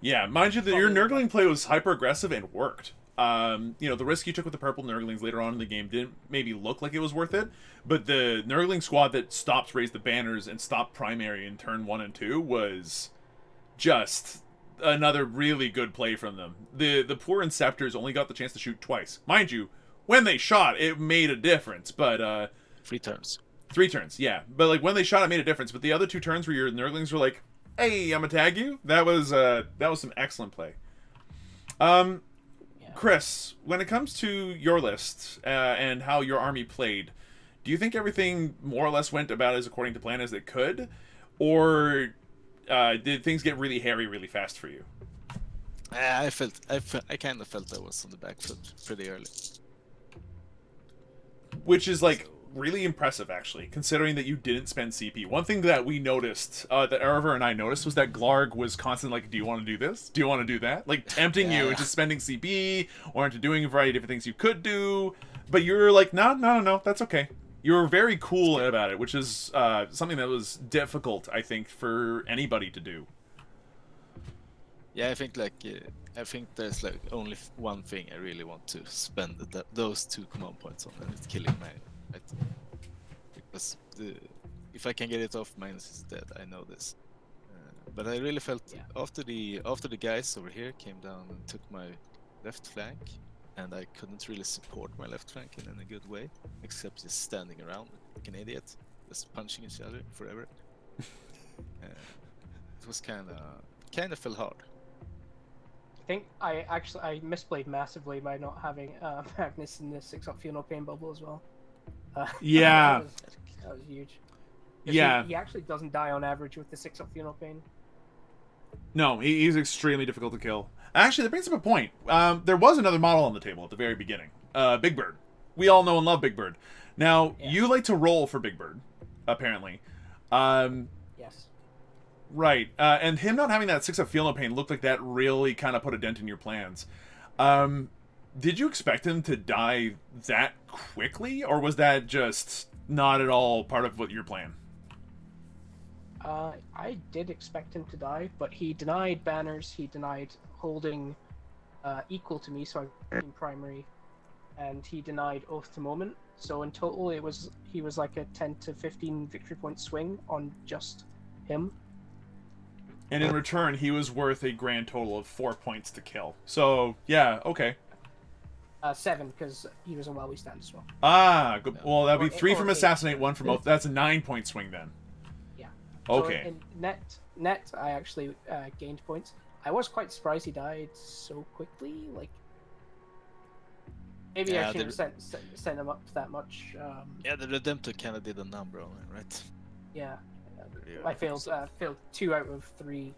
Yeah, mind you, that your nurgling play was hyper aggressive and worked. The risk you took with the purple nurglings later on in the game didn't maybe look like it was worth it, but the nurgling squad that stopped raise the banners and stopped primary in turn 1 and 2 was just another really good play from them. The poor Inceptors only got the chance to shoot twice. Mind you, when they shot, it made a difference, but 3 turns. 3 turns, yeah. But like when they shot, it made a difference. But the other 2 turns where your nurglings were like, "Hey, I'm gonna tag you." That was some excellent play. Chris, when it comes to your list and how your army played, do you think everything more or less went about as according to plan as it could, or did things get really hairy really fast for you? I kind of felt I was on the back foot pretty early. Which is like really impressive, actually, considering that you didn't spend CP. One thing that we noticed, that Erver and I noticed, was that Glarg was constantly like, "Do you want to do this? Do you want to do that?" Like tempting you into spending CP or into doing a variety of different things you could do, but you're like, no, that's okay. You were very cool about it, which is something that was difficult, I think, for anybody to do. Yeah, I think there's like only one thing I really want to spend those 2 command points on, and it's killing my right? Because if I can get it off, Minus is dead. I know this, but I really felt after the guys over here came down and took my left flank, and I couldn't really support my left flank in any good way, except just standing around like an idiot, just punching each other forever. It was kind of felt hard. I think I misplayed massively by not having Magnus in the 6-up Feel No Pain bubble as well. Yeah. That was huge. Yeah. He actually doesn't die on average with the 6-up Feel No Pain. No, he's extremely difficult to kill. Actually, that brings up a point. There was another model on the table at the very beginning. Big Bird. We all know and love Big Bird. Now, you like to roll for Big Bird, apparently. Yes. Right. And him not having that 6-up Feel No Pain looked like that really kind of put a dent in your plans. Did you expect him to die that quickly, or was that just not at all part of what your plan? I did expect him to die, but he denied banners, he denied holding equal to me, so I in primary, and he denied Oath to Moment. So in total, he was like a 10 to 15 victory point swing on just him. And in return, he was worth a grand total of 4 points to kill. So, yeah, okay. 7, because he was a well we stand as well. Ah, good. Well, that'd be 3 from 8. Assassinate, 1 from Oath. That's a 9-point swing then. Yeah. Okay. So in net, I actually gained points. I was quite surprised he died so quickly. Like, maybe I shouldn't have sent him up that much. The Redemptor kind of did a number on it, right? Yeah. I failed 2 out of 3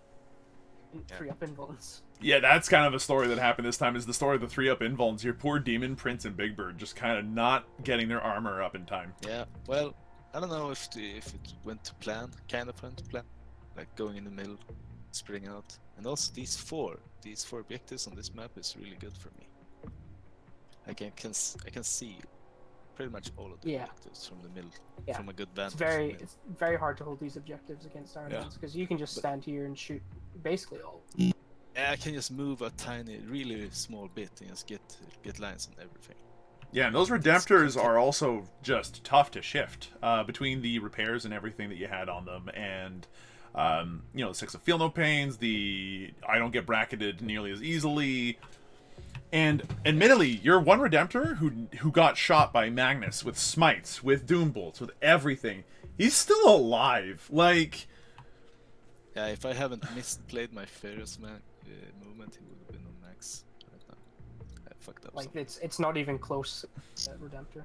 3-up invulns. Yeah, that's kind of a story that happened this time, is the story of the 3-up invulns. Your poor Demon Prince and Big Bird just kind of not getting their armor up in time. Yeah, well, I don't know if it went to plan, kind of went to plan. Like going in the middle, spreading out. And also these four objectives on this map is really good for me. I can see pretty much all of the Yeah. objectives from the middle, Yeah. from a good vantage. It's very hard to hold these objectives against Iron Yeah. Hands because you can just stand here and shoot basically all. Yeah, I can just move a tiny, really small bit and just get lines on everything. Yeah, and those Redemptors are also just tough to shift between the repairs and everything that you had on them, and you know, the 6 of Feel No Pains, the I don't get bracketed nearly as easily. And admittedly, you're one Redemptor who got shot by Magnus with smites, with Doom Bolts, with everything. He's still alive. Like, Yeah, if I haven't misplayed my Furious movement, he would have been on max right now. I fucked up. Like something. it's not even close. Redemptor.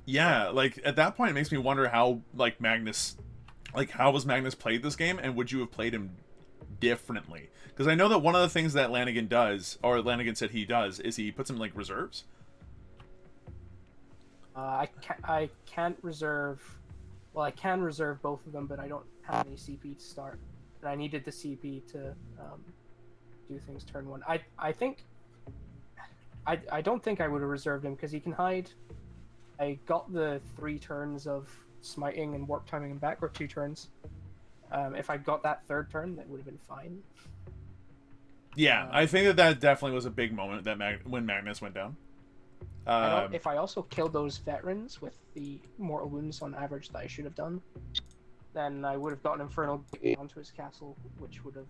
yeah, like at that point, it makes me wonder how how was Magnus played this game, and would you have played him differently? Because I know that one of the things that Lanigan does, or Lanigan said he does, is he puts him in, like, reserves. I can't reserve. Well, I can reserve both of them, but I don't have any CP to start, and I needed the CP to do things turn 1. I think. I don't think I would have reserved him because he can hide. I got the 3 turns of smiting and warp timing him back, or 2 turns. If I got that 3rd turn, that would have been fine. Yeah, I think that definitely was a big moment that when Magnus went down. If I also killed those veterans with the mortal wounds on average that I should have done, then I would have gotten Infernal onto his castle, which would have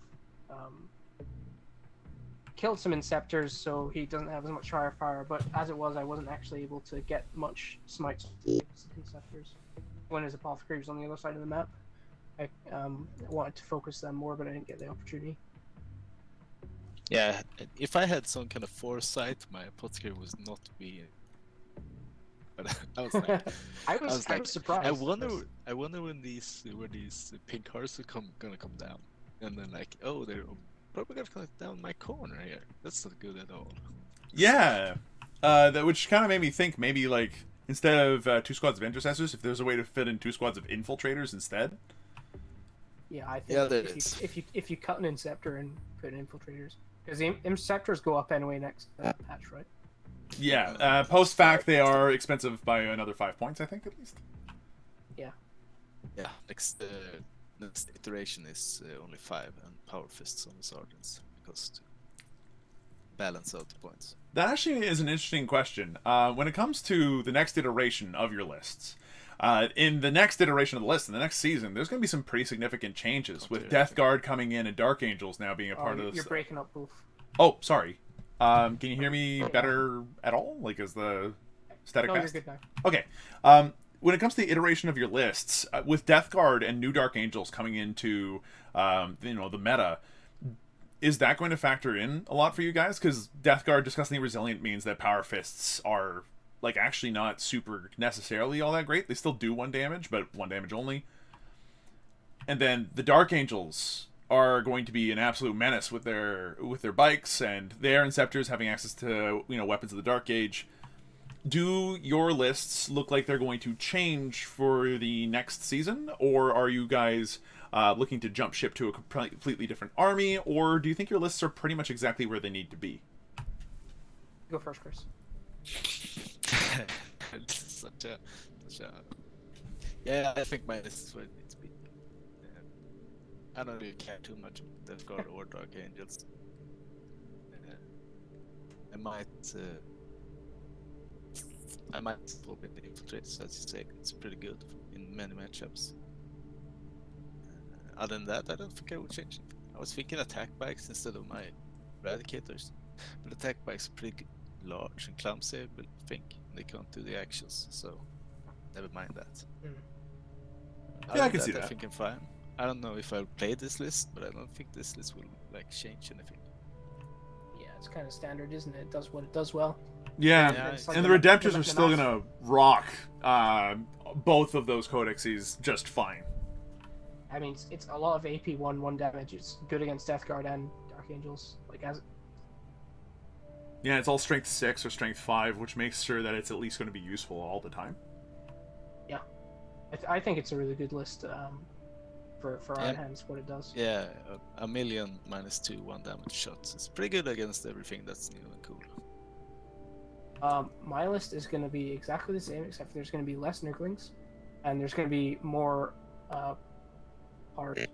killed some Inceptors, so he doesn't have as much firepower. But as it was, I wasn't actually able to get much smites Inceptors when his Apothecary was on the other side of the map. I wanted to focus them more, but I didn't get the opportunity. Yeah, if I had some kind of foresight, my Apothecary was not be. But I was like, I was surprised. I wonder when these pink hearts are gonna come down, and then like, oh, they're probably gonna come down my corner here. That's not good at all. Yeah, which kind of made me think maybe, like, instead of 2 squads of Intercessors, if there's a way to fit in 2 squads of Infiltrators instead. Yeah, I think if you cut an Inceptor and put in Infiltrators, because the Inceptors go up anyway next patch, right? Yeah, post fact they are expensive by another 5 points, I think, at least. Yeah. Yeah, next iteration is only 5, and Power Fists on the Sergeants, because to balance out the points. That actually is an interesting question. When it comes to the next iteration of your lists, in the next iteration of the list, in the next season, there's going to be some pretty significant changes, with Death Guard coming in and Dark Angels now being a part of this. You're breaking up, Wolf. Oh, sorry. Can you hear me better at all? Like, is the static No, fast? you're good now. Okay. When it comes to the iteration of your lists, with Death Guard and new Dark Angels coming into, the meta, is that going to factor in a lot for you guys? Because Death Guard disgustingly resilient means that Power Fists are, like, actually not super necessarily all that great. They still do 1 damage, but 1 damage only. And then the Dark Angels are going to be an absolute menace with their bikes and their Inceptors having access to, weapons of the Dark Age. Do your lists look like they're going to change for the next season, or are you guys looking to jump ship to a completely different army, or do you think your lists are pretty much exactly where they need to be? Go first, Chris. Yeah, I think my list is where it needs to be. I don't really care too much about Death Guard or Dark Angels. I might swap in the Infiltrators, as you say. It's pretty good in many matchups. Other than that, I don't think I would change it. I was thinking attack bikes instead of my Eradicators, but attack bikes are pretty large and clumsy, I think. They can't do the actions, so never mind that. Yeah, I can see that. I think I'm fine. I don't know if I'll play this list, but I don't think this list will change anything. Yeah, it's kind of standard, isn't it? It does what it does well. Yeah, It's like and the Redemptors are still going to rock both of those codexes just fine. I mean, it's a lot of AP 1 damage. It's good against Death Guard and Dark Angels. Yeah, it's all strength 6 or strength 5, which makes sure that it's at least going to be useful all the time. Yeah, I think it's a really good list for Iron Hands, what it does. Yeah, a million -2 1 damage shots. It's pretty good against everything that's new and cool. My list is going to be exactly the same, except for there's going to be less Nurglings, and there's going to be more hard.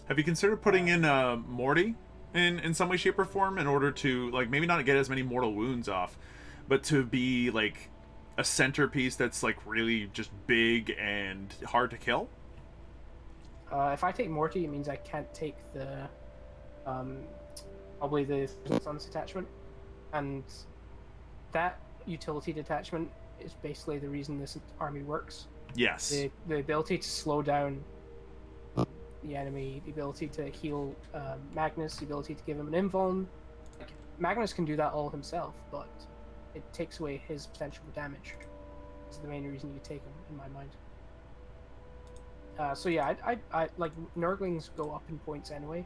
Have you considered putting in Morty in some way, shape, or form in order to, like, maybe not get as many mortal wounds off, but to be, like, a centerpiece that's, like, really just big and hard to kill? If I take Morty, it means I can't take the probably the Sun's attachment, and that utility detachment is basically the reason this army works. Yes. The ability to slow down the enemy, the ability to heal Magnus, the ability to give him an invuln. Like, Magnus can do that all himself, but it takes away his potential for damage. That's the main reason you take him, in my mind. So yeah, I like Nurglings go up in points anyway.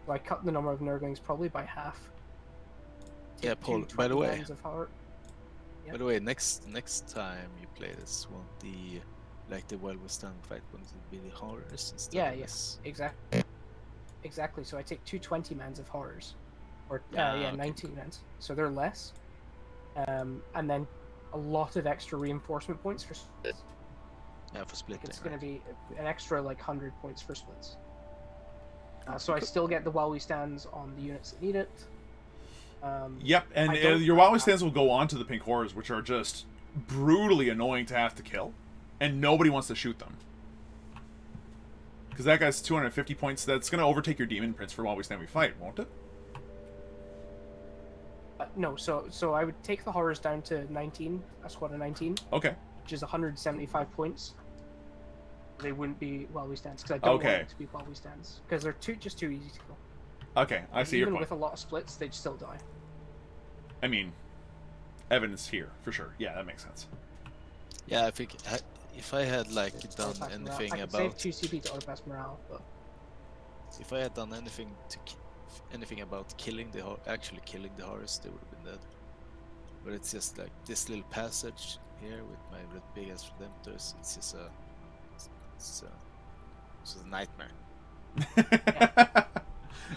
So I cut the number of Nurglings probably by half. Yeah, Take Paul. two By the 20 way, lines of heart. Yeah. by the way, next time you play this, won't the well-withstand fight won't it be the horrors instead? Yeah, of yes, this? exactly. So I take two 20 mans of horrors, or Okay. 19 mans. So they're less, and then a lot of extra reinforcement points for splits. Yeah, for splitting. It's going right? to be an extra like 100 points for splits. So I still get the while we stands on the units that need it. Yep, and I don't- your Wowie stands will go on to the pink horrors, which are just brutally annoying to have to kill, and nobody wants to shoot them. Because that guy's 250 points. That's going to overtake your Demon Prince for while we stand we fight, won't it? No, so I would take the horrors down to 19, a squad of 19, Okay. which is 175 points. They wouldn't be while we stands because I don't Okay. want it to be while we stands because they're just too easy to kill. Okay, I see your Even point. with a lot of splits, they'd still die. I mean, evidence here, for sure. Yeah, that makes sense. Yeah, I think if I had like done Autopass morale. anything I could about save 2 CP to autopass morale, but if I had done anything to anything about actually killing the horrors, they would have been dead. But it's just like this little passage here with my big ass redemptors. It's just it's a nightmare.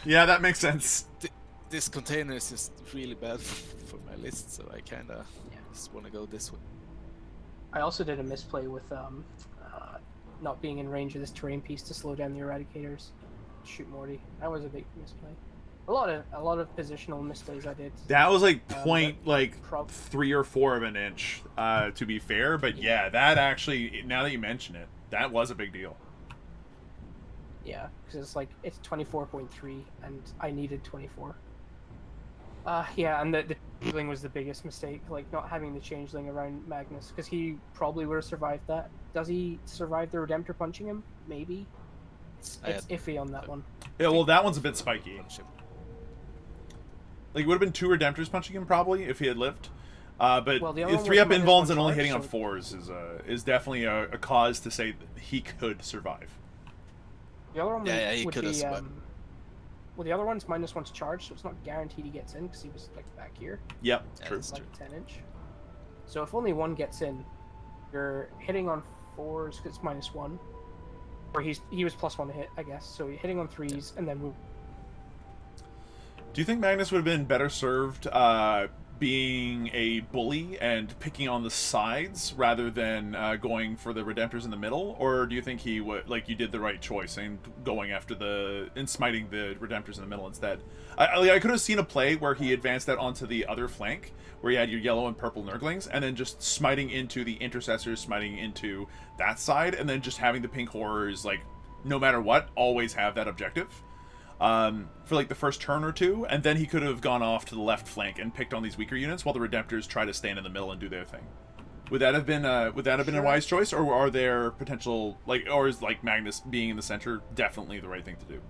Yeah, that makes sense. This container is just really bad for my list, so I kind of just want to go this way. I also did a misplay with not being in range of this terrain piece to slow down the eradicators. Shoot Morty. That was a big misplay. A lot of positional misplays I did. That was like point like prob- 3 or 4 of an inch, to be fair. But yeah, that actually, now that you mention it, that was a big deal. Yeah, because it's like it's 24.3 and I needed 24. Yeah, and the changeling was the biggest mistake, like not having the changeling around Magnus, because he probably would have survived that. Does he survive the Redemptor punching him? Maybe. It's iffy on that one. Yeah, well, that one's a bit spiky. Punch him. Like, it would have been 2 Redemptors punching him probably if he had lived. But Well, the other one 3 up was invulns -1 and only charge, hitting on so- 4s is definitely a cause to say that he could survive. The other one Yeah, he would could have be survived. well, the other one's -1 to charge, so it's not guaranteed he gets in because he was like back here, Yep, Yeah, true. that's like 10-inch. So if only one gets in, you're hitting on 4s because it's -1, or he was +1 to hit, I guess. So you're hitting on 3s and then move. Do you think Magnus would have been better served being a bully and picking on the sides rather than going for the Redemptors in the middle? Or do you think he would, like, you did the right choice and going after and smiting the Redemptors in the middle instead? I could have seen a play where he advanced that onto the other flank, where you had your yellow and purple Nurglings, and then just smiting into the Intercessors, smiting into that side, and then just having the pink horrors, like, no matter what, always have that objective. For like the first turn or two, and then he could have gone off to the left flank and picked on these weaker units while the Redemptors try to stand in the middle and do their thing. Would that have been a wise choice, or are there potential, like, or is like Magnus being in the center definitely the right thing to do?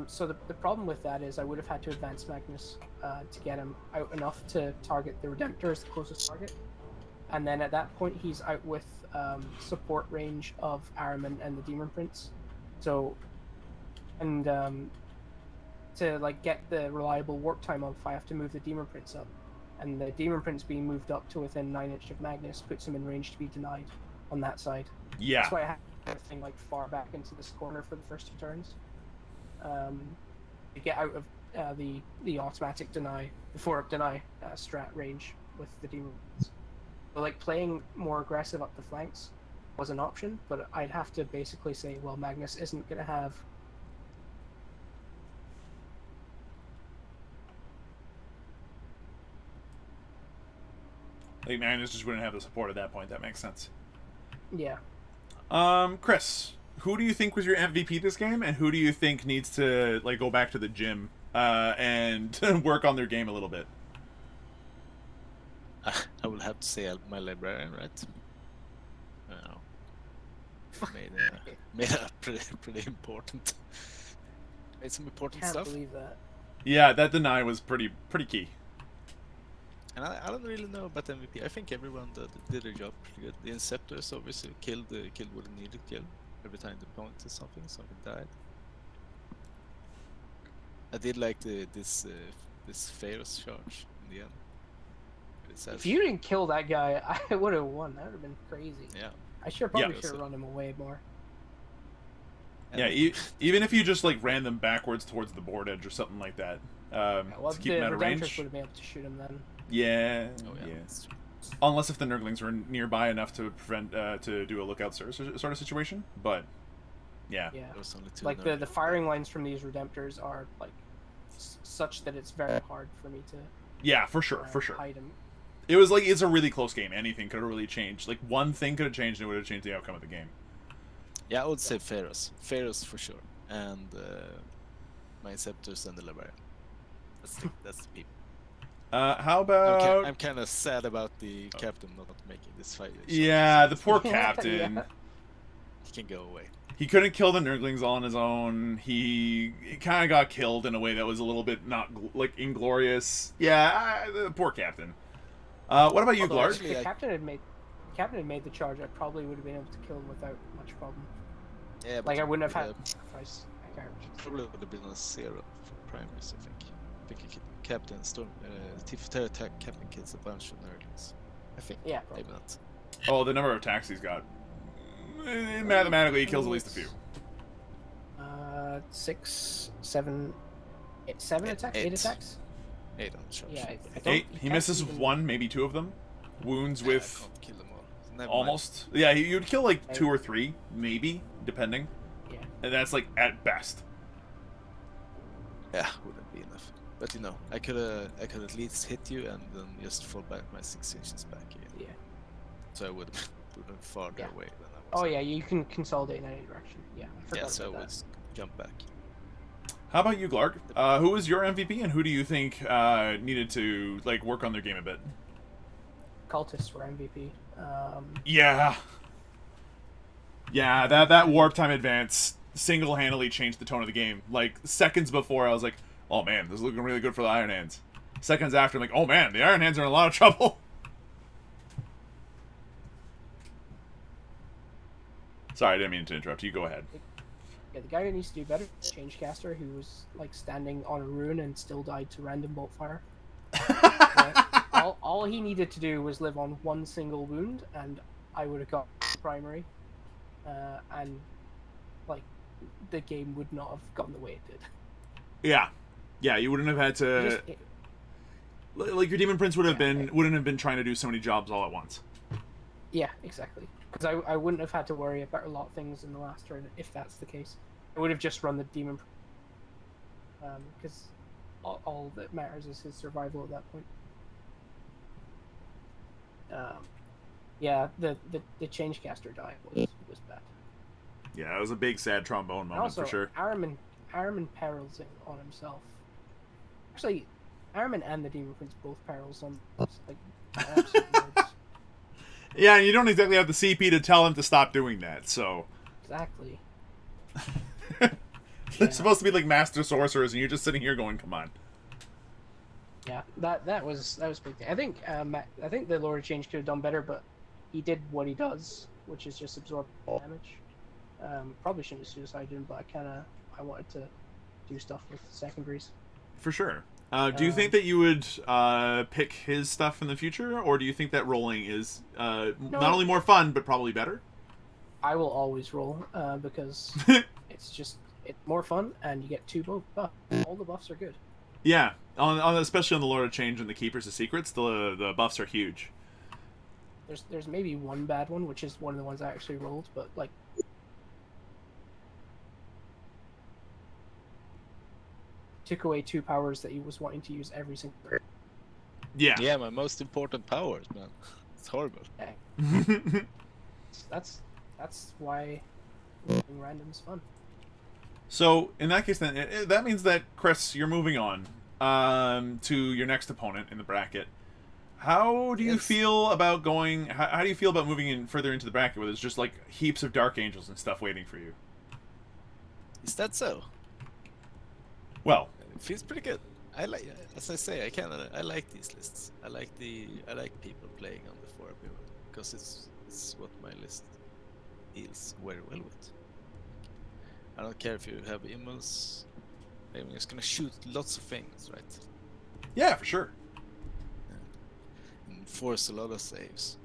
So the problem with that is I would have had to advance Magnus to get him out enough to target the Redemptor as the closest target, and then at that point he's out with support range of Araman and the Demon Prince. So, and to like get the reliable warp time up, I have to move the Demon Prince up, and the Demon Prince being moved up to within 9-inch of Magnus puts him in range to be denied on that side. Yeah. That's why I have everything like far back into this corner for the first 2 turns. To get out of the automatic deny, the 4-up deny strat range with the demon. So like playing more aggressive up the flanks was an option, but I'd have to basically say, well, Magnus isn't going to have. Like Magnus just wouldn't have the support at that point. That makes sense. Yeah. Chris, who do you think was your MVP this game, and who do you think needs to like go back to the gym and work on their game a little bit? I will have to say my librarian, right? Made a pretty important. Made some important Can't stuff. believe that. Yeah, that deny was pretty key. And I don't really know about MVP. I think everyone did their job pretty good. The Inceptors obviously killed what it needed to kill. Every time they pointed something died. I did like this Pharos charge in the end. If you didn't kill that guy, I would have won. That would have been crazy. Yeah. I probably should have run him away more. Yeah, even if you just like ran them backwards towards the board edge or something like that, Well, to keep them out of range. Redemptors would have been able to shoot him then. Yeah, Oh, yeah. yeah. Unless if the Nurglings were nearby enough to prevent to do a lookout sort of situation, but yeah. Yeah. There was only two Like Nurglings. the firing lines from these Redemptors are like such that it's very hard for me to Yeah, for sure. hide him. It was like it's a really close game. Anything could have really changed. Like one thing could have changed, and it would have changed the outcome of the game. Yeah, I would say Pharos. Pharos for sure. And my Inceptors and the Librarian. That's the people. How about? I'm kind of sad about the captain not making this fight. Yeah, the poor Yeah, captain. yeah. He can go away. He couldn't kill the Nurglings all on his own. He kind of got killed in a way that was a little bit not like inglorious. Yeah, the poor captain. What about you, Although Glarg? actually, if the captain had made the charge, I probably would have been able to kill him without much problem. Yeah, but Like I wouldn't have had. probably would have been a 0 for primaries, I think. I think you could captain storm T-Terror attack captain kills a bunch of Nurglings. I think. Yeah, Maybe not. Oh, the number of attacks he's got. Mathematically, he kills at least a few. 6, 7, 7 attacks, 8 attacks. 8 on the charge. Yeah, I don't. 8. He misses one, maybe 2 of them. Wounds I with can't kill them all. Never almost. Yeah, you'd kill like 2 or 3, maybe, depending. Yeah. And that's like at best. Mind. Yeah, wouldn't be enough. But you know, I could at least hit you and then just fall back my 6 inches back again. Yeah. So I would have been farther Yeah. away than I was. Oh yeah, you can consolidate in any direction. Yeah. I forgot Yeah, so I about would that. jump back. How about you, Glarg? Who was your MVP, and who do you think needed to like work on their game a bit? Cultists were MVP. Yeah. Yeah, that warp time advance single-handedly changed the tone of the game. Like, seconds before, I was like, oh man, this is looking really good for the Iron Hands. Seconds after, I'm like, oh man, the Iron Hands are in a lot of trouble. Sorry, I didn't mean to interrupt. You go ahead. Yeah, the guy who needs to do better is Changecaster, who was like standing on a ruin and still died to random bolt fire. All he needed to do was live on one single wound, and I would have got primary, and like the game would not have gone the way it did. Yeah. Yeah, you wouldn't have had to... Like, your Demon Prince wouldn't have been trying to do so many jobs all at once. Yeah, exactly. Because I wouldn't have had to worry about a lot of things in the last turn if that's the case. I would have just run the Demon because all that matters is his survival at that point. Yeah, the Changecaster die was bad. Yeah, it was a big, sad trombone And moment, also, for sure. Ahriman perils it on himself. Actually, Ahriman and the Demon Prince both perils on like absolute nerds. Yeah, and you don't exactly have the CP to tell him to stop doing that, so... Exactly. They're supposed to be like master sorcerers, and you're just sitting here going, come on. Yeah, that was big. I think the Lord of Change could have done better, but he did what he does, which is just absorb damage. Probably shouldn't have suicided him, but I wanted to do stuff with secondaries. For sure. Do you think that you would pick his stuff in the future, or do you think that rolling is not only more fun, but probably better? I will always roll because it's more fun, and you get 2 buffs. All the buffs are good. Yeah, on especially on the Lord of Change and the Keepers of Secrets, the buffs are huge. There's maybe one bad one, which is one of the ones I actually rolled, but like took away 2 powers that he was wanting to use every single turn. Yeah. Yeah, my most important powers, man. It's horrible. That's why rolling random is fun. So in that case, then that means that Chris, you're moving on to your next opponent in the bracket. How do you feel about going? How do you feel about moving in further into the bracket where there's just like heaps of Dark Angels and stuff waiting for you? Is that so? Well, It feels pretty good. I like, as I say, I like these lists. I like people playing on the 4 people because it's what my list deals very well with. I don't care if you have immons. I'm just gonna shoot lots of things, right? yeah, for sure. And force a lot of saves.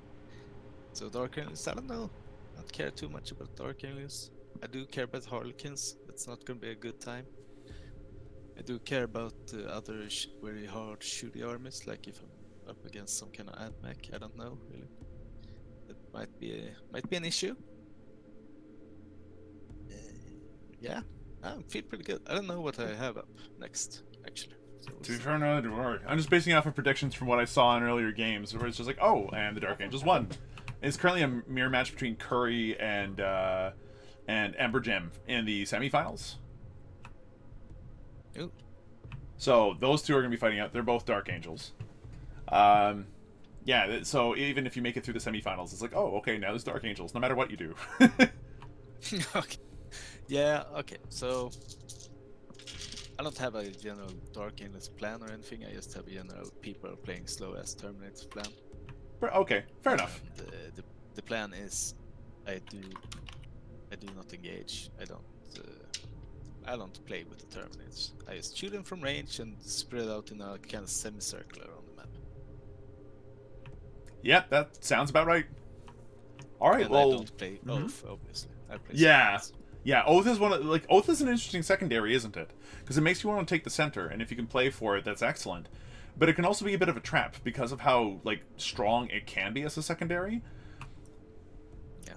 So Dark Angels, I don't know. I don't care too much about Dark Angels. I do care about Harlequins. That's not gonna be a good time. I do care about other very hard shooty armies, like if I'm up against some kind of AdMech. I don't know really. That might be an issue. Yeah, I feel pretty good. I don't know what I have up next, actually. So To be fair, no, don't worry. I'm just basing it off of predictions from what I saw in earlier games, where it's just like, oh, and the Dark Angels won. It's currently a mirror match between Curry and Ember Gem in the semifinals. Ooh. So those two are going to be fighting out. They're both Dark Angels. Yeah, so even if you make it through the semifinals, it's like, oh, okay, now there's Dark Angels, no matter what you do. Okay. Yeah, okay. So I don't have a general Dark Angels plan or anything. I just have a general people are playing slow as Terminates plan. Okay, fair enough. And, the plan is I do not engage. I don't play with the Terminates. I just shoot them from range and spread out in a kind of semicircle around the map. Yep, that sounds about right. All right, And well, I don't play Oath, obviously. I play yeah, Terminates. yeah. Oath is Oath is an interesting secondary, isn't it? Because it makes you want to take the center, and if you can play for it, that's excellent. But it can also be a bit of a trap because of how strong it can be as a secondary. Yeah,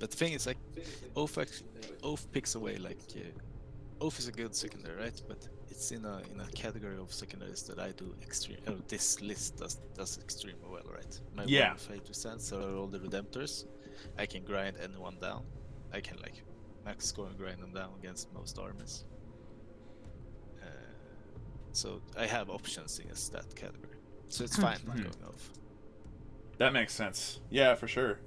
but the thing is, like, Oath picks away Oath is a good secondary, right? But it's in a category of secondaries that I do extreme. Oh, this list does extremely well, right? My Yeah. 5% are all the Redemptors. I can grind anyone down. I can max score and grind them down against most armies. So I have options in a stat category, so it's fine not going Oath. That makes sense. Yeah, for sure.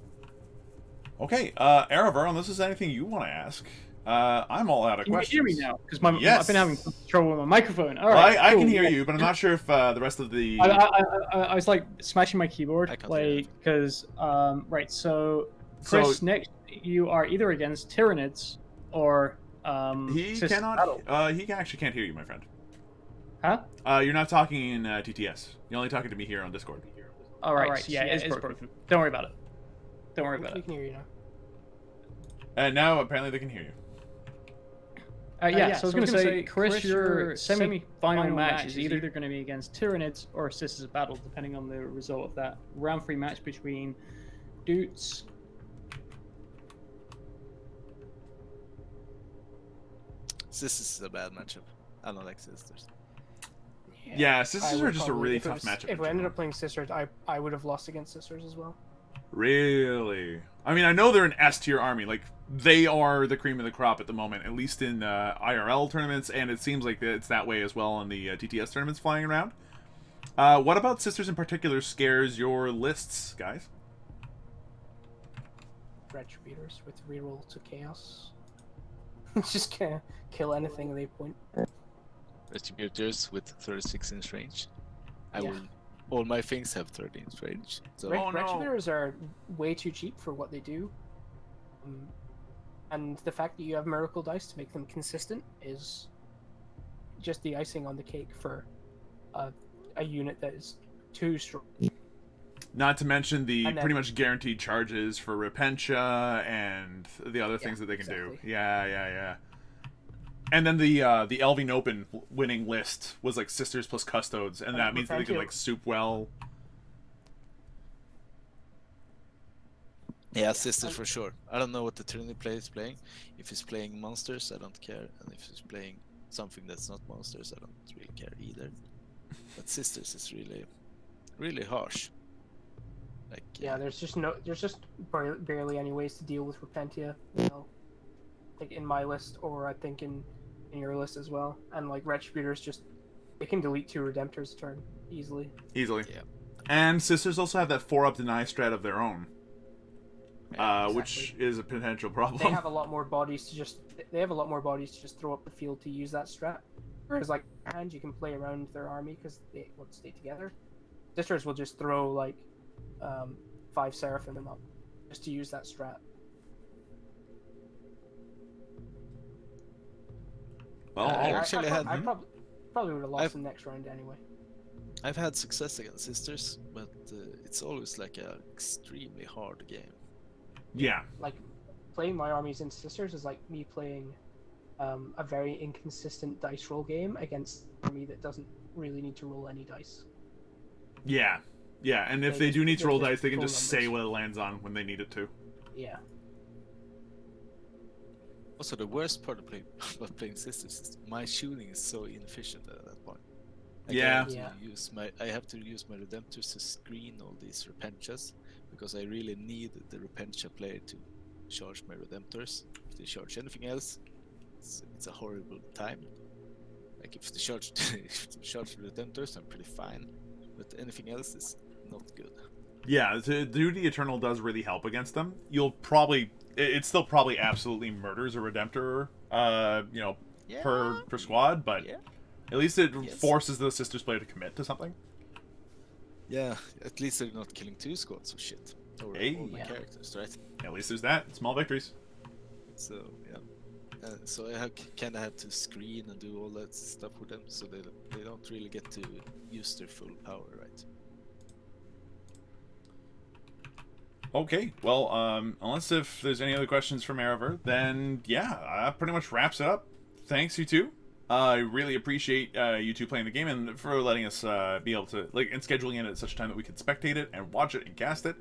Okay, Erevar, unless there's anything you want to ask, I'm all out of Can you questions. hear me now? Because Yes. I've been having trouble with my microphone. All Well, right, I cool. can hear you, but I'm not sure if the rest of the... I was like smashing my keyboard, I can't hear it. because right. So Chris, So- next you are either against Tyranids or He Sisters cannot... Battle. he actually can't hear you, my friend. Huh? You're not talking in TTS. You're only talking to me here on Discord. All right. So yeah, it is broken. Don't worry about it. Don't worry about We it. can hear you now. And now, apparently, they can hear you. Yeah, so I was going to say, Chris, your semi-final match is either going to be against Tyranids or Sisters Battle, depending on the result of that round 3 match between Doots. This is a bad matchup. I don't like Sisters. Yeah, Sisters I would are just a probably- really if it tough was- matchup. If we ended up playing Sisters, I would have lost against Sisters as well. Really? I mean, I know they're an S-tier army. They are the cream of the crop at the moment, at least in IRL tournaments, and it seems like it's that way as well in the TTS tournaments flying around. What about Sisters in particular scares your lists, guys? Retributors with reroll to chaos. Just can't kill anything they point. Retributors with 36-inch range. Yeah. All my things have 30-inch range. So Oh, no. Retributors are way too cheap for what they do. And the fact that you have miracle dice to make them consistent is just the icing on the cake for a unit that is too strong. Not to mention the And then- pretty much guaranteed charges for Repentia and the other things that they can exactly. do. Yeah. And then the Elving Open winning list was like Sisters plus Custodes, and that means that they can like soup well. Yeah, Sisters for sure. I don't know what the Trinity player is playing. If he's playing monsters, I don't care. And if he's playing something that's not monsters, I don't really care either. But Sisters is really, really harsh. Like Yeah, there's just barely any ways to deal with Repentia. You know, like in my list, or I think in your list as well. And like Retributors, just they can delete 2 Redemptors a turn easily. Easily. Yeah. And Sisters also have that 4-up deny strat of their own. Exactly. Which is a potential problem. They have a lot more bodies to just throw up the field to use that strat. Whereas like hand, you can play around their army because they want to stay together. Sisters will just throw like 5 Seraphim them up just to use that strat. Well, I actually had. I probably would have lost the next round anyway. I've had success against Sisters, but it's always like a extremely hard game. yeah. Like playing my armies in Sisters is like me playing a very inconsistent dice roll game against an army that doesn't really need to roll any dice. Yeah. Yeah, and if They they do need to roll just dice, they can roll just say numbers. what it lands on when they need it to. Yeah. Also, the worst part of playing Sisters is my shooting is so inefficient at that point. Yeah. I have to use my Redemptors to screen all these Repentias because I really need the Repentia player to charge my Redemptors. If they charge anything else, it's a horrible time. Like if they charge Redemptors, I'm pretty fine, but anything else is not good. Yeah, the Duty Eternal does really help against them. You'll probably... It still probably absolutely murders a Redemptor, per squad, but at least it forces the Sisters player to commit to something. Yeah, at least they're not killing 2 squads of shit. Or all my characters, right? At least there's that. Small victories. So, yeah. So I kind of have to screen and do all that stuff with them, so they don't really get to use their full power, right? Okay, well, unless if there's any other questions from Erever, then yeah, that pretty much wraps it up. Thanks, you two. I really appreciate you two playing the game and for letting us be able to, and scheduling it at such a time that we could spectate it and watch it and cast it.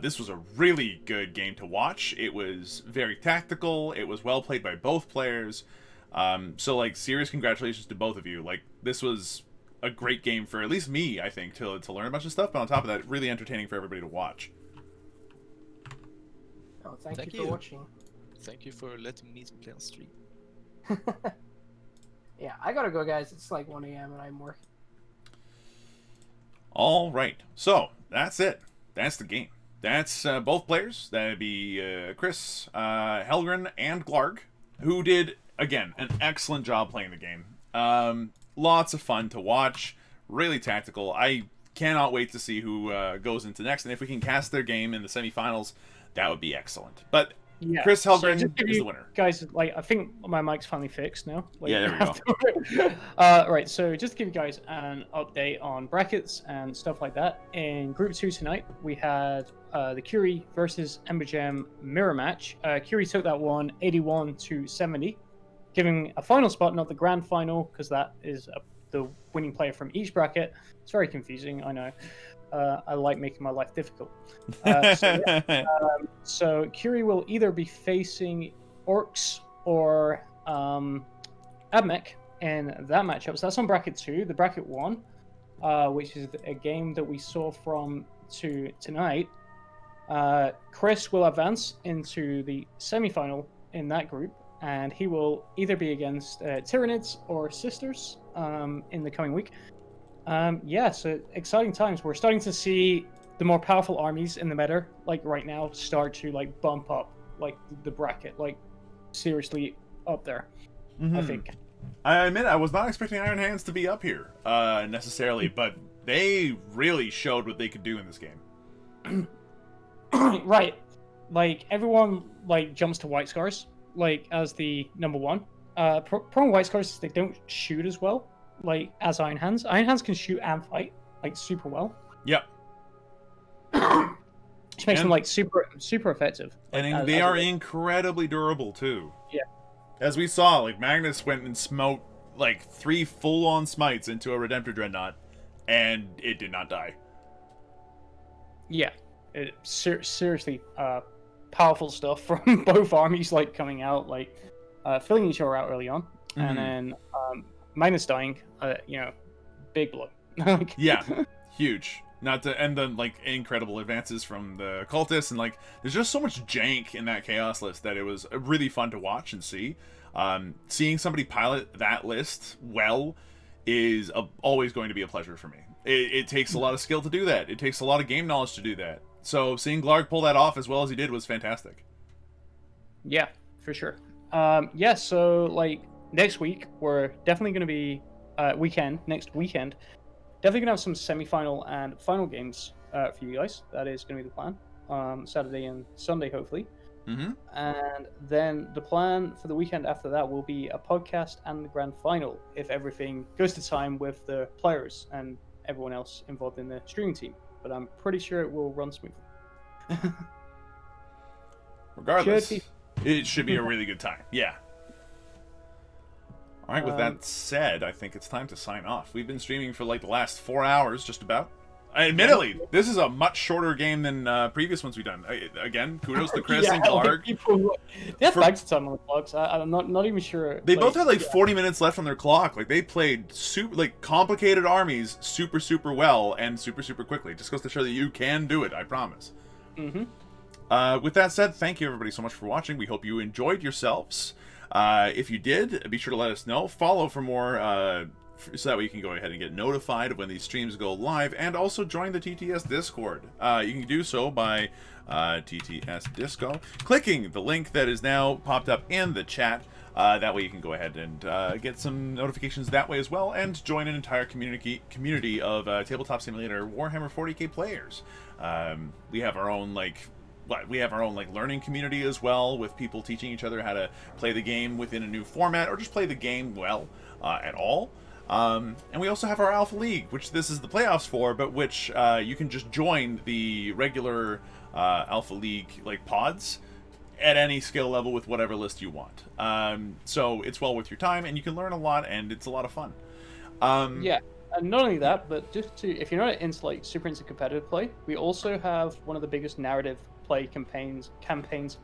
This was a really good game to watch. It was very tactical. It was well played by both players. So, serious congratulations to both of you. This was a great game for at least me, I think, to learn a bunch of stuff, but on top of that, really entertaining for everybody to watch. Oh, thank you for watching. Thank you for letting me play on stream. Yeah, I gotta go, guys. It's like 1 a.m. and I'm working. All right, so that's it. That's the game. That's both players. That'd be Chris, Helgren, and Glarg, who did, again, an excellent job playing the game. Lots of fun to watch. Really tactical. I cannot wait to see who goes into next, and if we can cast their game in the semifinals, that would be excellent. But Yeah. Chris Helgren just give is you the winner. Guys, I think my mic's finally fixed now. Yeah, there we go. Right, so just to give you guys an update on brackets and stuff like that. In Group 2 tonight, we had the Curie versus Ember Gem mirror match. Curie took that one 81-70, giving a final spot, not the grand final, because that is the winning player from each bracket. It's very confusing, I know. I like making my life difficult. So Curie will either be facing Orcs or Abmech in that matchup. So that's on bracket 2. The bracket 1, which is a game that we saw from tonight. Chris will advance into the semi-final in that group, and he will either be against Tyranids or Sisters in the coming week. So exciting times. We're starting to see the more powerful armies in the meta, right now, start to bump up the bracket, seriously up there. I think. I admit I was not expecting Iron Hands to be up here necessarily, but they really showed what they could do in this game. Right, everyone jumps to White Scars as the number one. Problem White Scars is they don't shoot as well. As Iron Hands. Iron Hands can shoot and fight, super well. Yep. Which makes them, super effective. And they are incredibly durable, too. Yeah. As we saw, like, Magnus went and smote, like, 3 full-on smites into a Redemptor Dreadnought, and it did not die. Yeah, seriously, powerful stuff from both armies, like, coming out, like, filling each other out early on, and then Magnus dying, big blow. Yeah, huge. Not to, and then, like, incredible advances from the cultists, and, like, there's just so much jank in that chaos list that it was really fun to watch and see. Seeing somebody pilot that list well is always going to be a pleasure for me. It takes a lot of skill to do that. It takes a lot of game knowledge to do that. So seeing Glarg pull that off as well as he did was fantastic. Yeah, for sure. So, like, next week, we're definitely going to be, next weekend, definitely going to have some semi-final and final games for you guys. That is going to be the plan. Saturday and Sunday, hopefully. Mm-hmm. And then the plan for the weekend after that will be a podcast and the grand final, if everything goes to time with the players and everyone else involved in the streaming team. But I'm pretty sure it will run smoothly. Regardless, it should be a really good time. Yeah. All right, with that said, I think it's time to sign off. We've been streaming for like the last 4 hours, just about. Admittedly, this is a much shorter game than previous ones we've done. Again, kudos to Chris and Glarg. They have bags of time on the clocks. I'm not even sure. They both had like 40 minutes left on their clock. Like, they played complicated armies super well and super quickly. Just goes to show that you can do it, I promise. Mm-hmm. With that said, thank you everybody so much for watching. We hope you enjoyed yourselves. If you did, be sure to let us know. Follow for more, so that way you can go ahead and get notified of when these streams go live, and also join the TTS Discord. You can do so by TTS Disco, clicking the link that is now popped up in the chat. That way you can go ahead and get some notifications that way as well, and join an entire community of Tabletop Simulator Warhammer 40k players. We have our own learning community as well, with people teaching each other how to play the game within a new format, or just play the game well at all. And we also have our Alpha League, which this is the playoffs for, but which you can just join the regular Alpha League pods at any skill level with whatever list you want. So it's well worth your time, and you can learn a lot, and it's a lot of fun. Yeah, and not only that, but if you're not into super into competitive play, we also have one of the biggest narrative play campaigns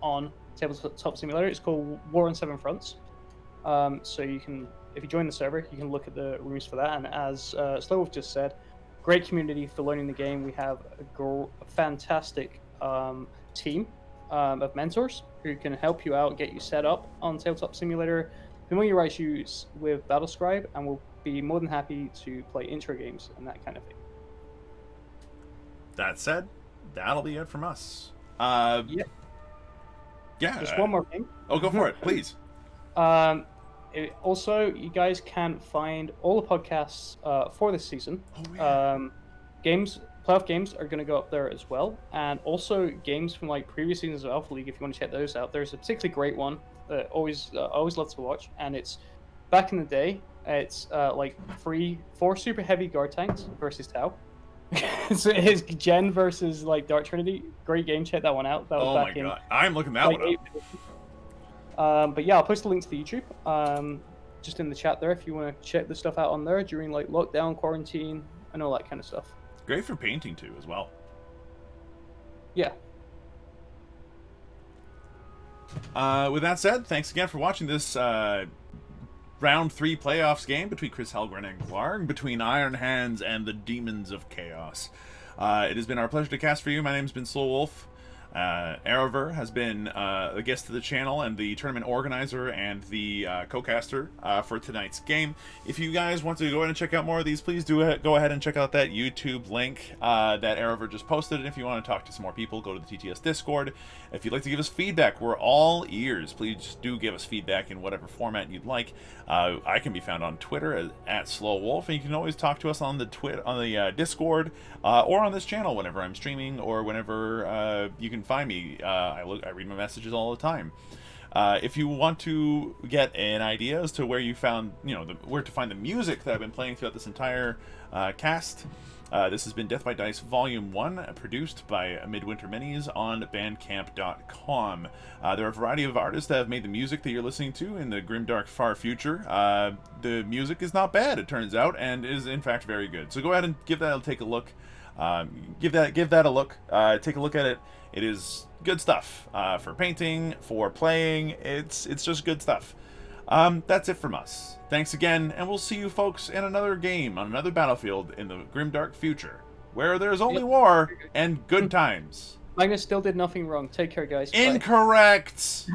on Tabletop Simulator. It's called War on Seven Fronts. So you can, if you join the server, you can look at the rooms for that. And as Slowwolf just said, great community for learning the game. We have a fantastic team of mentors who can help you out, get you set up on Tabletop Simulator, familiarize you with Battlescribe, and we'll be more than happy to play intro games and that kind of thing. That said, that'll be it from us. Yeah. Just one more thing. Oh, go for it, please. Also, you guys can find all the podcasts for this season. Oh, yeah. Playoff games are going to go up there as well, and also games from previous seasons of Alpha League. If you want to check those out, there's a particularly great one that always love to watch, and it's back in the day. It's 4 super heavy guard tanks versus Tau. So it's Gen versus Dark Trinity. Great game. Check that one out. That was back my god, I'm looking that one up. But yeah, I'll post a link to the YouTube just in the chat there if you want to check the stuff out on there during lockdown, quarantine, and all that kind of stuff. Great for painting too as well. Yeah. With that said, thanks again for watching this round 3 playoffs game between Chris Helgren and Glarg, between Iron Hands and the Demons of Chaos. It has been our pleasure to cast for you. My name's been Slowwolf. Erever has been a guest to the channel and the tournament organizer and the co-caster for tonight's game. If you guys want to go ahead and check out more of these, please do go ahead and check out that YouTube link that Erever just posted. And if you want to talk to some more people, go to the TTS Discord. If you'd like to give us feedback, we're all ears. Please do give us feedback in whatever format you'd like. I can be found on Twitter at Slowwolf, and you can always talk to us on the Discord or on this channel whenever I'm streaming or whenever you can find me. I read my messages all the time. If you want to get an idea as to where you found, where to find the music that I've been playing throughout this entire cast, This has been Death by Dice Volume 1, produced by Midwinter Minis on Bandcamp.com. There are a variety of artists that have made the music that you're listening to in the grimdark far future. The music is not bad, it turns out, and is in fact very good. So go ahead and give that a look. Give that a look. Take a look at it. It is good stuff for painting, for playing. It's just good stuff. That's it from us. Thanks again, and we'll see you folks in another game on another battlefield in the grimdark future, where there's only war and good times. Magnus still did nothing wrong. Take care, guys. Bye. Incorrect!